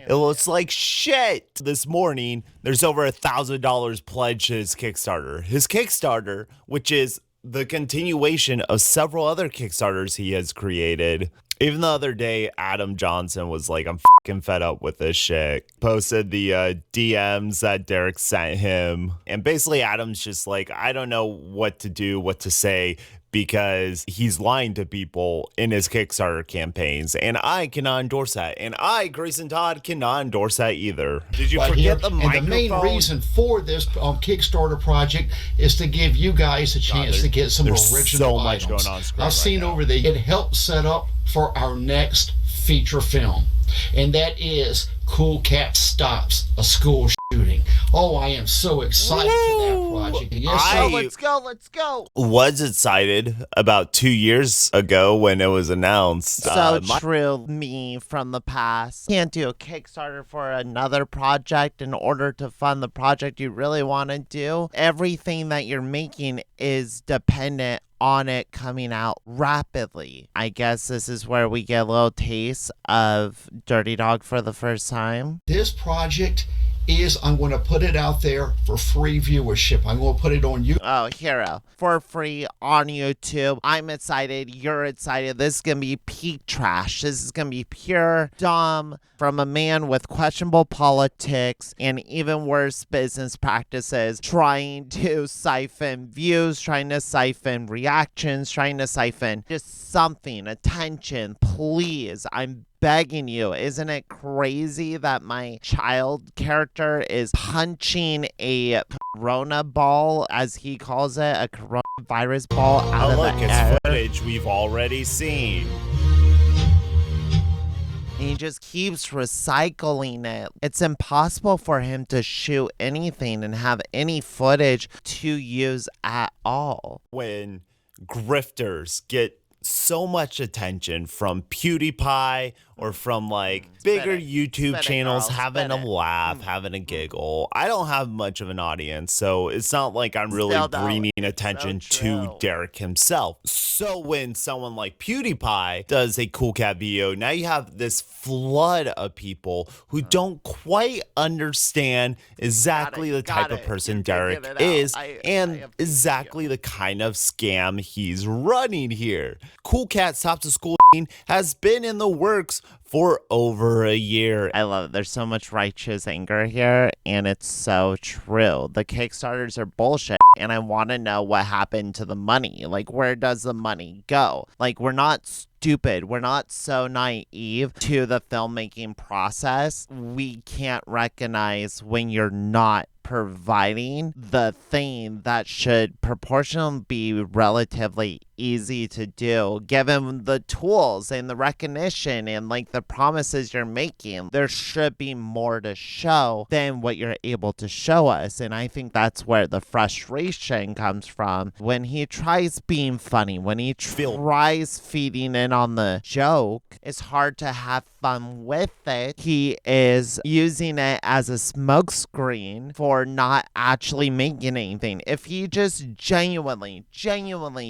It looks like shit. This morning, there's over $1,000 pledged to his Kickstarter. His Kickstarter, which is the continuation of several other Kickstarters he has created. Even the other day, Adam Johnson was like, I'm fucking fed up with this shit. Posted the DMs that Derek sent him. And basically, Adam's just like, I don't know what to do, what to say, because he's lying to people in his Kickstarter campaigns. And I cannot endorse that. And I, Grayson Todd, cannot endorse that either. Did you forget the microphone? And the main reason for this Kickstarter project is to give you guys a chance to get some original so much items. going on screen I've seen over there. It helped set up for our next feature film. And that is Coolcat Stops a School Shooting. Oh, I am so excited for that project. Yes, Let's go. Was excited about 2 years ago when it was announced. So true, me from the past. Can't do a Kickstarter for another project in order to fund the project you really want to do. Everything that you're making is dependent on it coming out rapidly. I guess this is where we get a little taste of Dirty Dog for the first time. This project is, I'm going to put it out there for free viewership. I'm going to put it on YouTube. Oh, hero. For free on YouTube. I'm excited. You're excited. This is going to be peak trash. This is going to be pure dumb from a man with questionable politics and even worse business practices, trying to siphon views, trying to siphon reactions, trying to siphon just something, attention, please. I'm begging you. Isn't it crazy that my child character is punching a corona ball, as he calls it, a coronavirus ball out of the air? It's footage we've already seen. And he just keeps recycling it. It's impossible for him to shoot anything and have any footage to use at all. When grifters get so much attention from PewDiePie or from like bigger YouTube channels having a laugh, having a giggle. I don't have much of an audience, so it's not like I'm really bringing attention to Derek himself. So when someone like PewDiePie does a Cool Cat video, now you have this flood of people who don't quite understand exactly the type of person Derek is and exactly the kind of scam he's running here. Cool Cat Stops the School has been in the works for over a year. I love it. There's so much righteous anger here, and it's so true. The Kickstarters are bullshit, and I want to know what happened to the money. Like, where does the money go? Like, we're not stupid. We're not so naive to the filmmaking process. We can't recognize when you're not providing the thing that should proportionally be relatively easy to do, given the tools and the recognition and like the promises you're making. There should be more to show than what you're able to show us, and I think that's where the frustration comes from. When he tries being funny, when he tries feeding in on the joke, it's hard to have fun with it. He is using it as a smokescreen for not actually making anything. If he just genuinely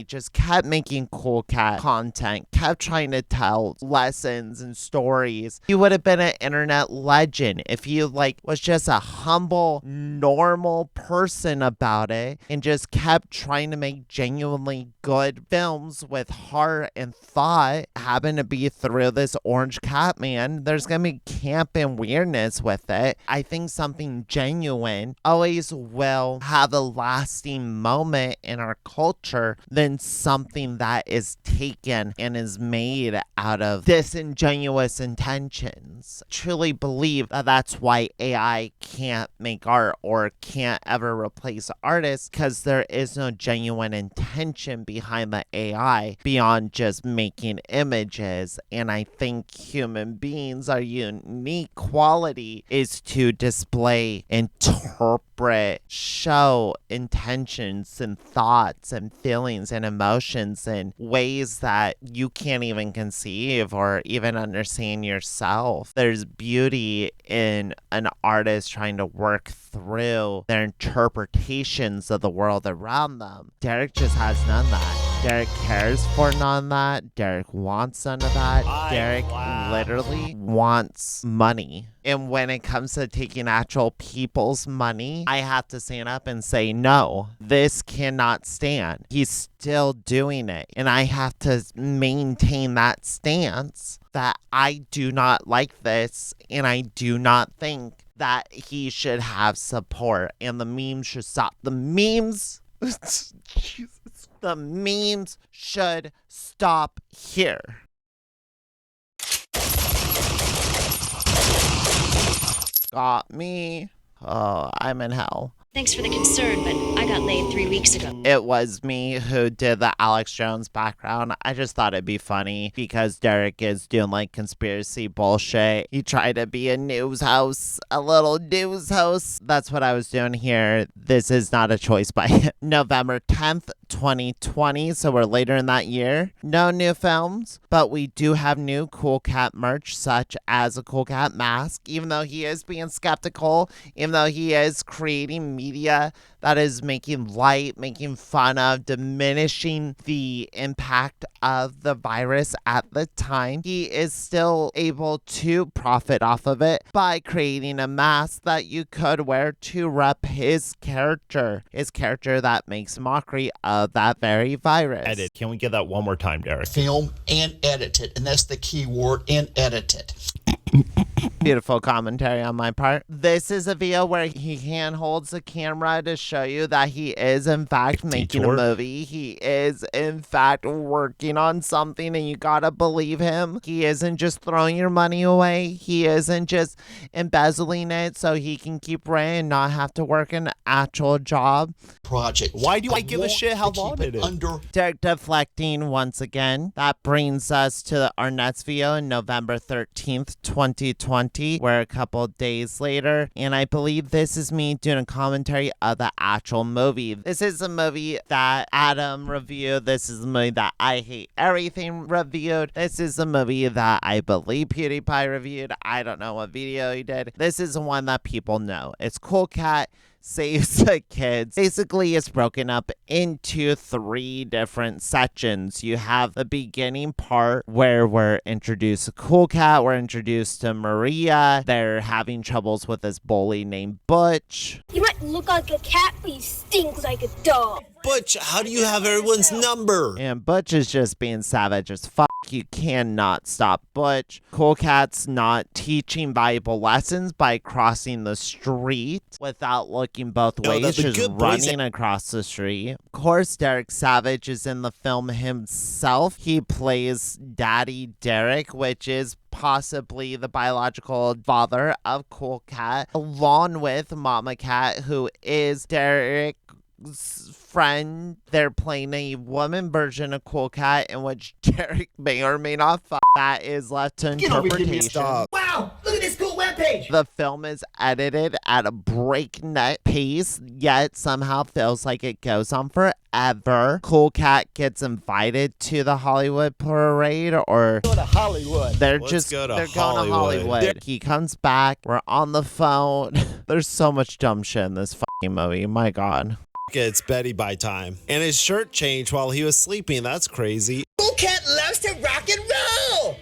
just kept making Cool Cat content, kept trying to tell lessons and stories, he would have been an internet legend. If he like was just a humble, normal person about it and just kept trying to make genuinely good films with heart and thought, happen to be through this orange cat man, there's gonna be camp and weirdness with it. I think something genuine always will have a lasting moment in our culture than something that is taken and is made out of disingenuous intentions. Truly believe that that's why AI can't make art or can't ever replace artists, because there is no genuine intention behind the AI beyond just making images. And I think human beings, our unique quality is to display, interpret, show intentions and thoughts and feelings and emotions in ways that you can't even conceive or even understand yourself. There's beauty in an artist trying to work through their interpretations of the world around them. Derek just has none of that. Derek cares for none of that. Derek wants none of that. Derek literally wants money. And when it comes to taking actual people's money, I have to stand up and say, no, this cannot stand. He's still doing it. And I have to maintain that stance that I do not like this, and I do not think that he should have support, and the memes should stop. The memes, Jesus, the memes should stop here. Got me. Oh, I'm in hell. Thanks for the concern, but I got laid 3 weeks ago. It was me who did the Alex Jones background. I just thought it'd be funny because Derek is doing like conspiracy bullshit. He tried to be a news host, a little news host. That's what I was doing here. This is not a choice by him. November 10th, 2020, so we're later in that year. No new films, but we do have new Cool Cat merch, such as a Cool Cat mask, even though he is being skeptical, even though he is creating media that is making light, making fun of, diminishing the impact of the virus at the time. He is still able to profit off of it by creating a mask that you could wear to rep his character that makes mockery of that very virus. Edit. Can we get that one more time, Derek? Film and edit it, and that's the key word, and edit it. Beautiful commentary on my part. This is a video where he hand holds the camera to show you that he is in fact making a movie. He is in fact working on something, and you gotta believe him. He isn't just throwing your money away. He isn't just embezzling it so he can keep rent and not have to work an actual job. Project. Why do I give a shit how long it is? Derek deflecting once again. That brings us to our next video in November 13th, 2020. 2020. We're a couple days later, and I believe this is me doing a commentary of the actual movie. This is a movie that Adam reviewed. This is a movie that I Hate Everything reviewed. This is a movie that I believe PewDiePie reviewed. I don't know what video he did. This is one that people know. It's Cool Cat Saves the Kids. Basically, it's broken up into 3 different sections. You have the beginning part where we're introduced to Cool Cat. We're introduced to Maria. They're having troubles with this bully named Butch. You might look like a cat, but you stink like a dog. Butch, how do you have everyone's number? And Butch is just being savage as fuck. You cannot stop Butch. Cool Cat's not teaching valuable lessons by crossing the street without looking both ways, just running across the street. Of course, Derek Savage is in the film himself. He plays Daddy Derek, which is possibly the biological father of Cool Cat, along with Mama Cat, who is Derek's friend. They're playing a woman version of Cool Cat in which Derek may or may not fuck. That is left to interpretation. Wow, look at this cool webpage. The film is edited at a breakneck pace, yet somehow feels like it goes on forever. Cool Cat gets invited to the Hollywood parade, or Go to Hollywood. they're Let's going go to to Hollywood. He comes back. We're on the phone. There's so much dumb shit in this fucking movie. My God. It's Betty by time. And his shirt changed while he was sleeping. That's crazy. Cool Cat loves to rock and roll.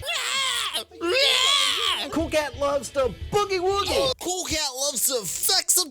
Cool Cat loves to boogie woogie. Cool Cat loves to fuck some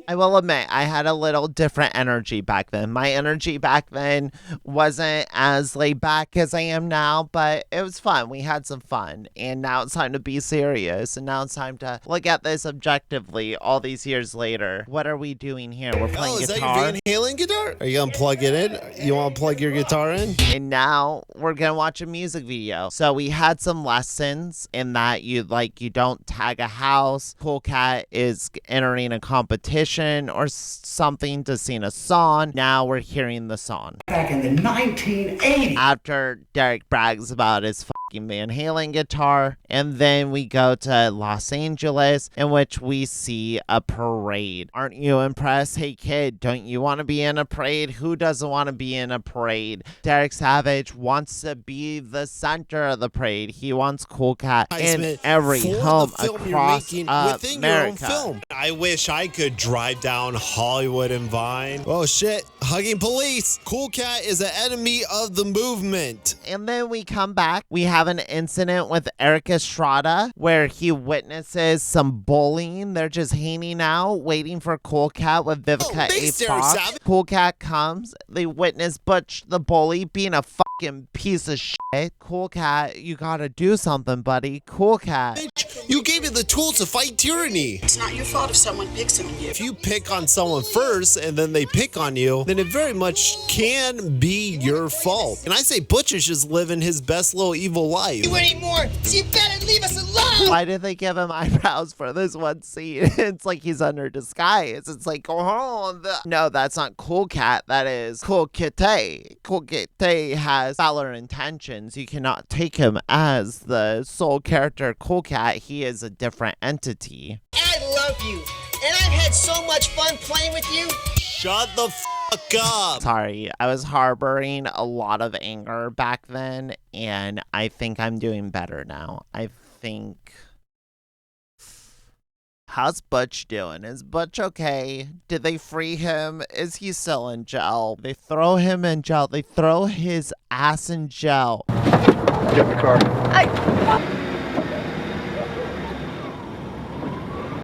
I will admit, I had a little different energy back then. My energy back then wasn't as laid back as I am now, but it was fun. We had some fun. And now it's time to be serious. And now it's time to look at this objectively all these years later. What are we doing here? We're playing is guitar. that your Van Halen guitar? Are you going to plug it in? You want to plug your guitar in? And now we're going to watch a music video. So we had some lessons in that you don't tag a house. Cool Cat is entering a competition or something to sing a song. Now we're hearing the song. Back in the 1980s. After Derek brags about his fucking Van Halen guitar, and then we go to Los Angeles, in which we see a parade. Aren't you impressed? Hey kid, don't you want to be in a parade? Who doesn't want to be in a parade? Derek Savage wants to be the center of the parade. He wants Cool Cat in every home across America. I wish I could drive down Hollywood and Vine. Oh shit, hugging police. Cool Cat is an enemy of the movement. And then we come back. We have an incident with Eric Estrada where he witnesses some bullying. They're just hanging out, waiting for Cool Cat with Vivica A. Fox. Cool Cat comes. They witness Butch the bully being a fucking piece of shit. Cool Cat, you gotta do something, buddy. Cool Cat. You gave me the tools to fight tyranny. It's not your fault if someone picks on you. If you pick on someone first and then they pick on you, then it very much can be your fault. And I say Butch is just living his best little evil life. You anymore, so you better leave us alone. Why did they give him eyebrows for this one scene? It's like he's under disguise. It's like, oh, no, that's not Cool Cat. That is Cool Kitty. Cool Kitty has foul intentions. You cannot take him as the sole character Cool Cat. He is a different entity. I love you, and I've had so much fun playing with you. Shut the fuck up. Sorry, I was harboring a lot of anger back then, and I think I'm doing better now. I think... How's Butch doing? Is Butch okay? Did they free him? Is he still in jail? They throw him in jail. They throw his ass in jail. Get in the car.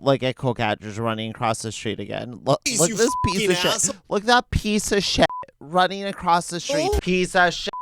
Look at Cool Cat just running across the street again. Look this piece of shit. Look at that piece of shit running across the street. Piece of shit.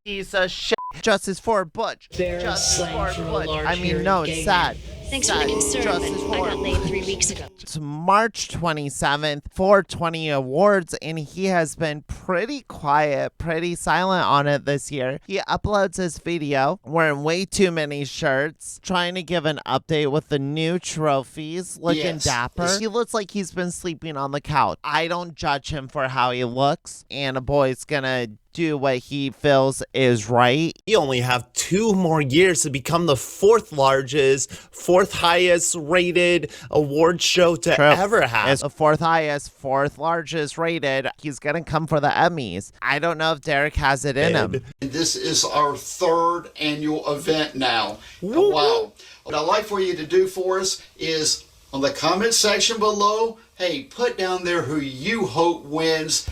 Piece of shit. Justice for Butch. Justice for Butch. I mean, no, it's sad. Thanks for the concern, but I got laid 3 weeks ago. It's March 27th, 420 Awards, and he has been pretty quiet, pretty silent on it this year. He uploads his video wearing way too many shirts, trying to give an update with the new trophies, looking dapper. He looks like he's been sleeping on the couch. I don't judge him for how he looks, and a boy's gonna do what he feels is right. We only have 2 more years to become the 4th largest, 4th highest rated award show to ever have. It's the 4th highest, 4th largest rated. He's going to come for the Emmys. I don't know if Derek has it in him. This is our 3rd annual event now. Wow. What I'd like for you to do for us is on the comment section below, hey, put down there who you hope wins.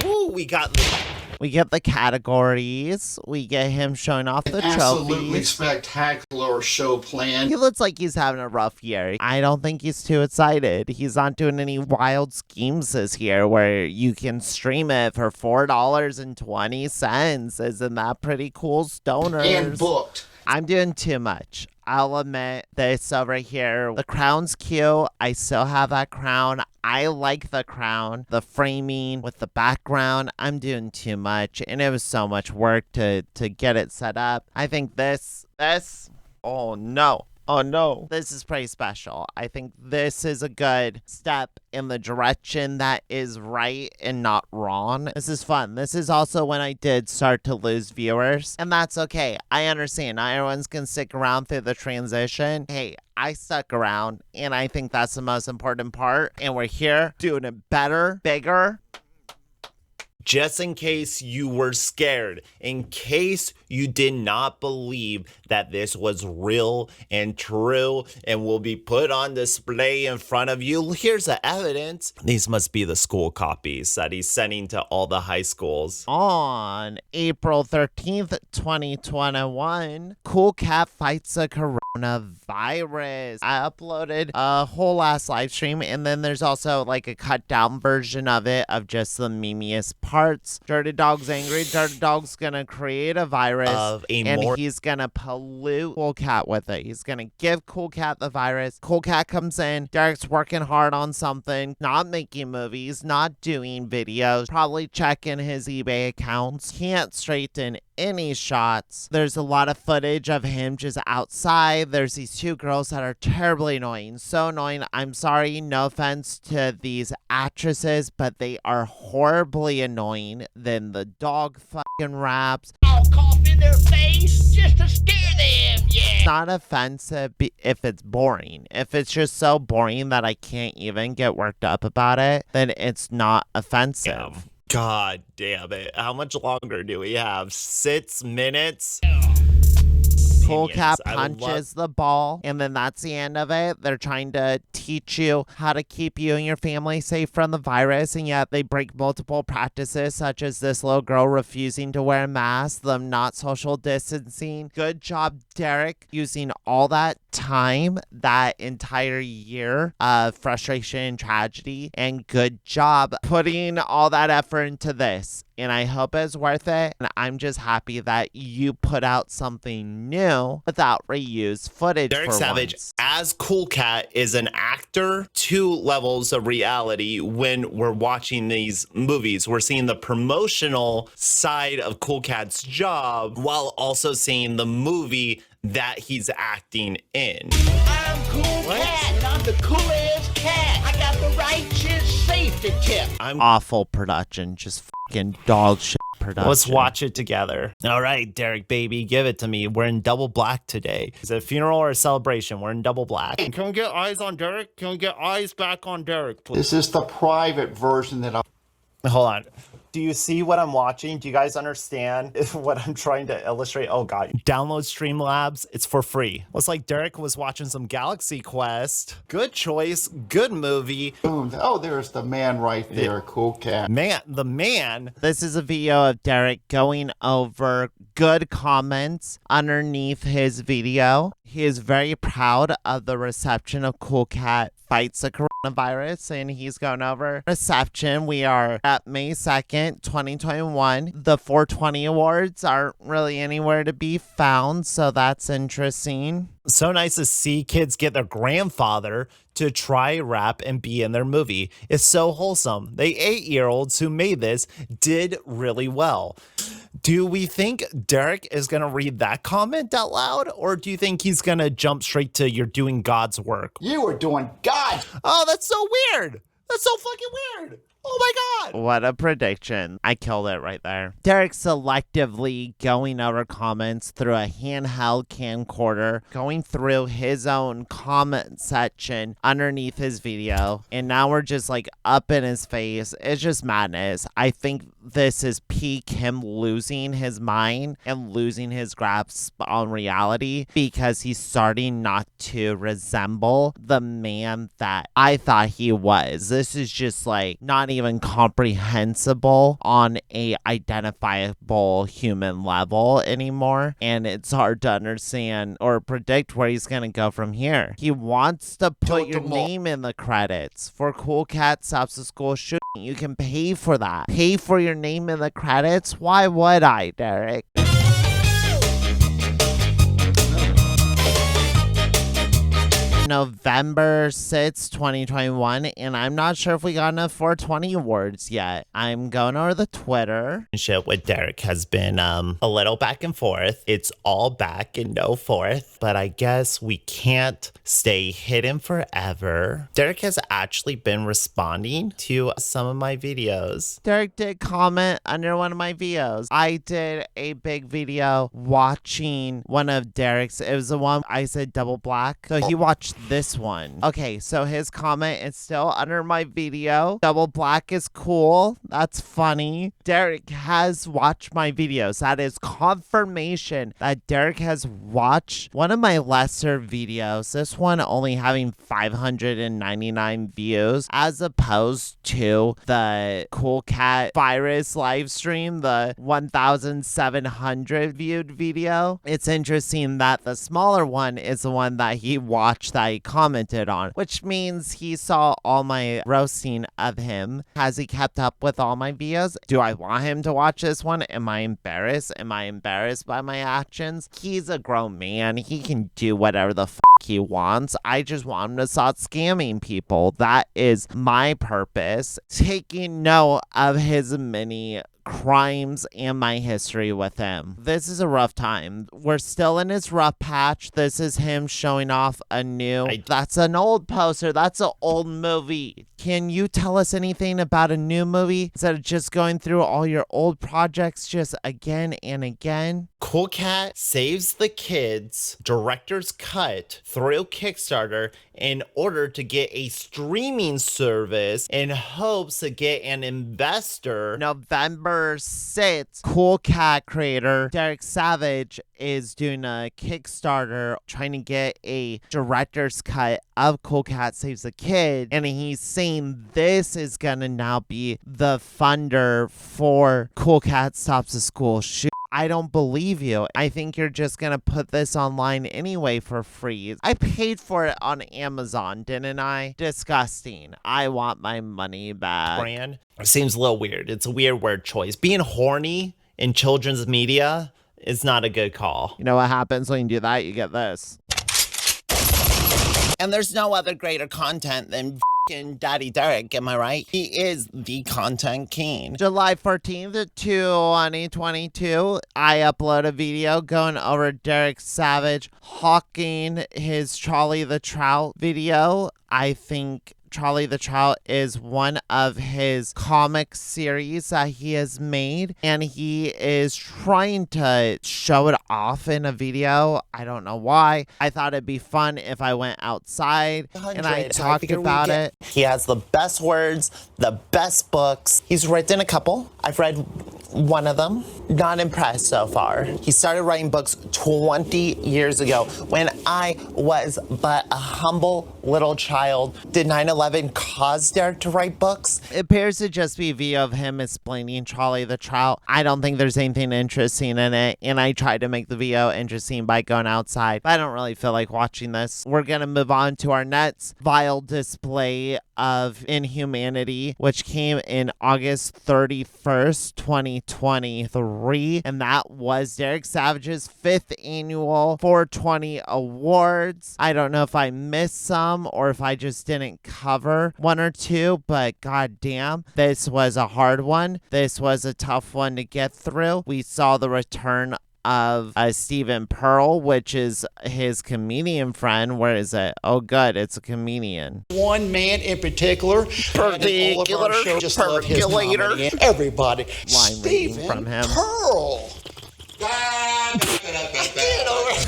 Woo, we get the categories. We get him showing off the Absolutely trophies. spectacular show plan. He looks like he's having a rough year. I don't think he's too excited. He's not doing any wild schemes this year where you can stream it for $4.20. Isn't that pretty cool, stoners? And booked. I'm doing too much. I'll admit this over here. The crown's cute. I still have that crown. I like the crown. The framing with the background. I'm doing too much. And it was so much work to get it set up. I think this, oh no. Oh no, this is pretty special. I think this is a good step in the direction that is right and not wrong. This is fun. This is also when I did start to lose viewers, and that's okay. I understand. Not everyone's gonna stick around through the transition. Hey, I stuck around, and I think that's the most important part, and we're here doing it better, bigger. Just in case you were scared, in case you did not believe that this was real and true and will be put on display in front of you, here's the evidence. These must be the school copies that he's sending to all the high schools. On April 13th, 2021, Coolcat fights a coronavirus. I uploaded a whole last live stream, and then there's also like a cut down version of it of just the memeiest parts. Dirty Dog's angry. Dirty Dog's gonna create a virus and he's gonna pollute Coolcat with it. He's gonna give Coolcat the virus. Coolcat comes in. Derek's working hard on something, not making movies, not doing videos, probably checking his eBay accounts. Can't straighten any shots. There's a lot of footage of him just outside. There's these 2 girls that are terribly annoying. So annoying. I'm sorry, no offense to these actresses, but they are horribly annoying. Then the dog fucking raps. I'll cough in their face just to scare them, yeah. It's not offensive if it's boring. If it's just so boring that I can't even get worked up about it, then it's not offensive. God damn it. How much longer do we have? 6 minutes? Coolcat punches the ball, and then that's the end of it. They're trying to teach you how to keep you and your family safe from the virus, and yet they break multiple practices, such as this little girl refusing to wear a mask, them not social distancing. Good job, Derek, using all that time, that entire year of frustration and tragedy, and good job putting all that effort into this. And I hope it's worth it. And I'm just happy that you put out something new without reused footage. Derek for Savage, once. as Coolcat, is an actor. 2 levels of reality when we're watching these movies. We're seeing the promotional side of Coolcat's job while also seeing the movie that he's acting in. I'm Coolcat, and I'm the coolest cat. I got the righteous safety tip. Awful production, just fucking dog shit production. Let's watch it together. All right, Derek, baby, give it to me. We're in double black today. Is it a funeral or a celebration? We're in double black. Can we get eyes on Derek? Can we get eyes back on Derek, please? This is the private version that Hold on. Do you see what I'm watching? Do you guys understand what I'm trying to illustrate? Oh, God. Download Streamlabs. It's for free. Looks like Derek was watching some Galaxy Quest. Good choice. Good movie. Oh, there's the man right there. Coolcat. Man, the man. This is a video of Derek going over good comments underneath his video. He is very proud of the reception of Coolcat fights the coronavirus, and he's going over reception. We are at May 2nd, 2021. The 420 awards aren't really anywhere to be found, so that's interesting. So nice to see kids get their grandfather to try rap and be in their movie. It's so wholesome. The 8-year-olds who made this did really well. Do we think Derek is going to read that comment out loud, or do you think he's going to jump straight to "you're doing God's work"? You are doing God. Oh, that's so weird. That's so fucking weird. Oh my God! What a prediction. I killed it right there. Derek selectively going over comments through a handheld camcorder, going through his own comment section underneath his video, and now we're just like up in his face. It's just madness. I think this is peak him losing his mind and losing his grasp on reality because he's starting not to resemble the man that I thought he was. This is just like not even comprehensible on a identifiable human level anymore, and it's hard to understand or predict where he's gonna go from here. He wants to put your name in the credits for Cool Cat Stops the School Shooting. You can pay for that. Pay for your name in the credits? Why would I, Derek? November 6th, 2021, and I'm not sure if we got enough 420 awards yet. I'm going over the Twitter. Shit with Derek has been a little back and forth. It's all back and no forth, but I guess we can't stay hidden forever. Derek has actually been responding to some of my videos. Derek did comment under one of my videos. I did a big video watching one of Derek's. It was the one I said double black. So he watched this one. Okay, so his comment is still under my video. Double black is cool. That's funny. Derek has watched my videos. That is confirmation that Derek has watched one of my lesser videos. This one only having 599 views as opposed to the Cool Cat virus live stream, the 1,700 viewed video. It's interesting that the smaller one is the one that he watched that he commented on, which means he saw all my roasting of him. Has he kept up with all my videos? Do I want him to watch this one? Am I embarrassed? Am I embarrassed by my actions? He's a grown man. He can do whatever the he wants. I just want him to stop scamming people. That is my purpose. Taking note of his many crimes and my history with him. This is a rough time. We're still in his rough patch. This is him showing off a new... That's an old poster. That's an old movie. Can you tell us anything about a new movie instead of just going through all your old projects just again and again? Cool Cat saves the kids director's cut through Kickstarter in order to get a streaming service in hopes to get an investor. November 6th, Cool Cat creator Derek Savage is doing a Kickstarter trying to get a director's cut of Cool Cat Saves the Kid, and he's saying this is gonna now be the funder for Cool Cat Stops the School Shooting. I don't believe you. I think you're just gonna put this online anyway for free. I paid for it on Amazon, didn't I? Disgusting. I want my money back. Brand seems a little weird. It's a weird word choice. Being horny in children's media is not a good call. You know what happens when you do that? You get this. And there's no other greater content than Daddy Derek, am I right? He is the content king. July 14th, 2022, I upload a video going over Derek Savage hawking his Charlie the Trout video. I think Charlie the Trout is one of his comic series that he has made, and he is trying to show it off in a video. I don't know why. I thought it'd be fun if I went outside and I talked about it. He has the best words, the best books. He's written a couple. I've read one of them. Not impressed so far. He started writing books 20 years ago when I was but a humble little child. Did 9/11 cause Derek to write books? It appears to just be a video of him explaining Charlie the Trout. I don't think there's anything interesting in it, and I tried to make the video interesting by going outside, but I don't really feel like watching this. We're gonna move on to our next vile display of inhumanity, which came in August 31st, 2023, and that was Derek Savage's 5th annual 420 awards. I don't know if I missed some or if I just didn't cover one or two, but goddamn, this was a hard one. This was a tough one to get through. We saw the return of Stephen Pearl, which is his comedian friend. Where is it? Oh, good. It's a comedian. One man in particular. Particular. Just love his comedy. Everybody. Line reading from him. Pearl.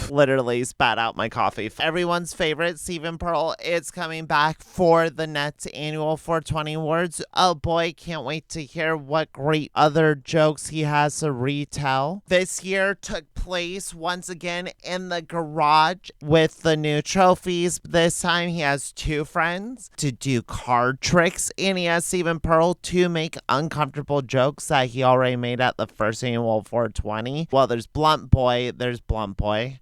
Literally spat out my coffee. Everyone's favorite, Stephen Pearl, is coming back for the Nets annual 420 awards. Oh boy, can't wait to hear what great other jokes he has to retell. This year took place once again in the garage with the new trophies. This time he has two friends to do card tricks, and he has Stephen Pearl to make uncomfortable jokes that he already made at the first annual 420. Well, there's Blunt Boy,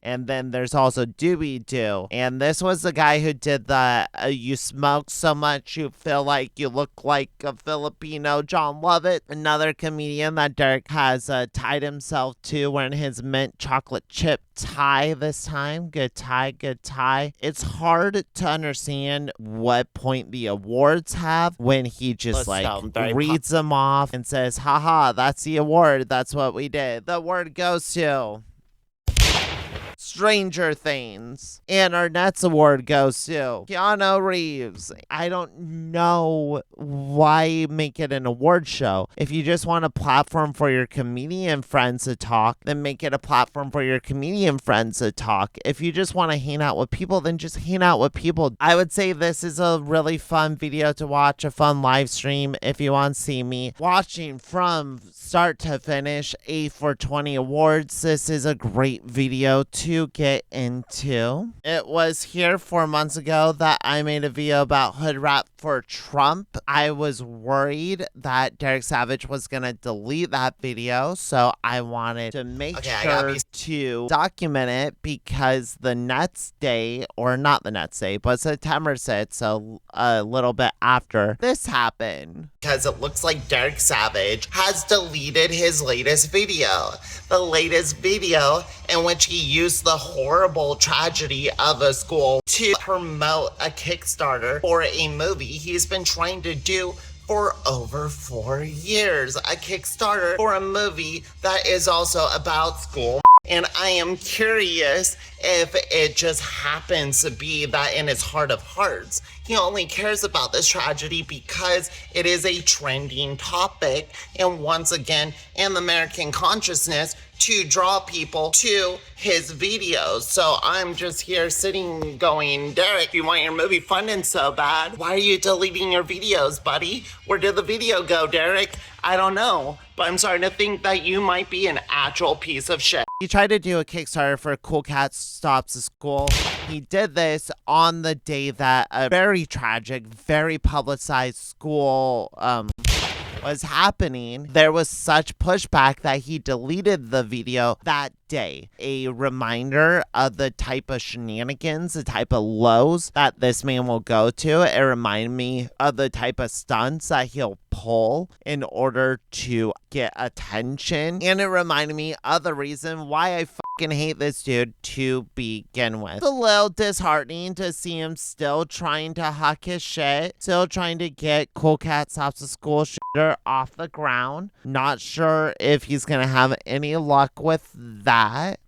and then there's also Doobie Doo. And this was the guy who did the you smoke so much you feel like you look like a Filipino John Lovett. Another comedian that Derek has tied himself to wearing his mint chocolate chip tie this time. Good tie, good tie. It's hard to understand what point the awards have when he just reads them off and says, haha, that's the award. That's what we did. The award goes to Stranger Things. And our Nets award goes to Keanu Reeves. I don't know why make it an award show. If you just want a platform for your comedian friends to talk, then make it a platform for your comedian friends to talk. If you just want to hang out with people, then just hang out with people. I would say this is a really fun video to watch, a fun live stream if you want to see me watching from start to finish a 420 awards. This is a great video to get into. It was here 4 months ago that I made a video about hood rap for Trump. I was worried that Derek Savage was gonna delete that video, so I wanted to make sure to document it because the Nets Day, or not the Nets Day, but September 6th, so a little bit after this happened. Because it looks like Derek Savage has deleted his latest video. The latest video in which he used the horrible tragedy of a school to promote a Kickstarter for a movie he's been trying to do for over 4 years. A Kickstarter for a movie that is also about school. And I am curious if it just happens to be that in his heart of hearts, he only cares about this tragedy because it is a trending topic. And once again, in the American consciousness, to draw people to his videos. So I'm just here sitting going, Derek, you want your movie funding so bad, why are you deleting your videos, buddy? Where did the video go, Derek? I don't know, but I'm starting to think that you might be an actual piece of shit. He tried to do a Kickstarter for Cool Cat Stops the School. He did this on the day that a very tragic, very publicized school was happening. There was such pushback that he deleted the video that day. A reminder of the type of shenanigans, the type of lows that this man will go to. It reminded me of the type of stunts that he'll pull in order to get attention. And it reminded me of the reason why I fucking hate this dude to begin with. It's a little disheartening to see him still trying to huck his shit, still trying to get Cool Cat Stops the School shitter off the ground. Not sure if he's gonna have any luck with that.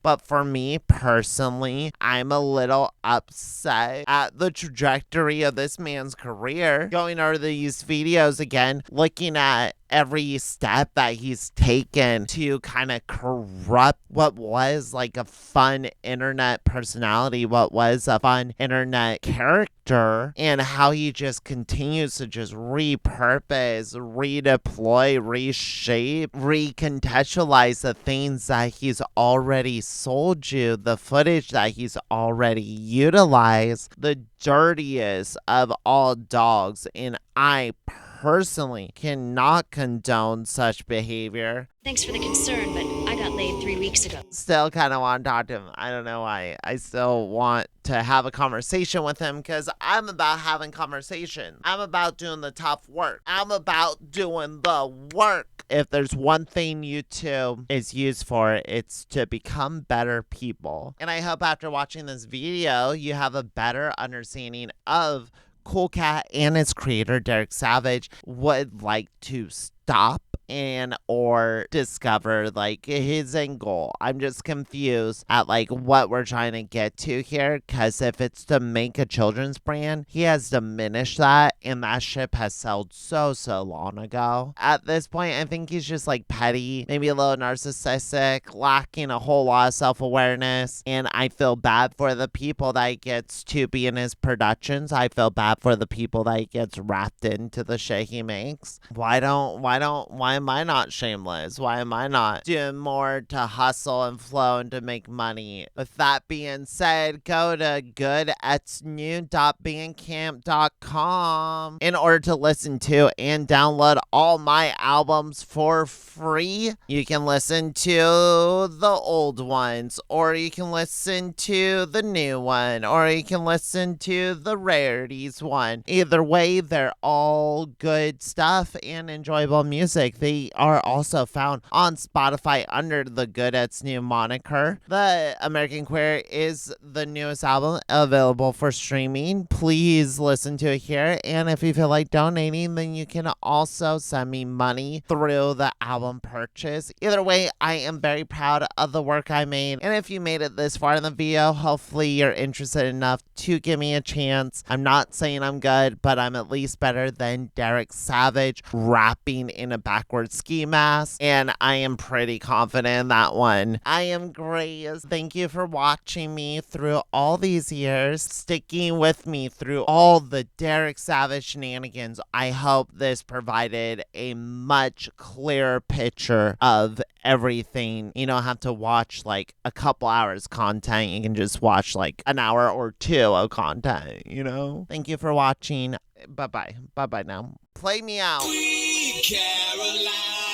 But for me personally, I'm a little upset at the trajectory of this man's career. Going over these videos again, looking at every step that he's taken to kind of corrupt what was like a fun internet personality, what was a fun internet character, and how he just continues to just repurpose, redeploy, reshape, recontextualize the things that he's already sold you, the footage that he's already utilized, the dirtiest of all dogs. And I personally cannot condone such behavior. Thanks for the concern, but I got laid 3 weeks ago. Still kind of want to talk to him. I don't know why. I still want to have a conversation with him because I'm about having conversation. I'm about doing the tough work. I'm about doing the work. If there's one thing YouTube is used for, it's to become better people. And I hope after watching this video, you have a better understanding of Cool Cat and its creator, Derek Savage, would like to stop and or discover like his end goal. I'm just confused at like what we're trying to get to here, because if it's to make a children's brand, he has diminished that, and that ship has sold so long ago. At this point, I think he's just like petty, maybe a little narcissistic, lacking a whole lot of self-awareness, and I feel bad for the people that he gets to be in his productions. I feel bad for the people that he gets wrapped into the shit he makes. Why am I not shameless? Why am I not doing more to hustle and flow and to make money? With that being said, go to goodxnew.bandcamp.com in order to listen to and download all my albums for free. You can listen to the old ones, or you can listen to the new one, or you can listen to the rarities one. Either way, they're all good stuff and enjoyable music. They are also found on Spotify under the goodxnew moniker. The American Queer is the newest album available for streaming. Please listen to it here, and if you feel like donating, then you can also send me money through the album purchase. Either way, I am very proud of the work I made, and if you made it this far in the video, hopefully you're interested enough to give me a chance. I'm not saying I'm good, but I'm at least better than Derek Savage rapping in a backwards ski mask, and I am pretty confident in that one. I am Grace. Thank you for watching me through all these years, sticking with me through all the Derek Savage shenanigans. I hope this provided a much clearer picture of everything. You don't have to watch like a couple hours content. You can just watch like an hour or two of content, you know? Thank you for watching. Bye-bye. Bye-bye now. Play me out. Caroline.